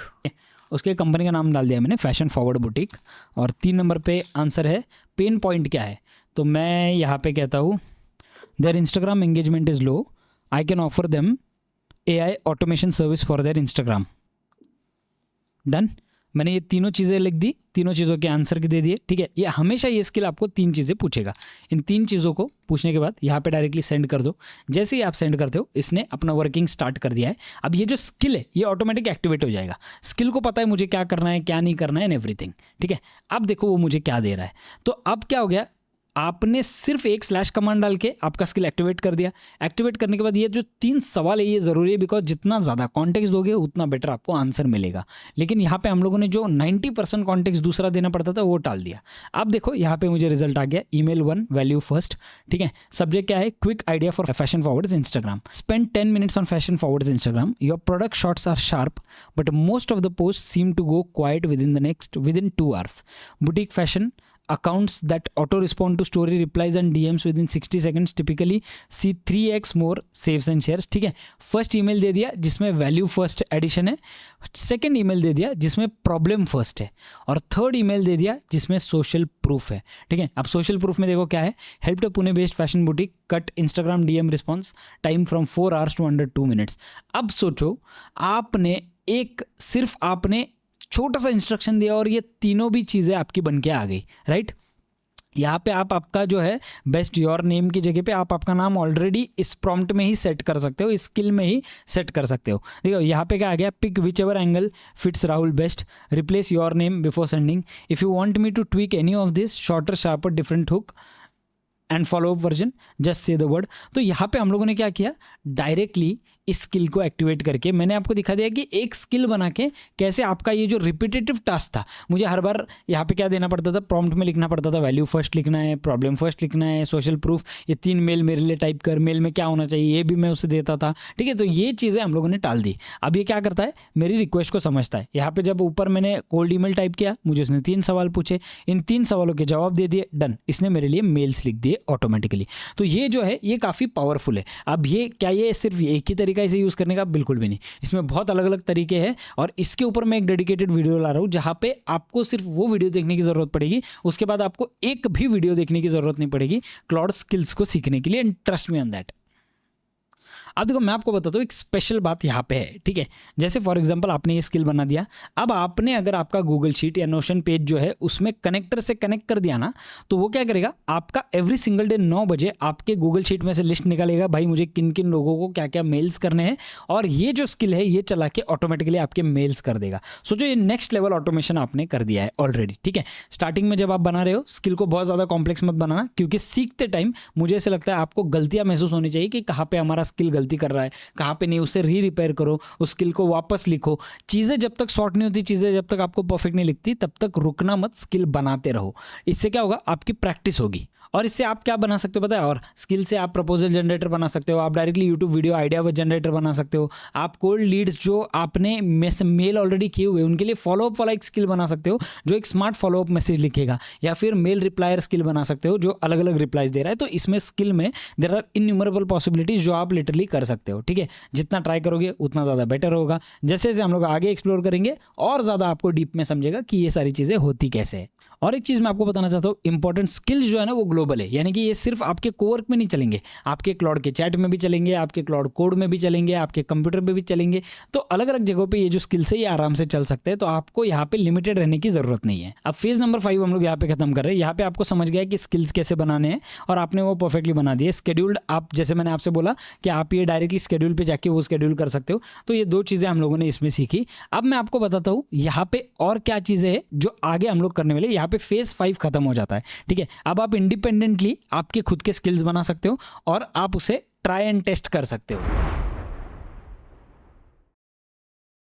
उसके कंपनी का नाम डाल दिया मैंने फैशन फॉरवर्ड बुटीक। और 3 नंबर पे आंसर है पेन पॉइंट क्या है, तो मैं यहाँ पे कहता हूँ there Instagram engagement is low, I can offer them AI automation service for their Instagram. Done, मैंने ये तीनों चीज़ें लिख दी, तीनों चीज़ों के आंसर दे दिए, ठीक है। ये हमेशा ये स्किल आपको 3 चीज़ें पूछेगा। इन 3 चीज़ों को पूछने के बाद यहाँ पे डायरेक्टली सेंड कर दो। जैसे ही आप सेंड करते हो इसने अपना वर्किंग स्टार्ट कर दिया है। अब ये जो स्किल है ये ऑटोमेटिक एक्टिवेट हो जाएगा। स्किल को पता है मुझे क्या करना है क्या नहीं करना है एंड एवरीथिंग, ठीक है। अब देखो वो मुझे क्या दे रहा है। तो अब क्या हो गया, आपने सिर्फ एक स्लैश कमांड डाल के आपका स्किल एक्टिवेट कर दिया। एक्टिवेट करने के बाद ये जो 3 सवाल है ये ज़रूरी है, बिकॉज जितना ज़्यादा कॉन्टेक्स्ट दोगे उतना बेटर आपको आंसर मिलेगा। लेकिन यहाँ पे हम लोगों ने जो 90% कॉन्टेक्स्ट दूसरा देना पड़ता था वो टाल दिया। अब देखो यहाँ पे मुझे रिजल्ट आ गया, ईमेल 1 वैल्यू फर्स्ट, ठीक है। सब्जेक्ट क्या है, quick idea for fashion forwards Instagram, spend 10 minutes on fashion forwards Instagram, your product shots are sharp but most of the post seem to go quite within 2 hours, boutique fashion accounts that auto respond to story replies and DMs within 60 seconds typically see 3x more saves and shares, ठीक है। First email दे दिया जिसमें value first edition है, second email दे दिया जिसमें problem first है, और third email दे दिया जिसमें सोशल प्रूफ है, ठीक है। अब सोशल प्रूफ में देखो क्या है, help to Pune based fashion boutique cut Instagram DM response time from 4 hours to under 2 minutes। अब सोचो आपने सिर्फ आपने छोटा सा इंस्ट्रक्शन दिया और ये तीनों भी चीज़ें आपकी बन के आ गई, राइट। यहाँ पे आप आपका जो है बेस्ट योर नेम की जगह पे आप आपका नाम ऑलरेडी इस प्रॉम्प्ट में ही सेट कर सकते हो, इस स्किल में ही सेट कर सकते हो। देखो यहाँ पे क्या आ गया, pick whichever angle fits Rahul best, replace your name before sending, if you want me to tweak any of this shorter sharper different hook and follow up version just say the word. तो यहाँ पे हम लोगों ने क्या किया, directly इस skill को एक्टिवेट करके मैंने आपको दिखा दिया कि एक स्किल बना के कैसे आपका ये जो रिपीटेटिव टास्क था, मुझे हर बार यहाँ पे क्या देना पड़ता था, प्रॉम्प्ट में लिखना पड़ता था वैल्यू फर्स्ट लिखना है, प्रॉब्लम फर्स्ट लिखना है, सोशल प्रूफ, ये 3 मेल मेरे लिए टाइप कर, मेल में क्या होना चाहिए ये भी मैं उसे देता था, ठीक है। तो ये चीज़ें हम लोगों ने टाल दी। अब ये क्या करता है, मेरी रिक्वेस्ट को समझता है। यहाँ पे जब ऊपर मैंने कोल्ड ईमेल टाइप किया, मुझे उसने 3 सवाल पूछे, इन 3 सवालों के जवाब दे दिए, डन, इसने मेरे लिए मेल्स लिख दिए ऑटोमेटिकली। तो ये जो है ये काफ़ी पावरफुल है। अब ये क्या ये सिर्फ एक ही तरीके तरीका इसे यूज़ करने का बिल्कुल भी नहीं। इसमें बहुत अलग अलग तरीके हैं और इसके ऊपर मैं एक डेडिकेटेड वीडियो ला रहा हूँ जहाँ पे आपको सिर्फ वो वीडियो देखने की ज़रूरत पड़ेगी, उसके बाद आपको एक भी वीडियो देखने की ज़रूरत नहीं पड़ेगी क्लाउड स्किल्स को सीखने के लिए, and trust me on that. अब देखो मैं आपको बताता हूँ एक स्पेशल बात यहाँ पे है, ठीक है। जैसे फॉर एग्जांपल आपने ये स्किल बना दिया, अब आपने अगर आपका गूगल शीट या नोशन पेज जो है उसमें कनेक्टर से कनेक्ट कर दिया ना, तो वो क्या करेगा, आपका एवरी सिंगल डे 9 बजे आपके गूगल शीट में से लिस्ट निकालेगा, भाई मुझे किन किन लोगों को क्या क्या मेल्स करने हैं, और ये जो स्किल है ये चला के ऑटोमेटिकली आपके मेल्स कर देगा। सोचो ये नेक्स्ट लेवल ऑटोमेशन आपने कर दिया है ऑलरेडी, ठीक है। स्टार्टिंग में जब आप बना रहे हो स्किल को बहुत ज़्यादा कॉम्प्लेक्स मत बनाना, क्योंकि सीखते टाइम मुझे ऐसा लगता है आपको गलतियाँ महसूस होनी चाहिए कि कहाँ पे हमारा स्किल गलती कर रहा है, कहाँ पे नहीं, उसे रिपेयर करो, उस स्किल को वापस लिखो। चीज़ें जब तक सॉर्ट नहीं होती, चीज़ें जब तक आपको परफेक्ट नहीं लिखती, तब तक रुकना मत, स्किल बनाते रहो। इससे क्या होगा, आपकी प्रैक्टिस होगी। और इससे आप क्या बना सकते हो पता है, और स्किल से आप प्रपोजल जनरेटर बना सकते हो, आप directly YouTube video idea generator बना सकते हो, आप कोल्ड लीड्स जो आपने मेल ऑलरेडी किए हुए उनके लिए फॉलोअप वाला एक स्किल बना सकते हो जो एक स्मार्ट फॉलोअप मैसेज लिखेगा, या फिर मेल रिप्लायर स्किल बना सकते हो जो अलग अलग रिप्लाईज दे रहा है। तो इसमें स्किल में देयर आर इन्यूमरेबल पॉसिबिलिटीज जो आप लिटरली कर सकते हो, ठीक है। जितना ट्राई करोगे उतना ज़्यादा बेटर होगा। जैसे जैसे हम लोग आगे एक्सप्लोर करेंगे और ज़्यादा आपको डीप में समझेगा कि ये सारी चीज़ें होती कैसे है। और एक चीज़ मैं आपको बताना चाहता हूँ, इंपॉर्टेंट स्किल्स जो है ना वो ग्लोबल है, यानी कि ये सिर्फ आपके कोवर्क में नहीं चलेंगे, आपके क्लाउड के चैट में भी चलेंगे, आपके क्लाउड कोड में भी चलेंगे, आपके कंप्यूटर पे भी चलेंगे। तो अलग अलग जगहों पे ये जो स्किल्स है ये आराम से चल सकते हैं, तो आपको यहाँ पे लिमिटेड रहने की ज़रूरत नहीं है। अब फेज नंबर 5 हम लोग यहाँ पे खत्म कर रहे हैं। यहाँ पे आपको समझ गया कि स्किल्स कैसे बनाने हैं और आपने वो परफेक्टली बना दिए। स्केड्यूल्ड, आप जैसे मैंने आपसे बोला कि आप ये डायरेक्टली स्केड्यूल पे जाके वो स्केड्यूल कर सकते हो, तो ये 2 चीज़ें हम लोगों ने इसमें सीखी। अब मैं आपको बताता हूँ यहाँ पे और क्या चीज़ें हैं जो आगे हम लोग करने वाले। यहाँ पे फेज 5 खत्म हो जाता है, ठीक है। अब आप इंडिपेंडेंटली आपके खुद के स्किल्स बना सकते हो और आप उसे ट्राई एंड टेस्ट कर सकते हो।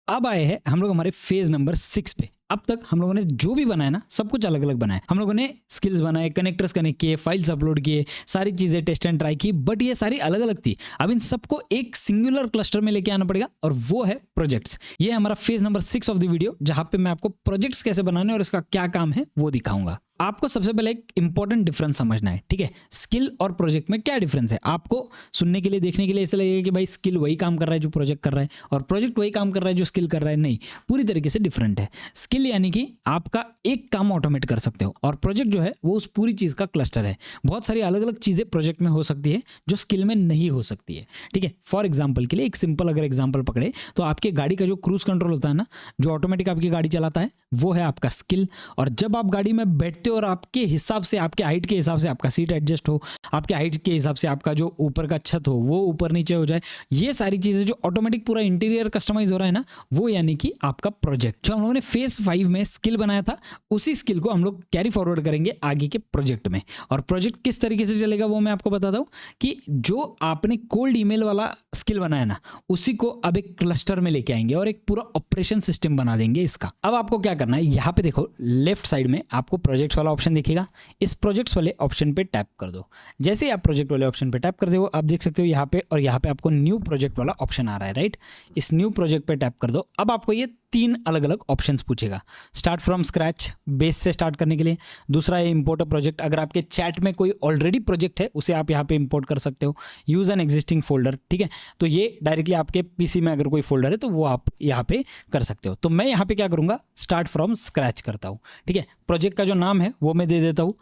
अब आए हैं हम लोग हमारे फेज नंबर 6 पे। अब तक हम लोगों ने जो भी बनाया ना सब कुछ अलग अलग बनाया। हम लोगों ने स्किल्स बनाए, कनेक्टर्स कनेक्ट किए, फाइल्स अपलोड किए, सारी चीज़ें टेस्ट एंड ट्राई की, बट ये सारी अलग अलग थी। अब इन सबको एक सिंगुलर क्लस्टर में लेके आना पड़ेगा और वो है प्रोजेक्ट्स। ये हमारा phase number 6 of the video, जहाँ पे मैं आपको प्रोजेक्ट्स कैसे बनाने और इसका क्या काम है वो दिखाऊंगा। आपको सबसे पहले एक इंपॉर्टेंट डिफरेंस समझना है, ठीक है। स्किल और प्रोजेक्ट में क्या डिफरेंस है, आपको सुनने के लिए, देखने के लिए ऐसा लगेगा कि भाई स्किल वही काम कर रहा है जो प्रोजेक्ट कर रहा है और प्रोजेक्ट वही काम कर रहा है जो स्किल कर रहा है। नहीं, पूरी तरीके से डिफरेंट है। स्किल यानी कि आपका एक काम ऑटोमेट कर सकते हो, और प्रोजेक्ट जो है वो उस पूरी चीज़ का क्लस्टर है। बहुत सारी अलग अलग चीज़ें प्रोजेक्ट में हो सकती है जो स्किल में नहीं हो सकती है, ठीक है। फॉर एग्जाम्पल के लिए एक सिंपल अगर एग्जाम्पल पकड़े तो आपके गाड़ी का जो क्रूज कंट्रोल होता है ना, जो ऑटोमेटिक आपकी गाड़ी चलाता है, वो है आपका स्किल। और जब आप गाड़ी में बैठते हो और आपके हिसाब से, आपके हाइट के हिसाब से आपका सीट एडजस्ट हो, आपके हाइट के हिसाब से आपका जो ऊपर का छत हो वो ऊपर नीचे हो जाए, ये सारी चीज़ें जो ऑटोमेटिक पूरा इंटीरियर कस्टमाइज हो रहा है ना, वो यानी कि आपका प्रोजेक्ट। जो हम लोगों ने फेज 5 में स्किल बनाया था, उसी स्किल को हम लोग कैरी फॉरवर्ड करेंगे आगे के प्रोजेक्ट में। और प्रोजेक्ट किस तरीके से चलेगा वो मैं आपको बताता हूँ कि जो आपने कोल्ड ईमेल वाला स्किल बनाया ना, उसी को अब एक क्लस्टर में लेके आएंगे और एक पूरा ऑपरेशन सिस्टम बना देंगे इसका। अब आपको क्या करना है, यहाँ पे देखो लेफ्ट साइड में आपको प्रोजेक्ट्स वाला ऑप्शन दिखेगा, इस प्रोजेक्ट्स वाले ऑप्शन पे टैप कर दो। जैसे ही आप प्रोजेक्ट वाले ऑप्शन पे टैप कर दो, आप देख सकते हो यहाँ पे, और यहाँ पे आपको न्यू प्रोजेक्ट वाला ऑप्शन आ रहा है, राइट। इस न्यू प्रोजेक्ट पे टैप कर दो। अब आपको ये 3 अलग अलग ऑप्शंस पूछेगा। स्टार्ट फ्रॉम स्क्रैच, बेस से स्टार्ट करने के लिए। दूसरा है इंपोर्ट अ प्रोजेक्ट, अगर आपके चैट में कोई ऑलरेडी प्रोजेक्ट है उसे आप यहाँ पे इंपोर्ट कर सकते हो। यूज एन एग्जिस्टिंग फोल्डर, ठीक है, तो ये डायरेक्टली आपके पीसी में अगर कोई फोल्डर है तो वो आप यहाँ पे कर सकते हो। तो मैं यहाँ पे क्या करूँगा, स्टार्ट फ्रॉम स्क्रैच करता हूँ, ठीक है। प्रोजेक्ट का जो नाम है वो मैं दे देता हूँ,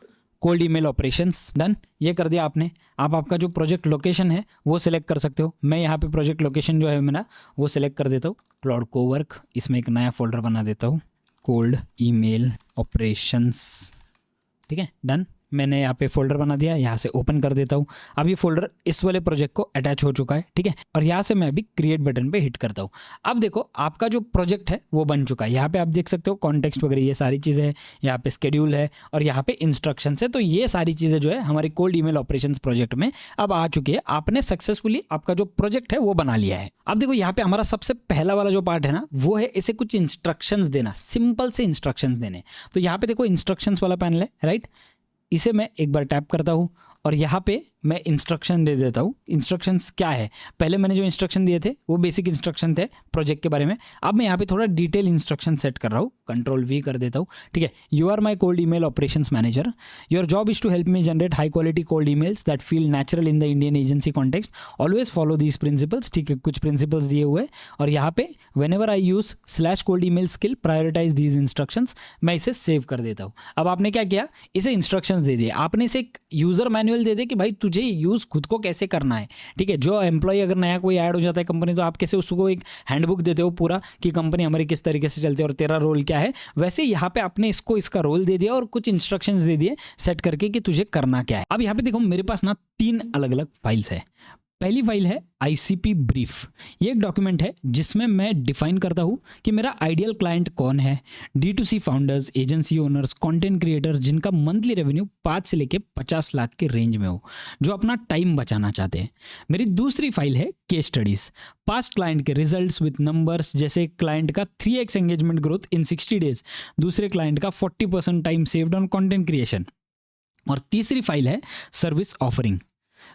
कोल्ड ईमेल ऑपरेशंस। डन, ये कर दिया आपने। आप आपका जो प्रोजेक्ट लोकेशन है वो सिलेक्ट कर सकते हो। मैं यहाँ पे प्रोजेक्ट लोकेशन जो है मेरा वो सिलेक्ट कर देता हूँ, क्लाउड कोवर्क। इसमें एक नया फोल्डर बना देता हूँ, कोल्ड ईमेल ऑपरेशंस, ठीक है। डन, मैंने यहाँ पे फोल्डर बना दिया, यहाँ से ओपन कर देता हूँ। अब ये फोल्डर इस वाले प्रोजेक्ट को अटैच हो चुका है, ठीक है। और यहाँ से मैं अभी क्रिएट बटन पे हिट करता हूँ। अब देखो आपका जो प्रोजेक्ट है वो बन चुका है। यहाँ पे आप देख सकते हो कॉन्टेक्स्ट वगैरह ये सारी चीज़ें हैं, यहाँ पे स्केड्यूल है और यहाँ पे इंस्ट्रक्शंस है। तो ये सारी चीज़ें जो है हमारी कोल्ड ईमेल ऑपरेशंस प्रोजेक्ट में अब आ चुकी है। आपने सक्सेसफुली आपका जो प्रोजेक्ट है वो बना लिया है। अब देखो यहाँ पे हमारा सबसे पहला वाला जो पार्ट है ना, वो है इसे कुछ इंस्ट्रक्शंस देना, सिंपल से इंस्ट्रक्शंस देने। तो यहाँ पे देखो इंस्ट्रक्शंस वाला पैनल है, राइट। इसे मैं एक बार टैप करता हूँ और यहाँ पे मैं इंस्ट्रक्शन दे देता हूँ। इंस्ट्रक्शंस क्या है, पहले मैंने जो इंस्ट्रक्शन दिए थे वो बेसिक इंस्ट्रक्शन थे प्रोजेक्ट के बारे में। अब मैं यहाँ पे थोड़ा डिटेल इंस्ट्रक्शन सेट कर रहा हूँ, Ctrl+V कर देता हूँ। ठीक है, you are my cold email operations manager, your job is to help me generate high quality cold emails that feel natural in the Indian agency context, always follow these principles. ठीक है, कुछ principles दिए हुए और यहाँ पे whenever I use /cold email skill prioritize these instructions, मैं इसे सेव कर देता हूँ। अब आपने क्या किया, इसे इंस्ट्रक्शंस दे दिए, आपने इसे एक यूजर मैनुअल दे दे कि भाई तुझे यूज खुद को कैसे करना है। ठीक है, जो एम्प्लॉय अगर नया कोई ऐड हो जाता है कंपनी, तो आप कैसे उसको एक हैंडबुक देते हो पूरा कि कंपनी हमारी किस तरीके से चलती है और तेरा रोल क्या है, वैसे यहाँ पे आपने इसको इसका रोल दे दिया और कुछ इंस्ट्रक्शंस दे दिए सेट करके कि तुझे करना क्या है। अब यहाँ पे देखो मेरे पास ना 3 अलग अलग फाइल्स है। पहली फाइल है ICP ब्रीफ, ये एक डॉक्यूमेंट है जिसमें मैं डिफाइन करता हूँ कि मेरा आइडियल क्लाइंट कौन है। D2C founders, agency owners, content creators जिनका मंथली रेवेन्यू 5 से लेके 50 लाख के रेंज में हो, जो अपना टाइम बचाना चाहते हैं। मेरी दूसरी फाइल है केस स्टडीज, पास्ट क्लाइंट के रिजल्ट्स विद नंबर्स, जैसे क्लाइंट का 3x engagement growth in 60 days, दूसरे क्लाइंट का 40% time saved on content creation. और तीसरी फाइल है सर्विस ऑफरिंग,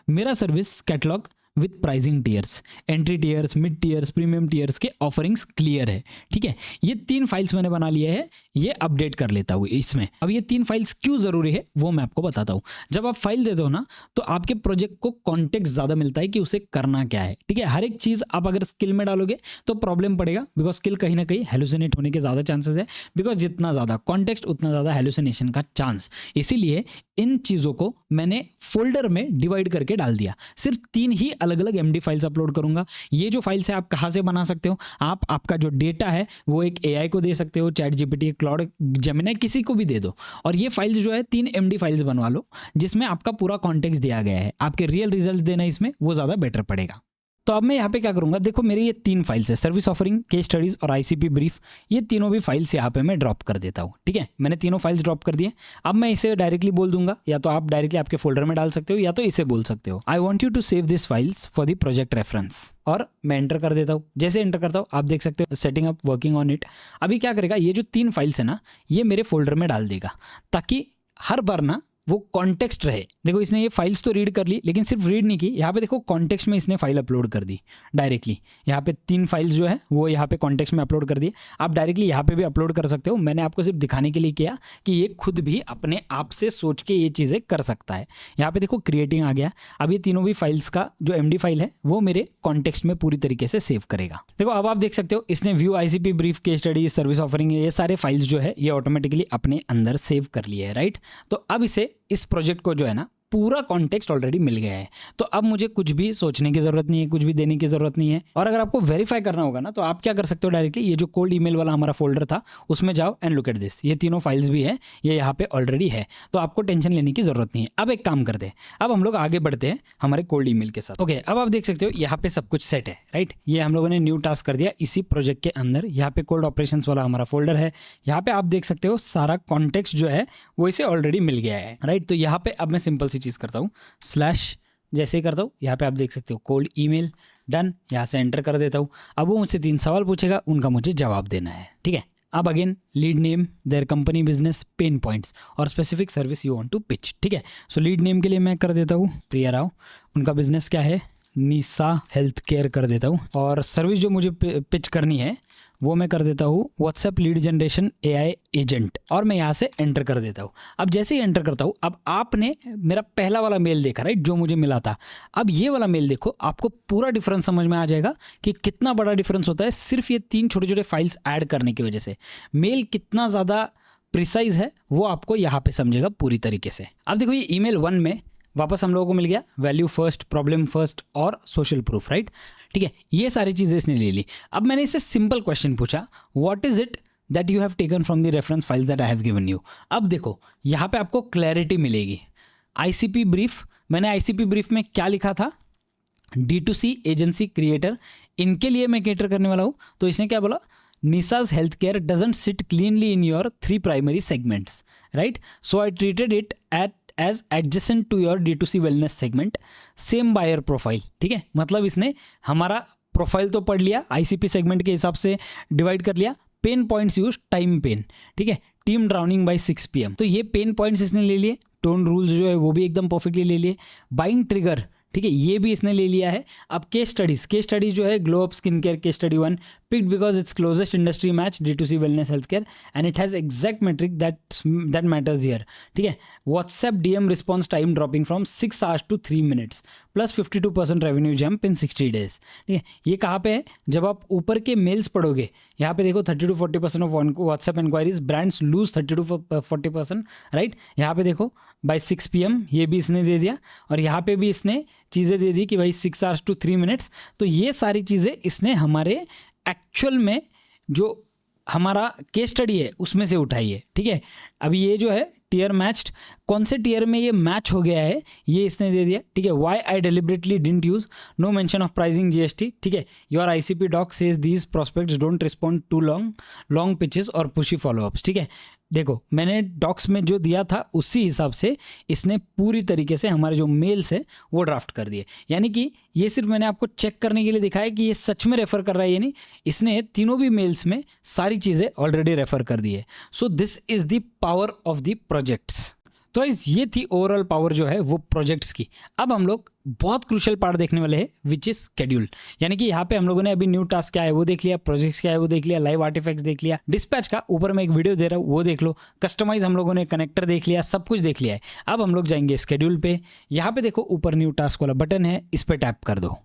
मेरा service catalogue with pricing tears, entry tears, mid tears, premium tears के ऑफरिंग्स क्लियर है। ठीक है, ये 3 फाइल्स मैंने बना लिए हैं, ये अपडेट कर लेता हूँ इसमें। अब ये 3 फाइल्स क्यों ज़रूरी है वो मैं आपको बताता हूँ। जब आप फाइल देते हो ना, तो आपके प्रोजेक्ट को कॉन्टेक्स्ट ज़्यादा मिलता है कि उसे करना क्या है। ठीक है, हर एक चीज़ आप अगर स्किल में डालोगे तो प्रॉब्लम पड़ेगा, बिकॉज स्किल कहीं ना कहीं हेलुसिनेट होने के ज़्यादा चांसेस है, बिकॉज जितना ज़्यादा कॉन्टेक्स्ट उतना ज़्यादा हेलुसिनेशन का चांस। इसीलिए इन चीज़ों को मैंने फोल्डर में डिवाइड करके डाल दिया। सिर्फ 3 ही अलग अलग MD फाइल्स अपलोड करूंगा। ये जो फाइल्स है आप कहाँ से बना सकते हो, आप आपका जो डेटा है वो एक AI को दे सकते हो, ChatGPT, क्लाउड, जेमिनी, किसी को भी दे दो। और ये फाइल्स जो है 3 MD फाइल्स बनवा लो जिसमें आपका पूरा कॉन्टेक्स्ट दिया गया है। आपके रियल रिजल्ट देना इसमें वो ज़्यादा बेटर पड़ेगा। तो अब मैं यहाँ पे क्या करूँगा, देखो मेरी ये 3 फाइल्स है, सर्विस ऑफरिंग, केस स्टडीज और ICP ब्रीफ। ये तीनों भी फाइल्स यहाँ पे मैं ड्रॉप कर देता हूँ। ठीक है, मैंने तीनों फाइल्स ड्रॉप कर दिए। अब मैं इसे डायरेक्टली बोल दूंगा, या तो आप डायरेक्टली आपके फोल्डर में डाल सकते हो, या तो इसे बोल सकते हो I want you to save this files for the project reference, और मैं एंटर कर देता हूँ। जैसे एंटर करता हूँ आप देख सकते हो setting up, working on it. अभी क्या करेगा, ये जो 3 फाइल्स है ना, ये मेरे फोल्डर में डाल देगा, ताकि हर बार ना वो कॉन्टेक्स्ट रहे। देखो इसने ये फाइल्स तो रीड कर ली, लेकिन सिर्फ रीड नहीं की, यहाँ पे देखो कॉन्टेक्स्ट में इसने फाइल अपलोड कर दी डायरेक्टली। यहाँ पे 3 फाइल्स जो है वो यहाँ पे कॉन्टेक्स्ट में अपलोड कर दिए। आप डायरेक्टली यहाँ पे भी अपलोड कर सकते हो। मैंने आपको सिर्फ दिखाने के लिए किया कि ये खुद भी अपने आप से सोच के ये चीज़ें कर सकता है। यहाँ पे देखो क्रिएटिंग आ गया। अब ये तीनों भी फाइल्स का जो MD फाइल है वो मेरे कॉन्टेक्स्ट में पूरी तरीके से सेव करेगा। देखो अब आप देख सकते हो इसने view, ICP brief, case study, service offering, ये सारे फाइल्स जो है ये ऑटोमेटिकली अपने अंदर सेव कर लिए है, राइट। तो अब इस प्रोजेक्ट को जो है ना पूरा कॉन्टेक्स्ट ऑलरेडी मिल गया है। तो अब मुझे कुछ भी सोचने की जरूरत नहीं है, कुछ भी देने की जरूरत नहीं है। और अगर आपको वेरीफाई करना होगा ना, तो आप क्या कर सकते हो, डायरेक्टली ये जो कोल्ड ईमेल वाला हमारा फोल्डर था उसमें जाओ एंड लुक एट दिस। ये तीनों फाइल्स भी है, ये यहाँ पे ऑलरेडी है, तो आपको टेंशन लेने की जरूरत नहीं है। अब एक काम करते हैं, अब हम लोग आगे बढ़ते हैं हमारे कोल्ड ईमेल के साथ। ओके, अब आप देख सकते हो यहाँ पे सब कुछ सेट है, राइट। ये हम लोगों ने न्यू टास्क कर दिया इसी प्रोजेक्ट के अंदर। यहाँ पे कोल्ड ऑपरेशंस वाला हमारा फोल्डर है। यहाँ पे आप देख सकते हो सारा कॉन्टेक्स्ट जो है वो इसे ऑलरेडी मिल गया है, राइट। तो यहाँ पे अब मैं सिंपल सी चीज़ करता हूँ, स्लैश जैसे ही करता हूँ यहाँ पे आप देख सकते हो कोल्ड ईमेल, डन। यहाँ से एंटर कर देता हूँ। अब वो मुझसे 3 सवाल पूछेगा, उनका मुझे जवाब देना है, ठीक है। अब again lead name, their company, business, pain points और specific service you want to pitch, ठीक है। सो लीड नेम के लिए मैं कर देता हूँ प्रिया राव, उनका बिजनेस क्या है, निशा हेल्थ केयर कर देता हूँ, और सर्विस जो मुझे पिच करनी है वो मैं कर देता हूँ WhatsApp lead generation AI agent, और मैं यहाँ से एंटर कर देता हूँ। अब जैसे ही एंटर करता हूँ, अब आपने मेरा पहला वाला मेल देखा, राइट, जो मुझे मिला था। अब ये वाला मेल देखो, आपको पूरा डिफरेंस समझ में आ जाएगा कि कितना बड़ा डिफरेंस होता है सिर्फ ये 3 छोटे छोटे फाइल्स ऐड करने की वजह से। मेल कितना ज़्यादा प्रिसाइज है वो आपको यहाँ पे समझेगा पूरी तरीके से। अब देखो ये email 1 में वापस हम लोगों को मिल गया वैल्यू फर्स्ट, प्रॉब्लम फर्स्ट और सोशल प्रूफ, राइट, ठीक है। ये सारी चीज़ें इसने ले ली। अब मैंने इससे सिंपल क्वेश्चन पूछा, what is it that you have taken from the reference files that I have given you. अब देखो यहाँ पे आपको क्लैरिटी मिलेगी। ICP ब्रीफ, मैंने ICP ब्रीफ में क्या लिखा था, D2C एजेंसी क्रिएटर, इनके लिए मैं कैटर करने वाला हूँ। तो इसने क्या बोला, Nisha's healthcare doesn't sit cleanly in your 3 primary segments, right? So I treated it as adjacent to your D2C wellness segment, same buyer profile, ठीक है। मतलब इसने हमारा प्रोफाइल तो पढ़ लिया, ICP सेगमेंट के हिसाब से डिवाइड कर लिया, pain points use time pain, ठीक है, टीम ड्राउनिंग बाय 6 PM, तो ये पेन पॉइंट्स इसने ले लिए, टोन रूल्स जो है वो भी एकदम परफेक्टली ले लिए। बाइंग ट्रिगर, ठीक है, ये भी इसने ले लिया है। अब केस स्टडीज जो है glow up skin care case study 1 picked because it's closest industry match D2C wellness healthcare and it has exact metric that matters here, ठीक है। WhatsApp DM response time dropping from 6 hours to 3 minutes plus 52% revenue jump in 60 days, ठीक है। ये कहाँ पे है, जब आप ऊपर के मेल्स पढ़ोगे, यहाँ पे देखो 30 to 40% of WhatsApp inquiries brands lose 30 to 40%, right. यहाँ पे देखो बाय 6 PM ये भी इसने दे दिया, और यहाँ पे भी इसने चीज़ें दे दी कि भाई 6 hours to 3 minutes। तो ये सारी चीज़ें इसने हमारे एक्चुअल में जो हमारा केस स्टडी है उसमें से उठाई है, ठीक है। अभी ये जो है टीयर मैच्ड, कौन से टीयर में ये मैच हो गया है ये इसने दे दिया, ठीक है। Why I deliberately didn't use, no mention of pricing GST, ठीक है। Your ICP doc says these prospects don't respond to long pitches और पुशी फॉलोअप्स, ठीक है। देखो मैंने डॉक्स में जो दिया था उसी हिसाब से इसने पूरी तरीके से हमारे जो मेल्स है वो ड्राफ्ट कर दिए। यानी कि ये सिर्फ मैंने आपको चेक करने के लिए दिखाया कि ये सच में रेफर कर रहा है या नहीं। इसने तीनों भी मेल्स में सारी चीज़ें ऑलरेडी रेफर कर दी है। So this is the power of the projects. तो ये थी ओवरऑल पावर जो है वो प्रोजेक्ट्स की। अब हम लोग बहुत क्रूशियल पार्ट देखने वाले हैं विच इज स्केड्यूल। यानी कि यहाँ पे हम लोगों ने अभी न्यू टास्क क्या है वो देख लिया, प्रोजेक्ट्स क्या है वो देख लिया, लाइव आर्टिफैक्ट्स देख लिया, डिस्पैच का ऊपर मैं एक वीडियो दे रहा हूँ वो देख लो, कस्टमाइज हम लोगों ने कनेक्टर देख लिया, सब कुछ देख लिया है। अब हम लोग जाएंगे स्केड्यूल पे। यहाँ पे देखो ऊपर न्यू टास्क वाला बटन है, इस पर टैप कर दो।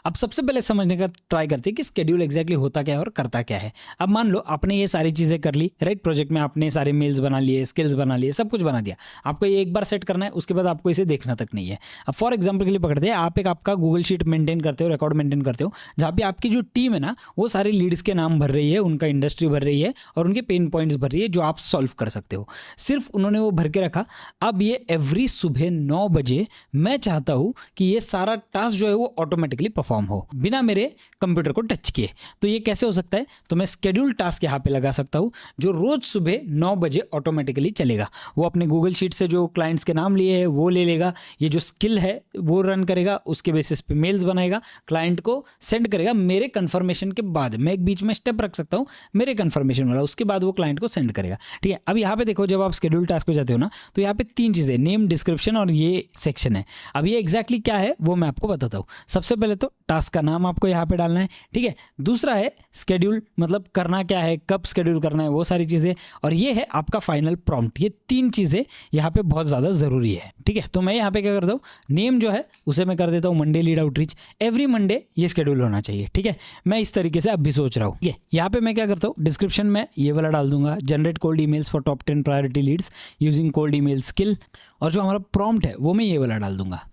अब सबसे पहले समझने का ट्राई करते हैं कि स्केड्यूल एग्जैक्टली होता क्या है और करता क्या है। अब मान लो आपने ये सारी चीज़ें कर ली, राइट। प्रोजेक्ट में आपने सारे मेल्स बना लिए, स्किल्स बना लिए, सब कुछ बना दिया। आपको ये एक बार सेट करना है, उसके बाद आपको इसे देखना तक नहीं है। अब फॉर एग्जाम्पल के लिए पकड़ते हैं, आप एक आपका गूगल शीट मेंटेन करते हो, रिकॉर्ड मेंटेन करते हो, जहाँ पे आपकी जो टीम है ना वो सारे लीड्स के नाम भर रही है, उनका इंडस्ट्री भर रही है और उनके पेन पॉइंट्स भर रही है जो आप सॉल्व कर सकते हो। सिर्फ उन्होंने वो भर के रखा। अब ये एवरी सुबह 9 बजे मैं चाहता हूँ कि ये सारा टास्क जो है वो ऑटोमेटिकली परफॉर्म हो बिना मेरे कंप्यूटर को टच किए। तो ये कैसे हो सकता है, तो मैं स्केड्यूल टास्क यहाँ पे लगा सकता हूँ जो रोज सुबह 9 बजे ऑटोमेटिकली चलेगा। वो अपने गूगल शीट से जो क्लाइंट्स के नाम लिए हैं वो ले लेगा, ये जो स्किल है वो रन करेगा, उसके बेसिस पे मेल्स बनाएगा, क्लाइंट को सेंड करेगा मेरे कन्फर्मेशन के बाद। मैं एक बीच में स्टेप रख सकता हूँ मेरे कन्फर्मेशन वाला, उसके बाद वो क्लाइंट को सेंड करेगा, ठीक है। अब यहाँ पे देखो जब आप स्केड्यूल टास्क पे जाते हो ना तो यहाँ पे 3 चीज़ें, नेम, डिस्क्रिप्शन और ये सेक्शन है। अब ये एग्जैक्टली क्या है वो मैं आपको बताता हूँ। सबसे पहले तो टास्क का नाम आपको यहाँ पे डालना है, ठीक है। दूसरा है स्केड्यूल, मतलब करना क्या है, कब स्केड्यूल करना है, वो सारी चीज़ें। और ये है आपका फाइनल प्रॉम्प्ट। ये 3 चीज़ें यहाँ पे बहुत ज़्यादा ज़रूरी है, ठीक है। तो मैं यहाँ पे क्या करता हूँ, नेम जो है उसे मैं कर देता हूँ Monday lead outreach. Every Monday ये स्केड्यूल होना चाहिए, ठीक है। मैं इस तरीके से अब भी सोच रहा हूँ, ठीक है। यहाँ पे मैं क्या करता हूँ, डिस्क्रिप्शन में ये वाला डाल दूंगा, generate cold emails for top 10 priority leads using cold email skill. और जो हमारा प्रॉम्प्ट है वो मैं ये वाला डाल दूंगा।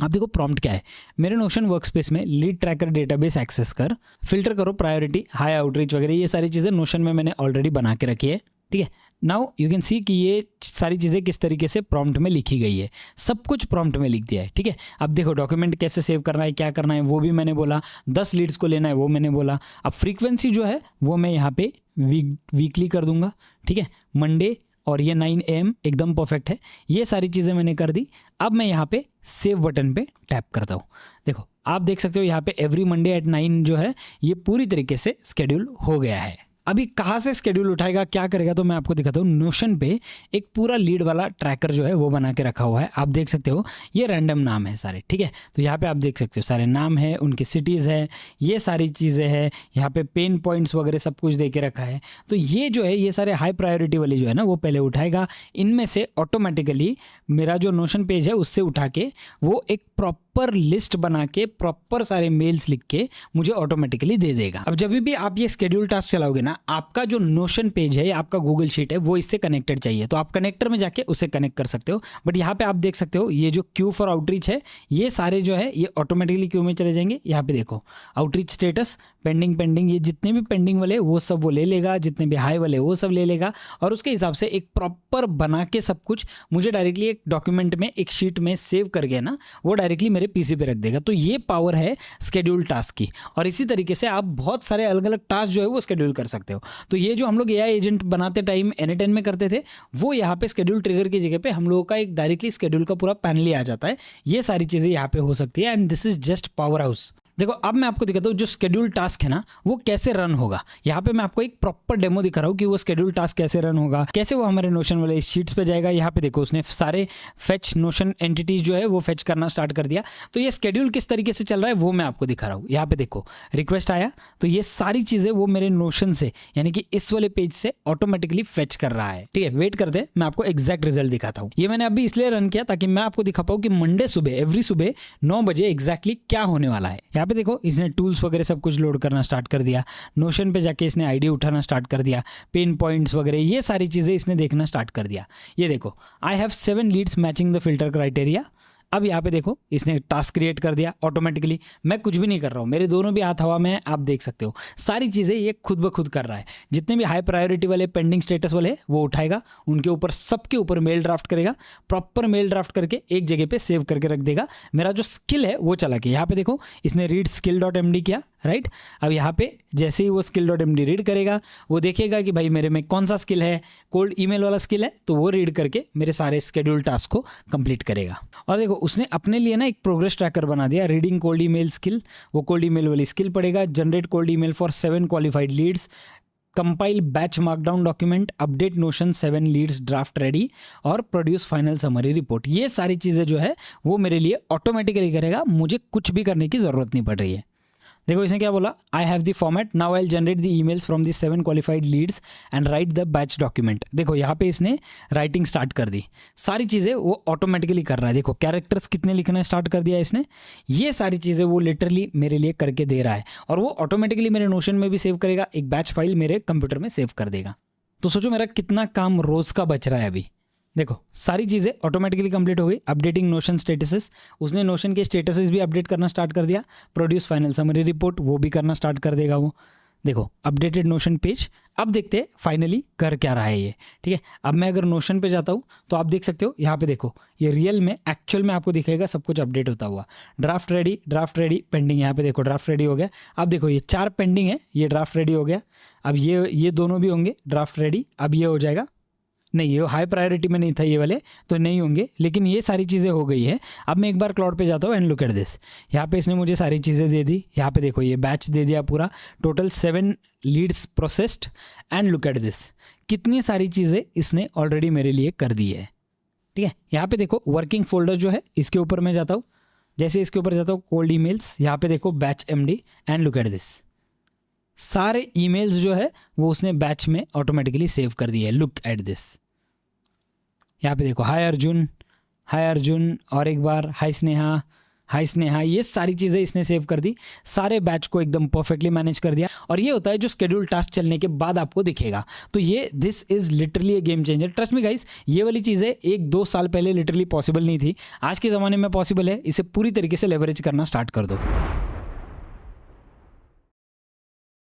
आप देखो प्रॉम्प्ट क्या है, मेरे नोशन वर्कस्पेस में लीड ट्रैकर डेटाबेस एक्सेस कर, फिल्टर करो प्रायोरिटी, हाई आउटरीच वगैरह, ये सारी चीज़ें नोशन में मैंने ऑलरेडी बना के रखी है, ठीक है। नाउ यू कैन सी कि ये सारी चीज़ें किस तरीके से प्रॉम्प्ट में लिखी गई है, सब कुछ प्रॉम्प्ट में लिख दिया है, ठीक है। अब देखो डॉक्यूमेंट कैसे सेव करना है, क्या करना है वो भी मैंने बोला, 10 लीड्स को लेना है वो मैंने बोला। अब फ्रीक्वेंसी जो है वो मैं यहाँ पे वीकली कर दूंगा, ठीक है। मंडे और ये 9 AM एकदम परफेक्ट है। ये सारी चीज़ें मैंने कर दी। अब मैं यहाँ पे सेव बटन पे टैप करता हूँ। देखो आप देख सकते हो यहाँ पे एवरी मंडे एट 9 जो है ये पूरी तरीके से स्केड्यूल हो गया है। अभी कहाँ से स्केड्यूल उठाएगा, क्या करेगा, तो मैं आपको दिखाता हूँ। नोशन पे एक पूरा लीड वाला ट्रैकर जो है वो बना के रखा हुआ है। आप देख सकते हो ये रैंडम नाम है सारे, ठीक है। तो यहाँ पे आप देख सकते हो सारे नाम है, उनकी सिटीज़ है, ये सारी चीज़ें हैं, यहाँ पे पेन पॉइंट्स वगैरह सब कुछ दे के रखा है। तो ये जो है ये सारे हाई प्रायोरिटी वाली जो है ना वो पहले उठाएगा। इनमें से ऑटोमेटिकली मेरा जो नोशन पेज है उससे उठा के वो एक प्रॉपर लिस्ट बना के प्रॉपर सारे मेल्स लिख के मुझे ऑटोमेटिकली दे देगा। अब जब भी आप ये स्केड्यूल टास्क चलाओगे ना, आपका जो नोशन पेज है या आपका गूगल शीट है वो इससे कनेक्टेड चाहिए, तो आप कनेक्टर में जाके उसे कनेक्ट कर सकते हो। बट यहाँ पे आप देख सकते हो ये जो क्यू फॉर आउटरीच है ये सारे जो है ये ऑटोमेटिकली क्यू में चले जाएंगे। यहाँ पे देखो आउटरीच स्टेटस पेंडिंग, ये जितने भी पेंडिंग वाले वो सब वो ले लेगा, जितने भी हाई वाले वो सब ले लेगा और उसके हिसाब से एक प्रॉपर बना के सब कुछ मुझे डायरेक्टली एक डॉक्यूमेंट में एक शीट में सेव कर गया ना, वो डायरेक्टली मेरे पीसी पे रख देगा। तो ये पावर है स्केड्यूल टास्क की। और इसी तरीके से आप बहुत सारे अलग अलग टास्क जो है वो स्केड्यूल कर सकते हो। तो ये जो हम लोग एआई एजेंट बनाते टाइम N10 में करते थे वो यहाँ पे स्केड्यूल ट्रिगर की जगह पे हम लोगों का एक डायरेक्टली स्केड्यूल का पूरा पैनल ही आ जाता है। ये सारी चीज़ें यहाँ पे हो सकती है and this is just power house. देखो अब मैं आपको दिखाता हूँ जो शेड्यूल टास्क है ना वो कैसे रन होगा। यहाँ पे मैं आपको एक प्रॉपर डेमो दिखा रहा हूँ कि वो शेड्यूल टास्क कैसे रन होगा, कैसे वो हमारे नोशन वाले शीट्स पे जाएगा। यहाँ पे देखो उसने सारे फेच नोशन एंटिटीज जो है वो फेच करना स्टार्ट कर दिया। तो ये शेड्यूल किस तरीके से चल रहा है वो मैं आपको दिखा रहा हूँ। यहाँ पे देखो रिक्वेस्ट आया तो ये सारी चीज़ें वो मेरे नोशन से यानी कि इस वाले पेज से ऑटोमेटिकली फेच कर रहा है। ठीक है, वेट करते हैं, मैं आपको एग्जैक्ट रिजल्ट दिखाता हूँ। ये मैंने अभी इसलिए रन किया ताकि मैं आपको दिखा पाऊँ कि मंडे सुबह एवरी सुबह 9 बजे एग्जैक्टली क्या होने वाला है। यहाँ पे देखो इसने टूल्स वगैरह सब कुछ लोड करना स्टार्ट कर दिया, नोशन पे जाके इसने आईडी उठाना स्टार्ट कर दिया, पेन पॉइंट्स वगैरह ये सारी चीज़ें इसने देखना स्टार्ट कर दिया। ये देखो I have 7 leads matching the filter criteria. अब यहाँ पे देखो इसने टास्क क्रिएट कर दिया ऑटोमेटिकली, मैं कुछ भी नहीं कर रहा हूँ, मेरे दोनों भी हाथ हवा में है, आप देख सकते हो सारी चीज़ें ये खुद ब खुद कर रहा है। जितने भी हाई प्रायोरिटी वाले पेंडिंग स्टेटस वाले वो उठाएगा, उनके ऊपर सबके ऊपर मेल ड्राफ्ट करेगा, प्रॉपर मेल ड्राफ्ट करके एक जगह पे सेव करके रख देगा। मेरा जो स्किल है वो चला के यहाँ पे देखो इसने रीड skill.md किया, राइट। अब यहाँ पे जैसे ही वो skill.md रीड करेगा वो देखेगा कि भाई मेरे में कौन सा स्किल है, कोल्ड ईमेल वाला स्किल है, तो वो रीड करके मेरे सारे स्केड्यूल टास्क को कंप्लीट करेगा। और देखो उसने अपने लिए ना एक प्रोग्रेस ट्रैकर बना दिया, रीडिंग कोल्ड ईमेल स्किल, वो कोल्ड ईमेल वाली स्किल पड़ेगा, generate cold email for 7 qualified leads, compile batch markdown document, update Notion 7 leads draft ready और प्रोड्यूस फाइनल समरी रिपोर्ट। ये सारी चीज़ें जो है वो मेरे लिए ऑटोमेटिकली करेगा, मुझे कुछ भी करने की ज़रूरत नहीं पड़ रही है। देखो इसने क्या बोला, I have the format, now I will generate the emails from the 7 qualified Leeds and right the batch document. देखो यहाँ पे इसने राइटिंग स्टार्ट कर दी, सारी चीज़ें वो ऑटोमेटिकली कर रहा है। देखो कैरेक्टर्स कितने लिखना स्टार्ट कर दिया इसने, ये सारी चीज़ें वो लिटरली मेरे लिए करके दे रहा है और वो ऑटोमेटिकली मेरे नोशन में भी सेव करेगा, एक बैच फाइल मेरे कंप्यूटर में सेव कर देगा। तो सोचो मेरा कितना काम रोज़ का बच रहा है अभी। देखो सारी चीज़ें ऑटोमेटिकली कंप्लीट हो गई। अपडेटिंग नोशन स्टेटसेस, उसने नोशन के स्टेटसेस भी अपडेट करना स्टार्ट कर दिया, प्रोड्यूस फाइनल समरी रिपोर्ट वो भी करना स्टार्ट कर देगा वो। देखो अपडेटेड नोशन पेज, अब देखते हैं फाइनली कर क्या रहा है ये। ठीक है, अब मैं अगर नोशन पे जाता हूँ तो आप देख सकते हो यहाँ पे देखो ये रियल में एक्चुअल में आपको दिखेगा सब कुछ अपडेट होता हुआ। ड्राफ्ट रेडी पेंडिंग, यहाँ पे देखो ड्राफ्ट रेडी हो गया। अब देखो ये 4 पेंडिंग है, ये ड्राफ्ट रेडी हो गया। अब ये दोनों भी होंगे ड्राफ्ट रेडी, अब ये हो जाएगा। नहीं ये हाई प्रायोरिटी में नहीं था ये वाले, तो नहीं होंगे, लेकिन ये सारी चीज़ें हो गई है। अब मैं एक बार क्लाउड पे जाता हूँ एंड लुक एट दिस, यहाँ पे इसने मुझे सारी चीज़ें दे दी। यहाँ पे देखो ये बैच दे दिया पूरा, total 7 leads processed and look at this, कितनी सारी चीज़ें इसने ऑलरेडी मेरे लिए कर दी है। ठीक है, यहाँ पे देखो वर्किंग फोल्डर जो है इसके ऊपर मैं जाता हूँ, जैसे इसके ऊपर जाता हूँ कोल्ड ईमेल्स, यहाँ पे देखो batch MD and look at this, सारे ईमेल्स जो है वो उसने बैच में ऑटोमेटिकली सेव कर दिए। लुक एट दिस, यहाँ पे देखो हाय अर्जुन और एक बार हाय स्नेहा, ये सारी चीज़ें इसने सेव कर दी, सारे बैच को एकदम परफेक्टली मैनेज कर दिया। और ये होता है जो शेड्यूल टास्क चलने के बाद आपको दिखेगा। तो ये this is literally A game changer, trust me guys. ये वाली चीज़ें 1-2 साल पहले लिटरली पॉसिबल नहीं थी, आज के ज़माने में पॉसिबल है। इसे पूरी तरीके से लेवरेज करना स्टार्ट कर दो।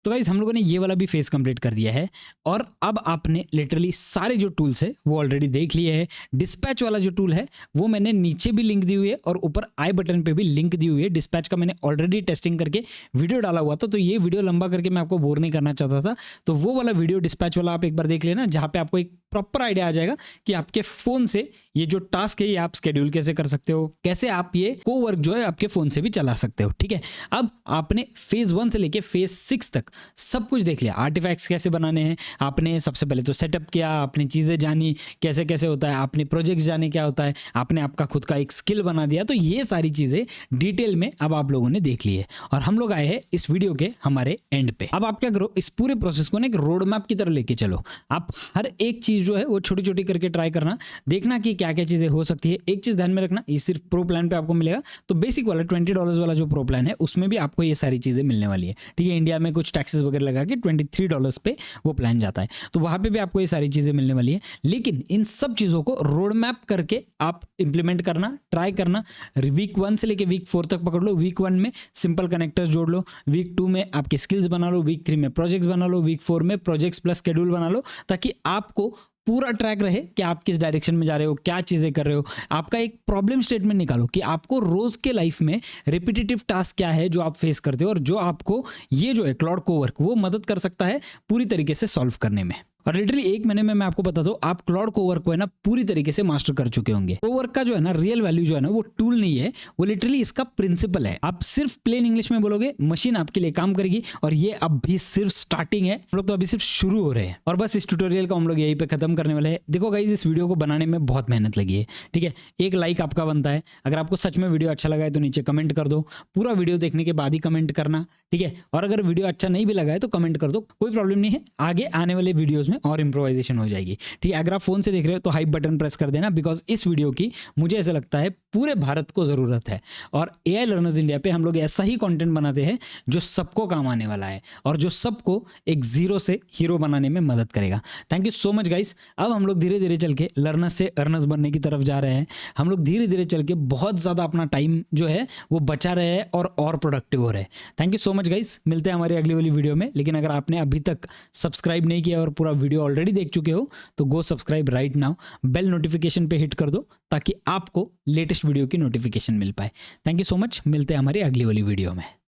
तो गाइस हम लोगों ने ये वाला भी फेज कंप्लीट कर दिया है और अब आपने लिटरली सारे जो टूल्स है वो ऑलरेडी देख लिए हैं। डिस्पैच वाला जो टूल है वो मैंने नीचे भी लिंक दी हुई है और ऊपर आई बटन पे भी लिंक दी हुई है। डिस्पैच का मैंने ऑलरेडी टेस्टिंग करके वीडियो डाला हुआ था, तो ये वीडियो लंबा करके मैं आपको बोर नहीं करना चाहता था, तो वो वाला वीडियो डिस्पैच वाला आप एक बार देख लेना, जहाँ पे आपको एक प्रॉपर आइडिया आ जाएगा कि आपके फ़ोन से ये जो टास्क है ये आप शेड्यूल कैसे कर सकते हो, कैसे आप ये कोवर्क जो है आपके फ़ोन से भी चला सकते हो। ठीक है, अब आपने फेज़ 1 से लेके फेज़ 6 तक सब कुछ देख लिया। आर्टिफैक्ट्स कैसे बनाने हैं आपने सबसे पहले तो सेटअप किया, आपने चीज़ें जानी कैसे कैसे होता है, आपने प्रोजेक्ट्स जाने क्या होता है, आपने आपका खुद का एक स्किल बना दिया। तो ये सारी चीज़ें डिटेल में अब आप लोगों ने देख ली है और हम लोग आए हैं इस वीडियो के हमारे एंड पे। अब आप क्या करो, इस पूरे प्रोसेस को ना एक रोड मैप की तरह लेके चलो। आप हर एक चीज़ जो है वो छोटी छोटी करके ट्राई करना, देखना कि क्या क्या चीज़ें हो सकती है। एक चीज़ ध्यान में रखना, ये सिर्फ प्रो प्लान पे आपको मिलेगा, तो बेसिक वाला $20 वाला जो प्रो प्लान है उसमें भी आपको ये सारी चीज़ें मिलने वाली है। ठीक है, इंडिया में कुछ टैक्सेस वगैरह लगा के $23 पे वो प्लान जाता है, तो वहाँ पे भी आपको ये सारी चीज़ें मिलने वाली है। लेकिन इन सब चीज़ों को रोड मैप करके आप इंप्लीमेंट करना, ट्राई करना। वीक 1 से लेके वीक 4 तक पकड़ लो। वीक 1 में सिंपल कनेक्टर्स जोड़ लो, वीक 2 में आपके स्किल्स बना लो, वीक 3 में प्रोजेक्ट्स बना लो, वीक 4 में प्रोजेक्ट्स प्लस शेड्यूल बना लो, ताकि आपको पूरा ट्रैक रहे कि आप किस डायरेक्शन में जा रहे हो, क्या चीज़ें कर रहे हो। आपका एक प्रॉब्लम स्टेटमेंट निकालो कि आपको रोज़ के लाइफ में रिपीटेटिव टास्क क्या है जो आप फेस करते हो और जो आपको ये जो है क्लाउड कोवर्क वो मदद कर सकता है पूरी तरीके से सॉल्व करने में। और लिटरली 1 महीने में मैं आपको बता दूं, आप क्लाउड कोवर्क को है ना पूरी तरीके से मास्टर कर चुके होंगे। कोवर्क का जो है ना रियल वैल्यू जो है ना वो टूल नहीं है, वो लिटरली इसका प्रिंसिपल है। आप सिर्फ प्लेन इंग्लिश में बोलोगे, मशीन आपके लिए काम करेगी। और ये अब भी सिर्फ स्टार्टिंग है, हम लोग तो अभी सिर्फ शुरू हो रहे हैं। और बस इस ट्यूटोरियल को हम लोग यहीं पे खत्म करने वाले हैं। देखो गाइस, इस वीडियो को बनाने में बहुत मेहनत लगी है, ठीक है। एक लाइक आपका बनता है। अगर आपको सच में वीडियो अच्छा लगा है तो नीचे कमेंट कर दो, पूरा वीडियो देखने के बाद ही कमेंट करना, ठीक है। और अगर वीडियो अच्छा नहीं भी लगा है तो कमेंट कर दो, कोई प्रॉब्लम नहीं है। आगे आने वाले वीडियोस में और इंप्रोवाइजेशन हो जाएगी, ठीक है। अगर आप फोन से देख रहे हो तो हाइप बटन प्रेस कर देना, बिकॉज इस वीडियो की मुझे ऐसा लगता है पूरे भारत को जरूरत है। और एआई लर्नर्स इंडिया पे हम लोग ऐसा ही कंटेंट बनाते हैं जो सबको काम आने वाला है और जो सबको एक जीरो से हीरो बनाने में मदद करेगा। Thank you so much guys. अब हम लोग धीरे धीरे चल के लर्नर्स से अर्नर्स बनने की तरफ जा रहे हैं। हम लोग धीरे धीरे चल के बहुत ज़्यादा अपना टाइम जो है वो बचा रहे हैं और प्रोडक्टिव हो रहे हैं। Thank you so much guys. मिलते हैं हमारी अगली वाली वीडियो में। लेकिन अगर आपने अभी तक सब्सक्राइब नहीं किया और पूरा वीडियो ऑलरेडी देख चुके हो तो go subscribe right now, bell notification पे हिट कर दो ताकि आपको लेटेस्ट वीडियो की नोटिफिकेशन मिल पाए। Thank you so much. मिलते हैं हमारी अगली वाली वीडियो में।